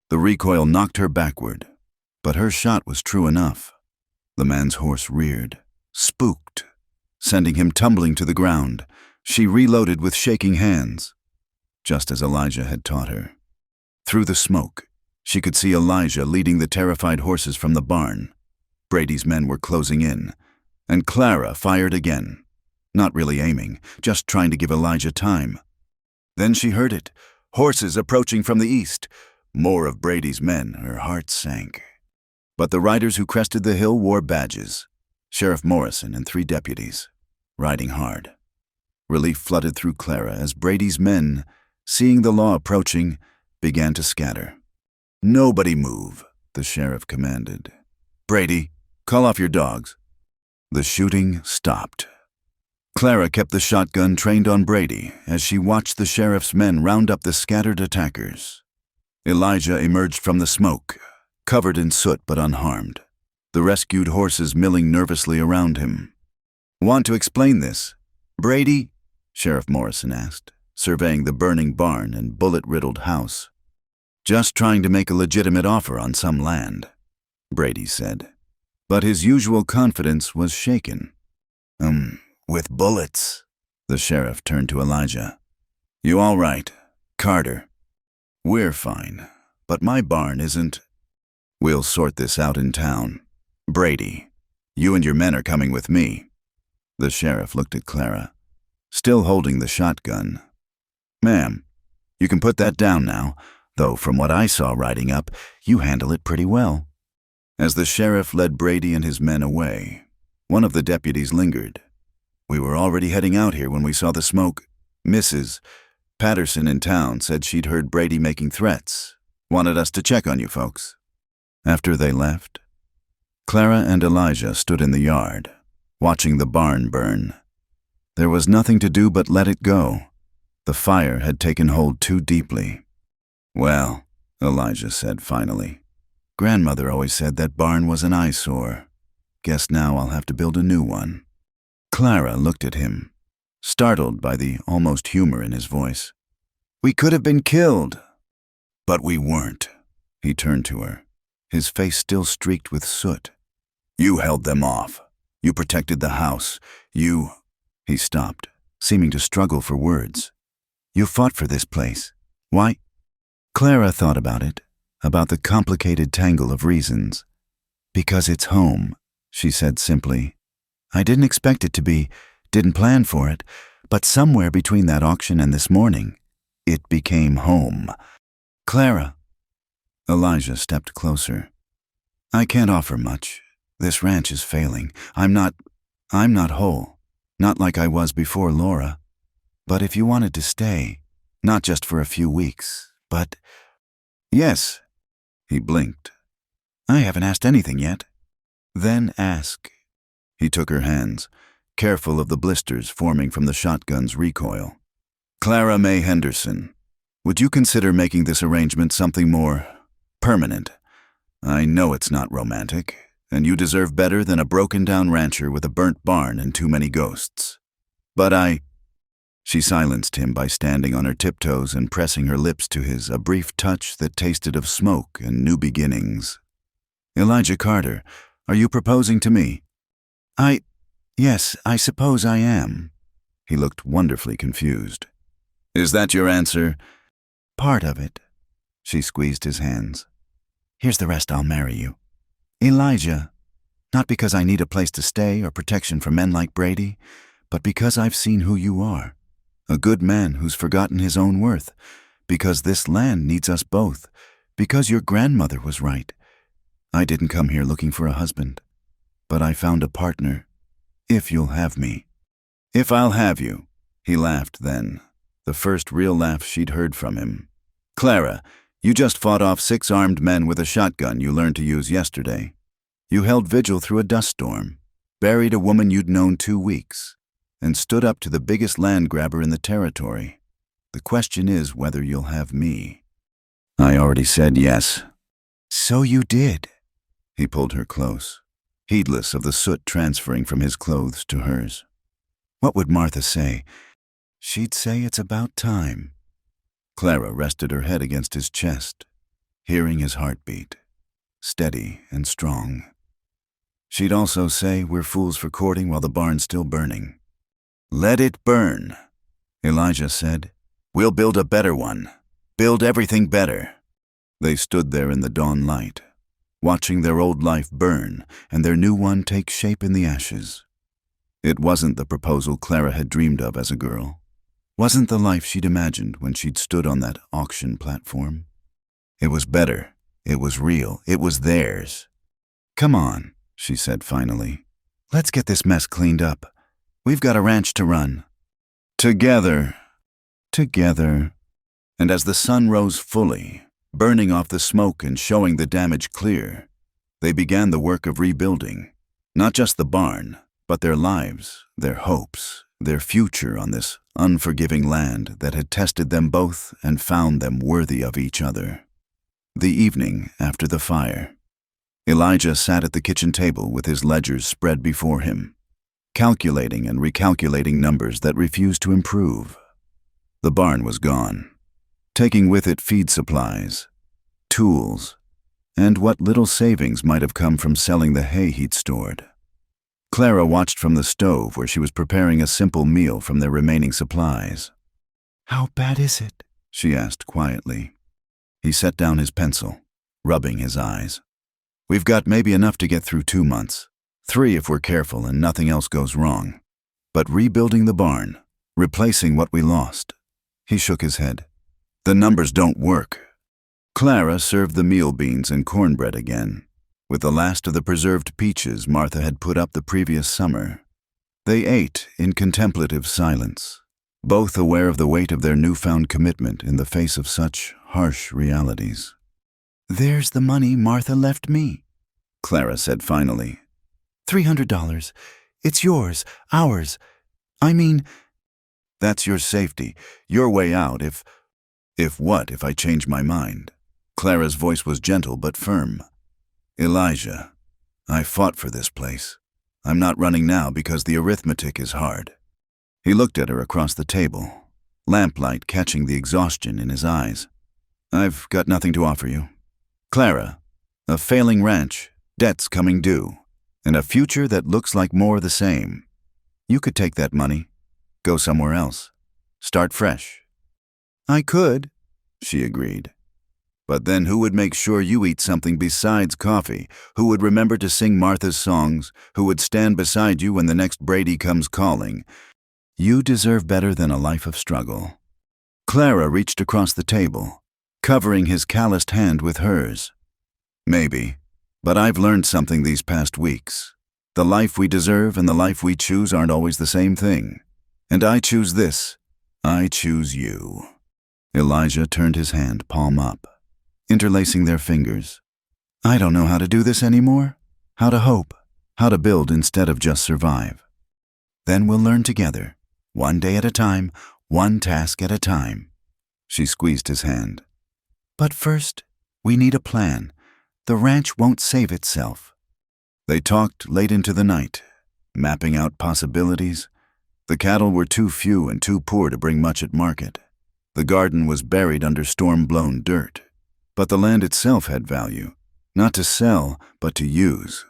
The recoil knocked her backward, but her shot was true enough. The man's horse reared, spooked, sending him tumbling to the ground. She reloaded with shaking hands, just as Elijah had taught her. Through the smoke, she could see Elijah leading the terrified horses from the barn. Brady's men were closing in, and Clara fired again, not really aiming, just trying to give Elijah time. Then she heard it, horses approaching from the east. More of Brady's men, her heart sank. But the riders who crested the hill wore badges. Sheriff Morrison and 3 deputies, riding hard. Relief flooded through Clara as Brady's men, seeing the law approaching, began to scatter. Nobody move, the sheriff commanded. Brady, call off your dogs. The shooting stopped. Clara kept the shotgun trained on Brady as she watched the sheriff's men round up the scattered attackers. Elijah emerged from the smoke, covered in soot but unharmed, the rescued horses milling nervously around him. Want to explain this, Brady? Sheriff Morrison asked, surveying the burning barn and bullet-riddled house. Just trying to make a legitimate offer on some land, Brady said. But his usual confidence was shaken. With bullets. The sheriff turned to Elijah. You all right, Carter? We're fine, but my barn isn't. We'll sort this out in town. Brady, you and your men are coming with me. The sheriff looked at Clara, still holding the shotgun. "Ma'am, you can put that down now, though from what I saw riding up, you handle it pretty well." As the sheriff led Brady and his men away, one of the deputies lingered. "We were already heading out here when we saw the smoke. Mrs. Patterson in town said she'd heard Brady making threats. Wanted us to check on you folks." After they left, Clara and Elijah stood in the yard, watching the barn burn. There was nothing to do but let it go. The fire had taken hold too deeply. "Well," Elijah said finally, "Grandmother always said that barn was an eyesore. Guess now I'll have to build a new one." Clara looked at him, startled by the almost humor in his voice. "We could have been killed." "But we weren't." He turned to her, his face still streaked with soot. "You held them off. You protected the house. You—" He stopped, seeming to struggle for words. "You fought for this place. Why?" Clara thought about it, about the complicated tangle of reasons. "Because it's home," she said simply. "I didn't expect it to be, didn't plan for it, but somewhere between that auction and this morning, it became home." "Clara." Elijah stepped closer. "I can't offer much. This ranch is failing. I'm not whole. Not like I was before Laura. But if you wanted to stay, not just for a few weeks, but—" "Yes." He blinked. "I haven't asked anything yet." "Then ask." He took her hands, careful of the blisters forming from the shotgun's recoil. "Clara May Henderson, would you consider making this arrangement something more permanent? I know it's not romantic, and you deserve better than a broken-down rancher with a burnt barn and too many ghosts. But She silenced him by standing on her tiptoes and pressing her lips to his, a brief touch that tasted of smoke and new beginnings. "Elijah Carter, are you proposing to me?" Yes, I suppose I am." He looked wonderfully confused. "Is that your answer?" "Part of it." She squeezed his hands. "Here's the rest. I'll marry you. Elijah, not because I need a place to stay or protection from men like Brady, but because I've seen who you are. A good man who's forgotten his own worth, because this land needs us both, because your grandmother was right. I didn't come here looking for a husband, but I found a partner, if you'll have me." "If I'll have you," he laughed then, the first real laugh she'd heard from him. "Clara, you just fought off 6 armed men with a shotgun you learned to use yesterday. You held vigil through a dust storm, buried a woman you'd known 2 weeks, and stood up to the biggest land grabber in the territory. The question is whether you'll have me." "I already said yes." "So you did." He pulled her close, heedless of the soot transferring from his clothes to hers. "What would Martha say?" "She'd say it's about time." Clara rested her head against his chest, hearing his heartbeat, steady and strong. "She'd also say we're fools for courting while the barn's still burning." "Let it burn," Elijah said. "We'll build a better one. Build everything better." They stood there in the dawn light, watching their old life burn and their new one take shape in the ashes. It wasn't the proposal Clara had dreamed of as a girl. Wasn't the life she'd imagined when she'd stood on that auction platform. It was better. It was real. It was theirs. "Come on," she said finally. "Let's get this mess cleaned up. We've got a ranch to run." Together. And as the sun rose fully, burning off the smoke and showing the damage clear, they began the work of rebuilding, not just the barn, but their lives, their hopes, their future on this unforgiving land that had tested them both and found them worthy of each other. The evening after the fire, Elijah sat at the kitchen table with his ledgers spread before him, calculating and recalculating numbers that refused to improve. The barn was gone, taking with it feed supplies, tools, and what little savings might have come from selling the hay he'd stored. Clara watched from the stove where she was preparing a simple meal from their remaining supplies. "How bad is it?" she asked quietly. He set down his pencil, rubbing his eyes. "We've got maybe enough to get through 2 months. 3 if we're careful and nothing else goes wrong. but rebuilding the barn, replacing what we lost. He shook his head. The numbers don't work. Clara served the meal beans and cornbread again, with the last of the preserved peaches Martha had put up the previous summer. They ate in contemplative silence, both aware of the weight of their newfound commitment in the face of such harsh realities. "There's the money Martha left me," Clara said finally. $300. It's yours, ours. I mean, that's your safety, your way out if I change my mind. Clara's voice was gentle but firm. Elijah, I fought for this place. I'm not running now because the arithmetic is hard. He looked at her across the table, lamplight catching the exhaustion in his eyes. I've got nothing to offer you. Clara, a failing ranch, debts coming due, and a future that looks like more of the same. You could take that money, go somewhere else, start fresh. I could, she agreed. But then who would make sure you eat something besides coffee? Who would remember to sing Martha's songs? Who would stand beside you when the next Brady comes calling? You deserve better than a life of struggle. Clara reached across the table, covering his calloused hand with hers. Maybe, but I've learned something these past weeks. The life we deserve and the life we choose aren't always the same thing. And I choose this. I choose you. Elijah turned his hand palm up, interlacing their fingers. I don't know how to do this anymore. How to hope. How to build instead of just survive. Then we'll learn together, one day at a time, one task at a time. She squeezed his hand. But first, we need a plan. The ranch won't save itself. They talked late into the night, mapping out possibilities. The cattle were too few and too poor to bring much at market. The garden was buried under storm-blown dirt. But the land itself had value, not to sell, but to use.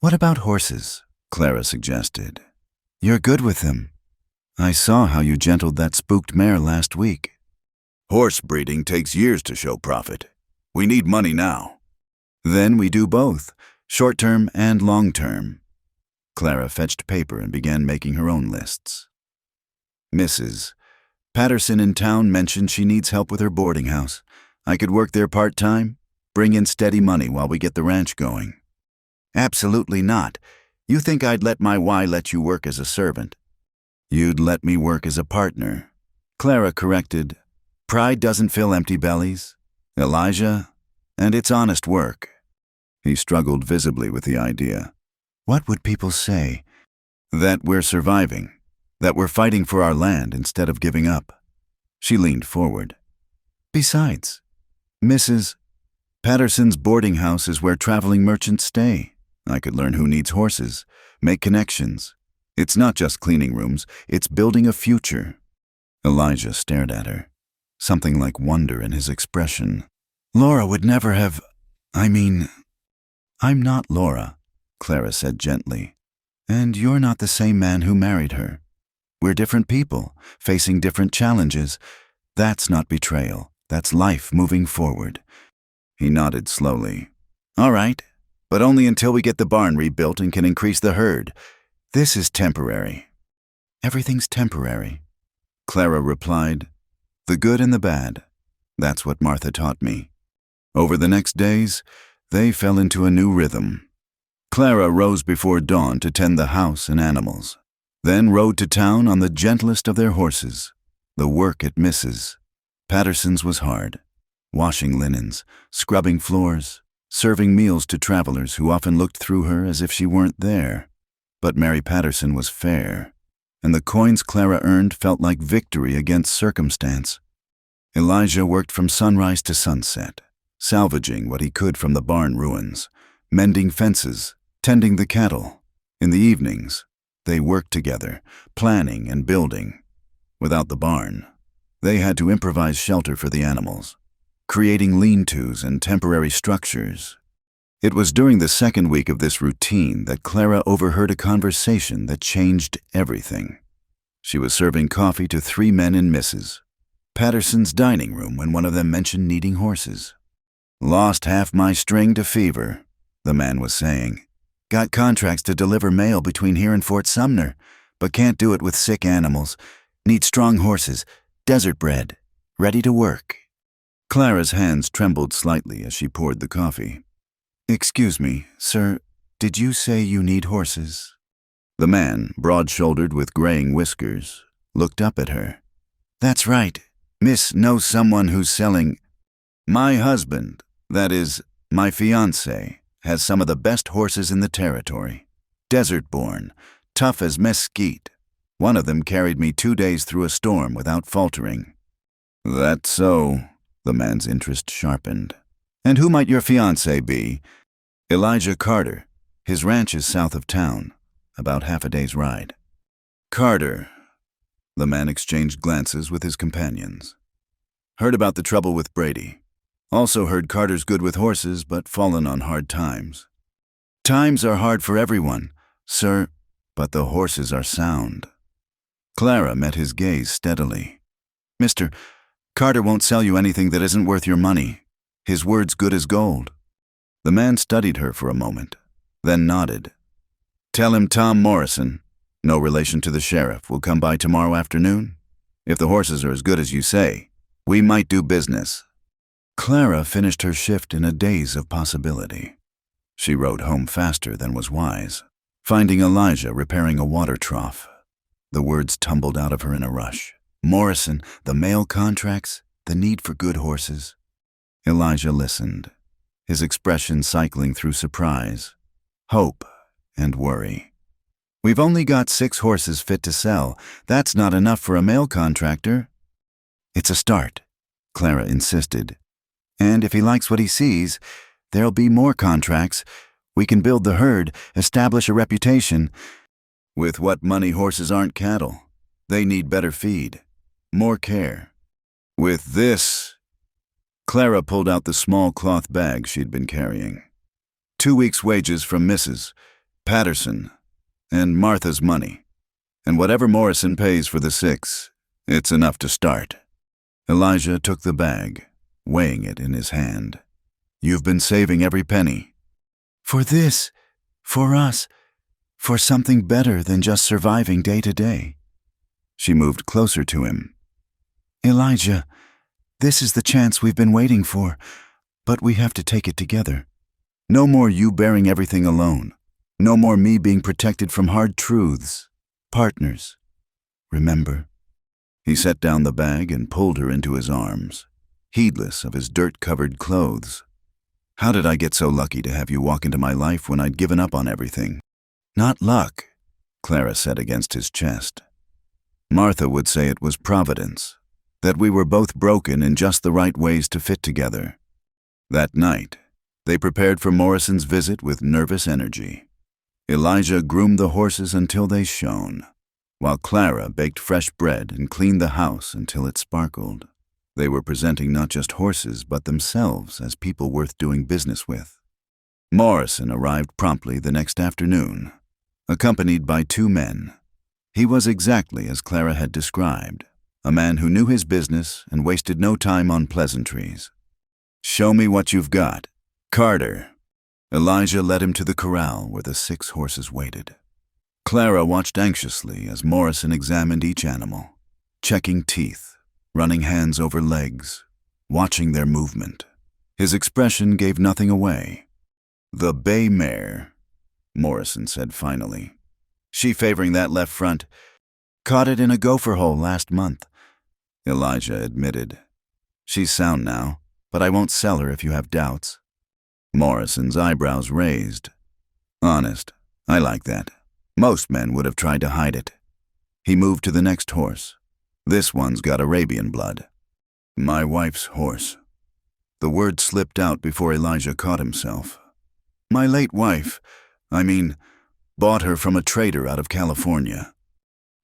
What about horses? Clara suggested. You're good with them. I saw how you gentled that spooked mare last week. Horse breeding takes years to show profit. We need money now. Then we do both, short-term and long-term. Clara fetched paper and began making her own lists. Mrs. Patterson in town mentioned she needs help with her boarding house. I could work there part-time, bring in steady money while we get the ranch going. Absolutely not. You think I'd let my Y let you work as a servant? You'd let me work as a partner. Clara corrected. Pride doesn't fill empty bellies. Elijah, and it's honest work. He struggled visibly with the idea. What would people say? That we're surviving. That we're fighting for our land instead of giving up. She leaned forward. Besides, Mrs. Patterson's boarding house is where traveling merchants stay. I could learn who needs horses, make connections. It's not just cleaning rooms, it's building a future. Elijah stared at her, something like wonder in his expression. Laura would never have... I'm not Laura, Clara said gently. And you're not the same man who married her. We're different people, facing different challenges. That's not betrayal. That's life moving forward. He nodded slowly. All right, but only until we get the barn rebuilt and can increase the herd. This is temporary. Everything's temporary, Clara replied. The good and the bad. That's what Martha taught me. Over the next days, they fell into a new rhythm. Clara rose before dawn to tend the house and animals, then rode to town on the gentlest of their horses. The work at Mrs. Patterson's was hard. Washing linens, scrubbing floors, serving meals to travelers who often looked through her as if she weren't there. But Mary Patterson was fair, and the coins Clara earned felt like victory against circumstance. Elijah worked from sunrise to sunset, salvaging what he could from the barn ruins, mending fences, tending the cattle. In the evenings, they worked together, planning and building. Without the barn, they had to improvise shelter for the animals, creating lean-tos and temporary structures. It was during the second week of this routine that Clara overheard a conversation that changed everything. She was serving coffee to 3 men in Mrs. Patterson's dining room when one of them mentioned needing horses. Lost half my string to fever, the man was saying. Got contracts to deliver mail between here and Fort Sumner, but can't do it with sick animals. Need strong horses, desert bred, ready to work. Clara's hands trembled slightly as she poured the coffee. Excuse me, sir, did you say you need horses? The man, broad-shouldered with graying whiskers, looked up at her. That's right. Miss knows someone who's selling. My husband, that is, my fiancé, has some of the best horses in the territory. Desert-born, tough as mesquite. One of them carried me 2 days through a storm without faltering. That's so. The man's interest sharpened. And who might your fiancé be? Elijah Carter. His ranch is south of town, about half a day's ride. Carter. The man exchanged glances with his companions. Heard about the trouble with Brady. Also heard Carter's good with horses, but fallen on hard times. Times are hard for everyone, sir, but the horses are sound. Clara met his gaze steadily. Mr. Carter won't sell you anything that isn't worth your money. His word's good as gold. The man studied her for a moment, then nodded. Tell him Tom Morrison, no relation to the sheriff, will come by tomorrow afternoon. If the horses are as good as you say, we might do business. Clara finished her shift in a daze of possibility. She rode home faster than was wise, finding Elijah repairing a water trough. The words tumbled out of her in a rush. Morrison, the mail contracts, the need for good horses. Elijah listened, his expression cycling through surprise, hope, and worry. We've only got 6 horses fit to sell. That's not enough for a mail contractor. It's a start, Clara insisted. And if he likes what he sees, there'll be more contracts. We can build the herd, establish a reputation. With what money, horses aren't cattle. They need better feed, more care. With this, Clara pulled out the small cloth bag she'd been carrying. 2 weeks' wages from Mrs. Patterson and Martha's money. And whatever Morrison pays for the 6, it's enough to start. Elijah took the bag, weighing it in his hand. You've been saving every penny. For this, for us, for something better than just surviving day to day. She moved closer to him. Elijah, this is the chance we've been waiting for, but we have to take it together. No more you bearing everything alone. No more me being protected from hard truths. Partners. Remember? He set down the bag and pulled her into his arms, heedless of his dirt-covered clothes. How did I get so lucky to have you walk into my life when I'd given up on everything? Not luck, Clara said against his chest. Martha would say it was providence, that we were both broken in just the right ways to fit together. That night, they prepared for Morrison's visit with nervous energy. Elijah groomed the horses until they shone, while Clara baked fresh bread and cleaned the house until it sparkled. They were presenting not just horses, but themselves as people worth doing business with. Morrison arrived promptly the next afternoon, accompanied by 2 men. He was exactly as Clara had described, a man who knew his business and wasted no time on pleasantries. Show me what you've got. Carter. Elijah led him to the corral where the 6 horses waited. Clara watched anxiously as Morrison examined each animal, checking teeth, running hands over legs, watching their movement. His expression gave nothing away. The bay mare, Morrison said finally. She favoring that left front. Caught it in a gopher hole last month, Elijah admitted. She's sound now, but I won't sell her if you have doubts. Morrison's eyebrows raised. Honest, I like that. Most men would have tried to hide it. He moved to the next horse. This one's got Arabian blood. My wife's horse. The word slipped out before Elijah caught himself. My late wife, bought her from a trader out of California.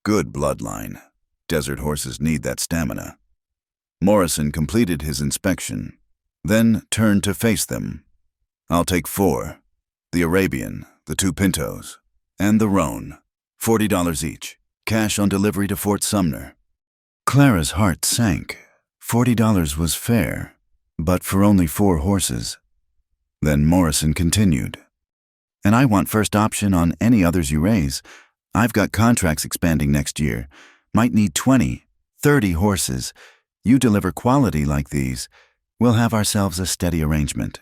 Good bloodline. Desert horses need that stamina. Morrison completed his inspection, then turned to face them. I'll take 4. The Arabian, the 2 Pintos, and the Roan. $40 each. Cash on delivery to Fort Sumner. Clara's heart sank. $40 was fair, but for only 4 horses. Then Morrison continued. And I want first option on any others you raise. I've got contracts expanding next year. Might need 20, 30 horses. You deliver quality like these, we'll have ourselves a steady arrangement."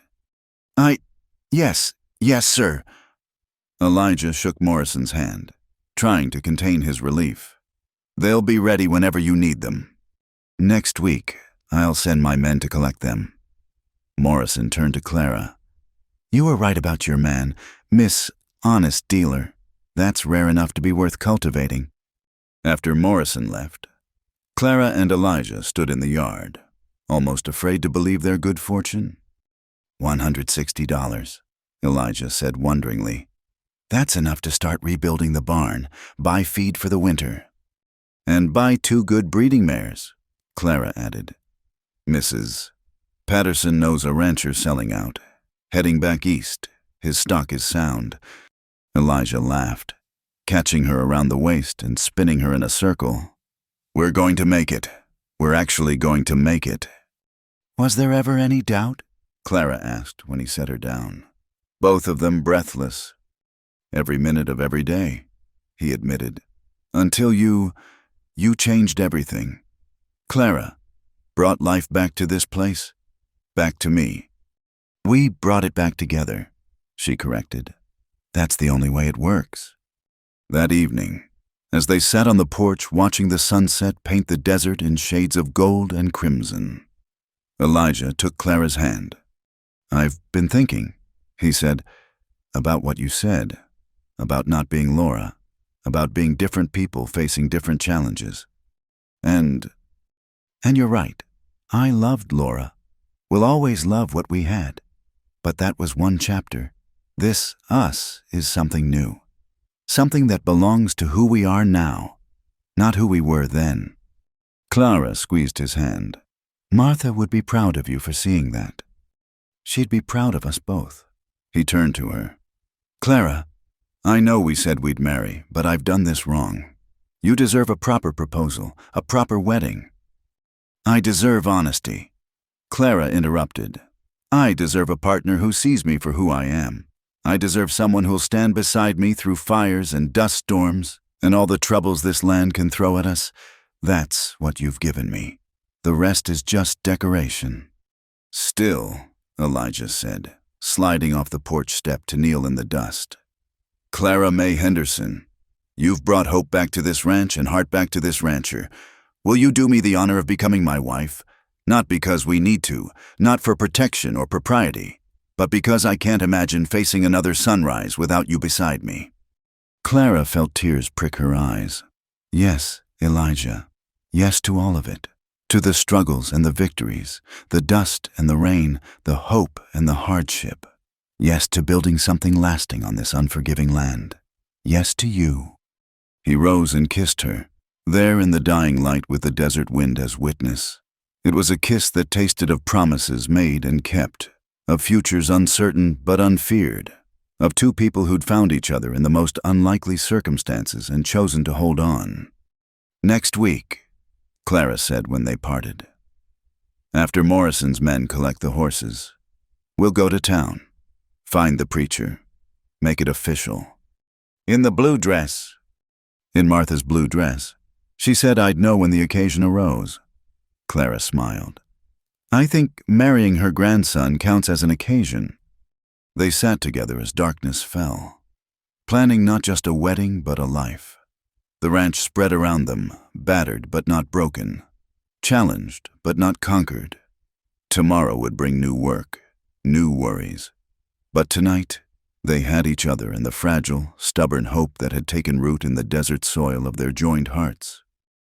Yes, sir." Elijah shook Morrison's hand, trying to contain his relief. "They'll be ready whenever you need them. Next week, I'll send my men to collect them." Morrison turned to Clara. "You were right about your man, Miss Honest Dealer. That's rare enough to be worth cultivating." After Morrison left, Clara and Elijah stood in the yard, almost afraid to believe their good fortune. $160, Elijah said wonderingly. "That's enough to start rebuilding the barn, buy feed for the winter." "And buy 2 good breeding mares," Clara added. "Mrs. Patterson knows a rancher selling out, heading back east. His stock is sound." Elijah laughed, catching her around the waist and spinning her in a circle. "We're going to make it. We're actually going to make it." "Was there ever any doubt?" Clara asked when he set her down. Both of them breathless. "Every minute of every day," he admitted. "Until you changed everything. Clara, brought life back to this place, back to me." "We brought it back together," she corrected. "That's the only way it works." That evening, as they sat on the porch watching the sunset paint the desert in shades of gold and crimson, Elijah took Clara's hand. "I've been thinking," he said, "about what you said, about not being Laura, about being different people facing different challenges. And you're right. I loved Laura. We'll always love what we had. But that was one chapter. This, us, is something new. Something that belongs to who we are now, not who we were then." Clara squeezed his hand. "Martha would be proud of you for seeing that. She'd be proud of us both." He turned to her. "Clara, I know we said we'd marry, but I've done this wrong. You deserve a proper proposal, a proper wedding." "I deserve honesty." Clara interrupted. "I deserve a partner who sees me for who I am. I deserve someone who'll stand beside me through fires and dust storms and all the troubles this land can throw at us. That's what you've given me. The rest is just decoration." "Still," Elijah said, sliding off the porch step to kneel in the dust. "Clara May Henderson, you've brought hope back to this ranch and heart back to this rancher. Will you do me the honor of becoming my wife? Not because we need to, not for protection or propriety, but because I can't imagine facing another sunrise without you beside me." Clara felt tears prick her eyes. "Yes, Elijah. Yes to all of it. To the struggles and the victories, the dust and the rain, the hope and the hardship. Yes to building something lasting on this unforgiving land. Yes to you." He rose and kissed her, there in the dying light with the desert wind as witness. It was a kiss that tasted of promises made and kept, of futures uncertain but unfeared, of 2 people who'd found each other in the most unlikely circumstances and chosen to hold on. "Next week," Clara said when they parted. "After Morrison's men collect the horses, we'll go to town, find the preacher, make it official." "In the blue dress." "In Martha's blue dress. She said I'd know when the occasion arose." Clara smiled. "I think marrying her grandson counts as an occasion." They sat together as darkness fell, planning not just a wedding but a life. The ranch spread around them, battered but not broken, challenged but not conquered. Tomorrow would bring new work, new worries. But tonight, they had each other and the fragile, stubborn hope that had taken root in the desert soil of their joined hearts.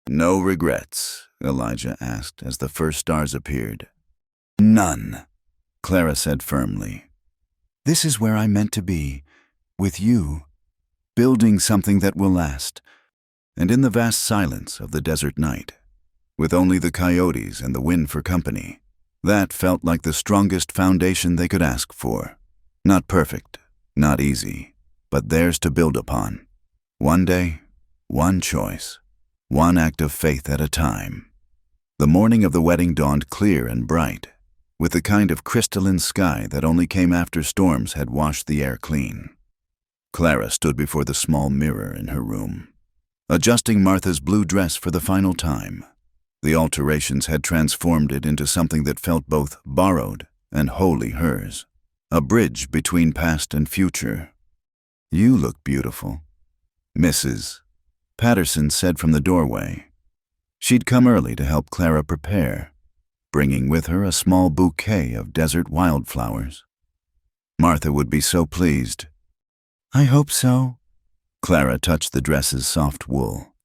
"No regrets?" Elijah asked as the first stars appeared. "None," Clara said firmly. "This is where I meant to be, with you, building something that will last." And in the vast silence of the desert night, with only the coyotes and the wind for company, that felt like the strongest foundation they could ask for. Not perfect, not easy, but theirs to build upon. One day, one choice, one act of faith at a time. The morning of the wedding dawned clear and bright, with the kind of crystalline sky that only came after storms had washed the air clean. Clara stood before the small mirror in her room, adjusting Martha's blue dress for the final time. The alterations had transformed it into something that felt both borrowed and wholly hers, a bridge between past and future. "You look beautiful," Mrs. Patterson said from the doorway. She'd come early to help Clara prepare, bringing with her a small bouquet of desert wildflowers. Martha would be so pleased. "I hope so." Clara touched the dress's soft wool.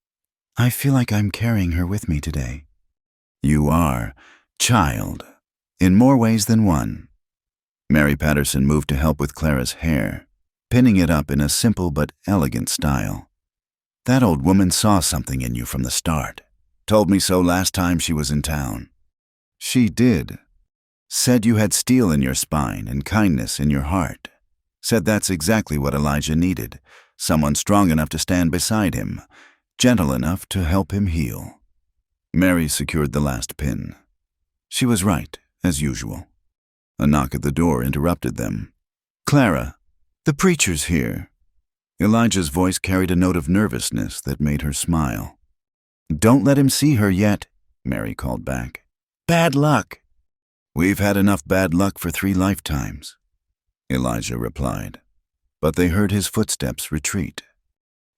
"I feel like I'm carrying her with me today." "You are, child, in more ways than one." Mary Patterson moved to help with Clara's hair, pinning it up in a simple but elegant style. "That old woman saw something in you from the start. Told me so last time she was in town." "She did. Said you had steel in your spine and kindness in your heart. Said that's exactly what Elijah needed, someone strong enough to stand beside him, gentle enough to help him heal." Mary secured the last pin. She was right, as usual. A knock at the door interrupted them. "Clara, the preacher's here." Elijah's voice carried a note of nervousness that made her smile. "Don't let him see her yet," Mary called back. "Bad luck." "We've had enough bad luck for 3 lifetimes," Elijah replied. But they heard his footsteps retreat.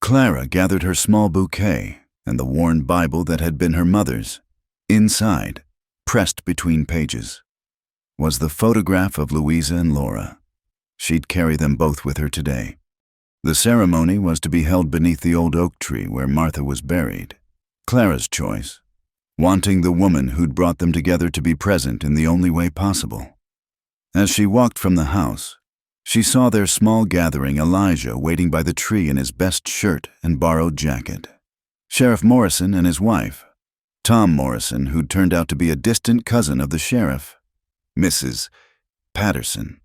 Clara gathered her small bouquet and the worn Bible that had been her mother's. Inside, pressed between pages, was the photograph of Louisa and Laura. She'd carry them both with her today. The ceremony was to be held beneath the old oak tree where Martha was buried. Clara's choice, wanting the woman who'd brought them together to be present in the only way possible. As she walked from the house, she saw their small gathering Elijah waiting by the tree in his best shirt and borrowed jacket. Sheriff Morrison and his wife, Tom Morrison, who'd turned out to be a distant cousin of the sheriff, Mrs. Patterson,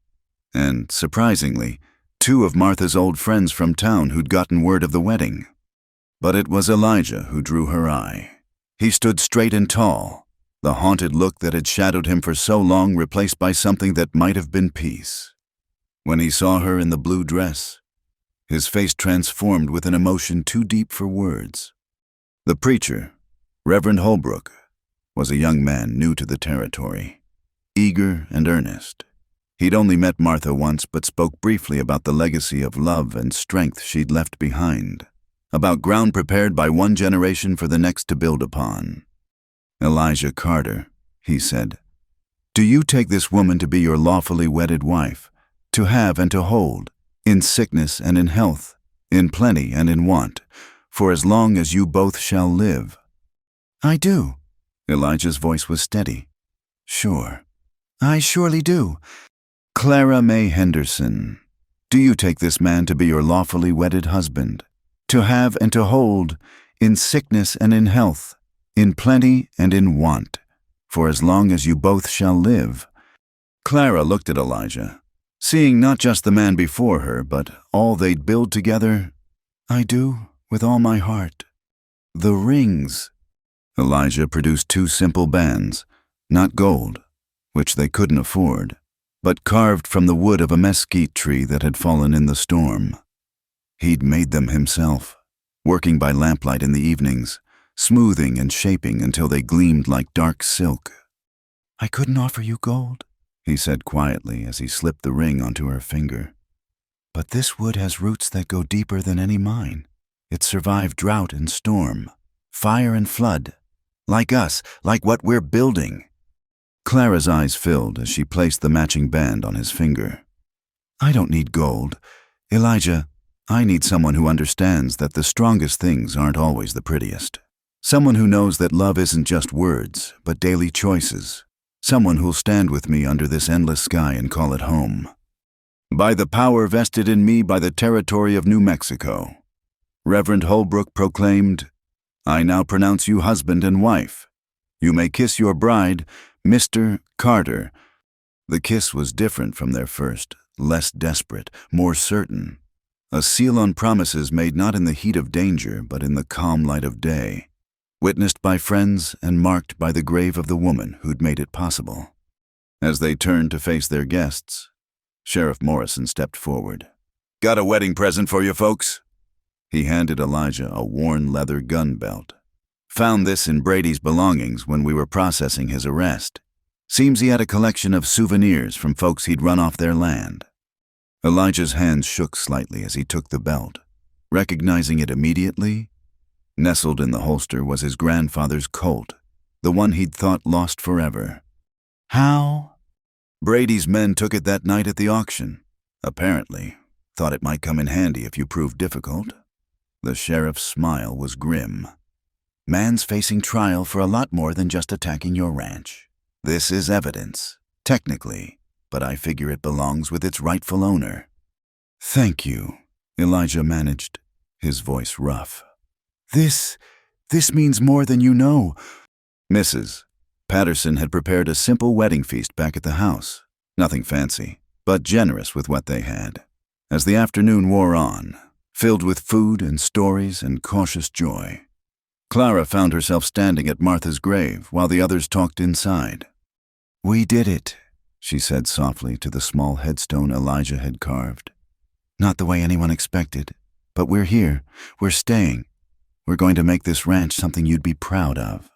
and, surprisingly, 2 of Martha's old friends from town who'd gotten word of the wedding. But it was Elijah who drew her eye. He stood straight and tall, the haunted look that had shadowed him for so long replaced by something that might have been peace. When he saw her in the blue dress, his face transformed with an emotion too deep for words. The preacher, Reverend Holbrook, was a young man new to the territory, eager and earnest. He'd only met Martha once but spoke briefly about the legacy of love and strength she'd left behind, about ground prepared by one generation for the next to build upon. "Elijah Carter," he said, "do you take this woman to be your lawfully wedded wife, to have and to hold, in sickness and in health, in plenty and in want, for as long as you both shall live?" "I do." Elijah's voice was steady. "Sure. I surely do." "Clara May Henderson, do you take this man to be your lawfully wedded husband, to have and to hold, in sickness and in health, in plenty and in want, for as long as you both shall live?" Clara looked at Elijah, seeing not just the man before her, but all they'd build together. "I do, with all my heart." "The rings." Elijah produced 2 simple bands, not gold, which they couldn't afford, but carved from the wood of a mesquite tree that had fallen in the storm. He'd made them himself, working by lamplight in the evenings, smoothing and shaping until they gleamed like dark silk. "I couldn't offer you gold," he said quietly as he slipped the ring onto her finger. "But this wood has roots that go deeper than any mine. It survived drought and storm, fire and flood, like us, like what we're building." Clara's eyes filled as she placed the matching band on his finger. "I don't need gold. Elijah, I need someone who understands that the strongest things aren't always the prettiest. Someone who knows that love isn't just words, but daily choices. Someone who'll stand with me under this endless sky and call it home. By the power vested in me by the territory of New Mexico," Reverend Holbrook proclaimed, "I now pronounce you husband and wife. You may kiss your bride, Mr. Carter." The kiss was different from their first, less desperate, more certain. A seal on promises made not in the heat of danger, but in the calm light of day, witnessed by friends and marked by the grave of the woman who'd made it possible. As they turned to face their guests, Sheriff Morrison stepped forward. Got a wedding present for you folks." He handed Elijah a worn leather gun belt. "Found this in Brady's belongings when we were processing his arrest. Seems he had a collection of souvenirs from folks he'd run off their land." Elijah's hands shook slightly as he took the belt, recognizing it immediately. Nestled in the holster was his grandfather's Colt, the one he'd thought lost forever. "How?" "Brady's men took it that night at the auction. Apparently. Thought it might come in handy if you proved difficult." The sheriff's smile was grim. "Man's facing trial for a lot more than just attacking your ranch. This is evidence, technically, but I figure it belongs with its rightful owner." "Thank you," Elijah managed, his voice rough. This means more than you know." Mrs. Patterson had prepared a simple wedding feast back at the house. Nothing fancy, but generous with what they had. As the afternoon wore on, filled with food and stories and cautious joy, Clara found herself standing at Martha's grave while the others talked inside. "We did it," she said softly to the small headstone Elijah had carved. "Not the way anyone expected, but we're here. We're staying. We're going to make this ranch something you'd be proud of."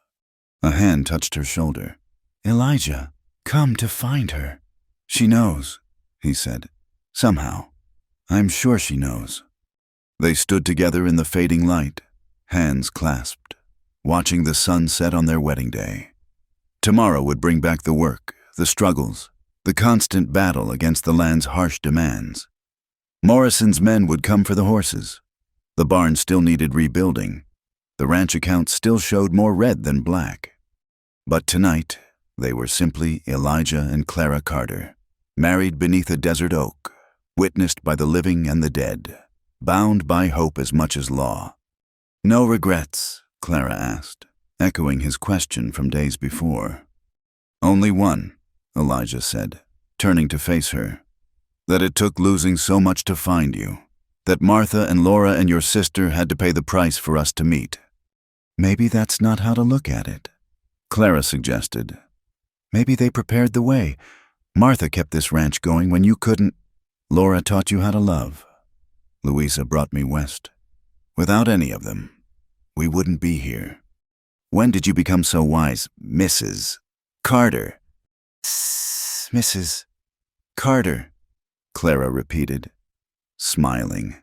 A hand touched her shoulder. "Elijah, come to find her." "She knows," he said. "Somehow. I'm sure she knows." They stood together in the fading light, hands clasped, watching the sun set on their wedding day. Tomorrow would bring back the work, the struggles, the constant battle against the land's harsh demands. Morrison's men would come for the horses. The barn still needed rebuilding. The ranch account still showed more red than black. But tonight, they were simply Elijah and Clara Carter, married beneath a desert oak, witnessed by the living and the dead, bound by hope as much as law. "No regrets?" Clara asked, echoing his question from days before. "Only one," Elijah said, turning to face her. "That it took losing so much to find you. That Martha and Laura and your sister had to pay the price for us to meet." "Maybe that's not how to look at it," Clara suggested. "Maybe they prepared the way. Martha kept this ranch going when you couldn't. Laura taught you how to love. Louisa brought me west. Without any of them, we wouldn't be here. When did you become so wise, Mrs. Carter?" "Mrs. Carter," Clara repeated, smiling.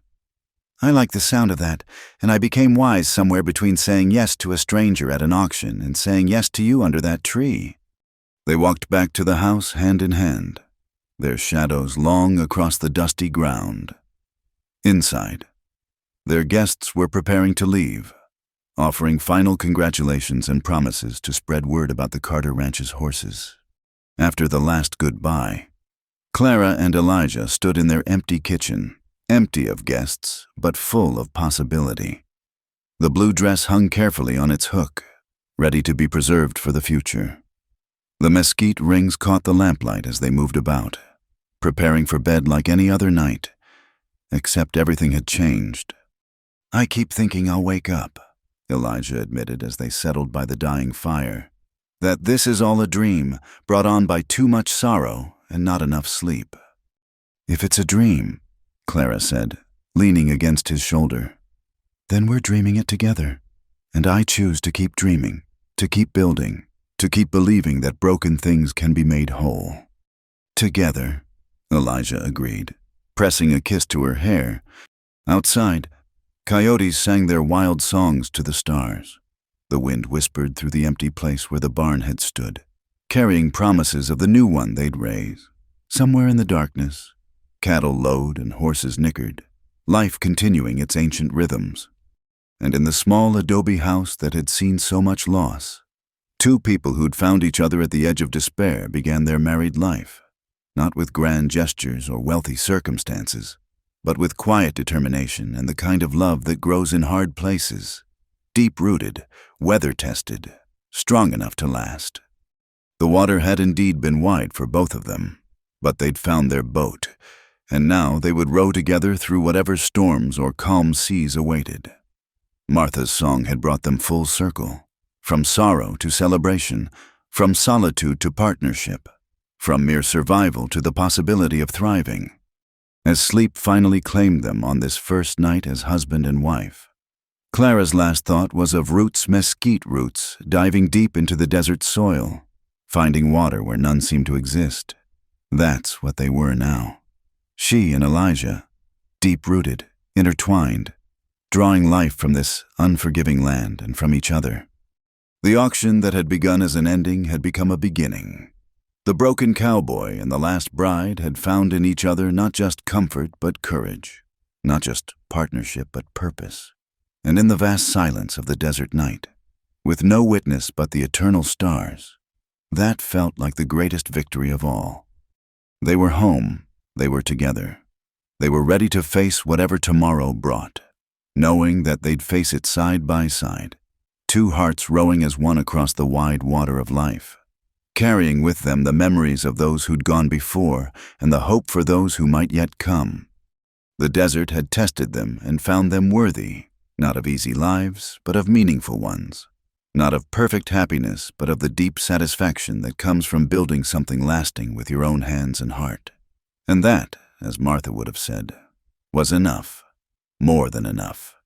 "I like the sound of that, and I became wise somewhere between saying yes to a stranger at an auction and saying yes to you under that tree." They walked back to the house hand in hand, their shadows long across the dusty ground. Inside, their guests were preparing to leave, offering final congratulations and promises to spread word about the Carter Ranch's horses. After the last goodbye, Clara and Elijah stood in their empty kitchen, empty of guests, but full of possibility. The blue dress hung carefully on its hook, ready to be preserved for the future. The mesquite rings caught the lamplight as they moved about, preparing for bed like any other night, except everything had changed. "I keep thinking I'll wake up," Elijah admitted as they settled by the dying fire. "That this is all a dream, brought on by too much sorrow and not enough sleep." "If it's a dream," Clara said, leaning against his shoulder, "then we're dreaming it together. And I choose to keep dreaming, to keep building, to keep believing that broken things can be made whole." "Together," Elijah agreed, pressing a kiss to her hair. Outside, coyotes sang their wild songs to the stars. The wind whispered through the empty place where the barn had stood, carrying promises of the new one they'd raise. Somewhere in the darkness, cattle lowed and horses nickered, life continuing its ancient rhythms. And in the small adobe house that had seen so much loss, two people who'd found each other at the edge of despair began their married life, not with grand gestures or wealthy circumstances, but with quiet determination and the kind of love that grows in hard places, deep-rooted, weather-tested, strong enough to last. The water had indeed been wide for both of them, but they'd found their boat, and now they would row together through whatever storms or calm seas awaited. Martha's song had brought them full circle, from sorrow to celebration, from solitude to partnership, from mere survival to the possibility of thriving. as sleep finally claimed them on this first night as husband and wife. Clara's last thought was of mesquite roots diving deep into the desert soil, finding water where none seemed to exist. That's what they were now. She and Elijah, deep-rooted, intertwined, drawing life from this unforgiving land and from each other. The auction that had begun as an ending had become a beginning. The broken cowboy and the last bride had found in each other not just comfort but courage, not just partnership but purpose. And in the vast silence of the desert night, with no witness but the eternal stars, that felt like the greatest victory of all. They were home, they were together. They were ready to face whatever tomorrow brought, knowing that they'd face it side by side, two hearts rowing as one across the wide water of life, carrying with them the memories of those who'd gone before and the hope for those who might yet come. The desert had tested them and found them worthy, not of easy lives, but of meaningful ones. Not of perfect happiness, but of the deep satisfaction that comes from building something lasting with your own hands and heart. And that, as Martha would have said, was enough. More than enough.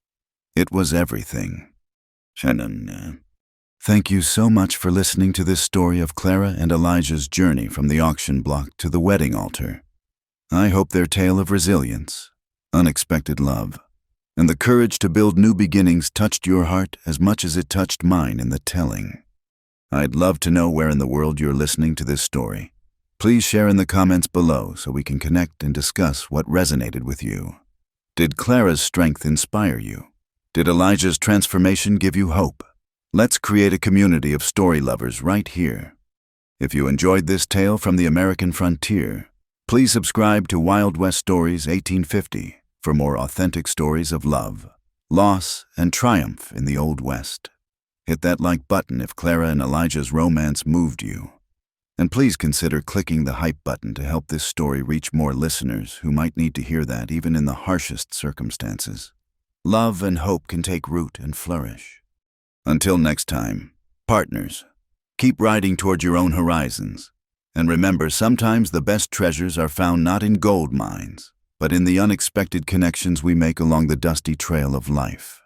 It was everything. Shannon. Thank you so much for listening to this story of Clara and Elijah's journey from the auction block to the wedding altar. I hope their tale of resilience, unexpected love, and the courage to build new beginnings touched your heart as much as it touched mine in the telling. I'd love to know where in the world you're listening to this story. Please share in the comments below so we can connect and discuss what resonated with you. Did Clara's strength inspire you? Did Elijah's transformation give you hope? Let's create a community of story lovers right here. If you enjoyed this tale from the American frontier, please subscribe to Wild West Stories 1850 for more authentic stories of love, loss, and triumph in the Old West. Hit that like button if Clara and Elijah's romance moved you. And please consider clicking the hype button to help this story reach more listeners who might need to hear that even in the harshest circumstances. Love and hope can take root and flourish. Until next time, partners, keep riding toward your own horizons. And remember, sometimes the best treasures are found not in gold mines, but in the unexpected connections we make along the dusty trail of life.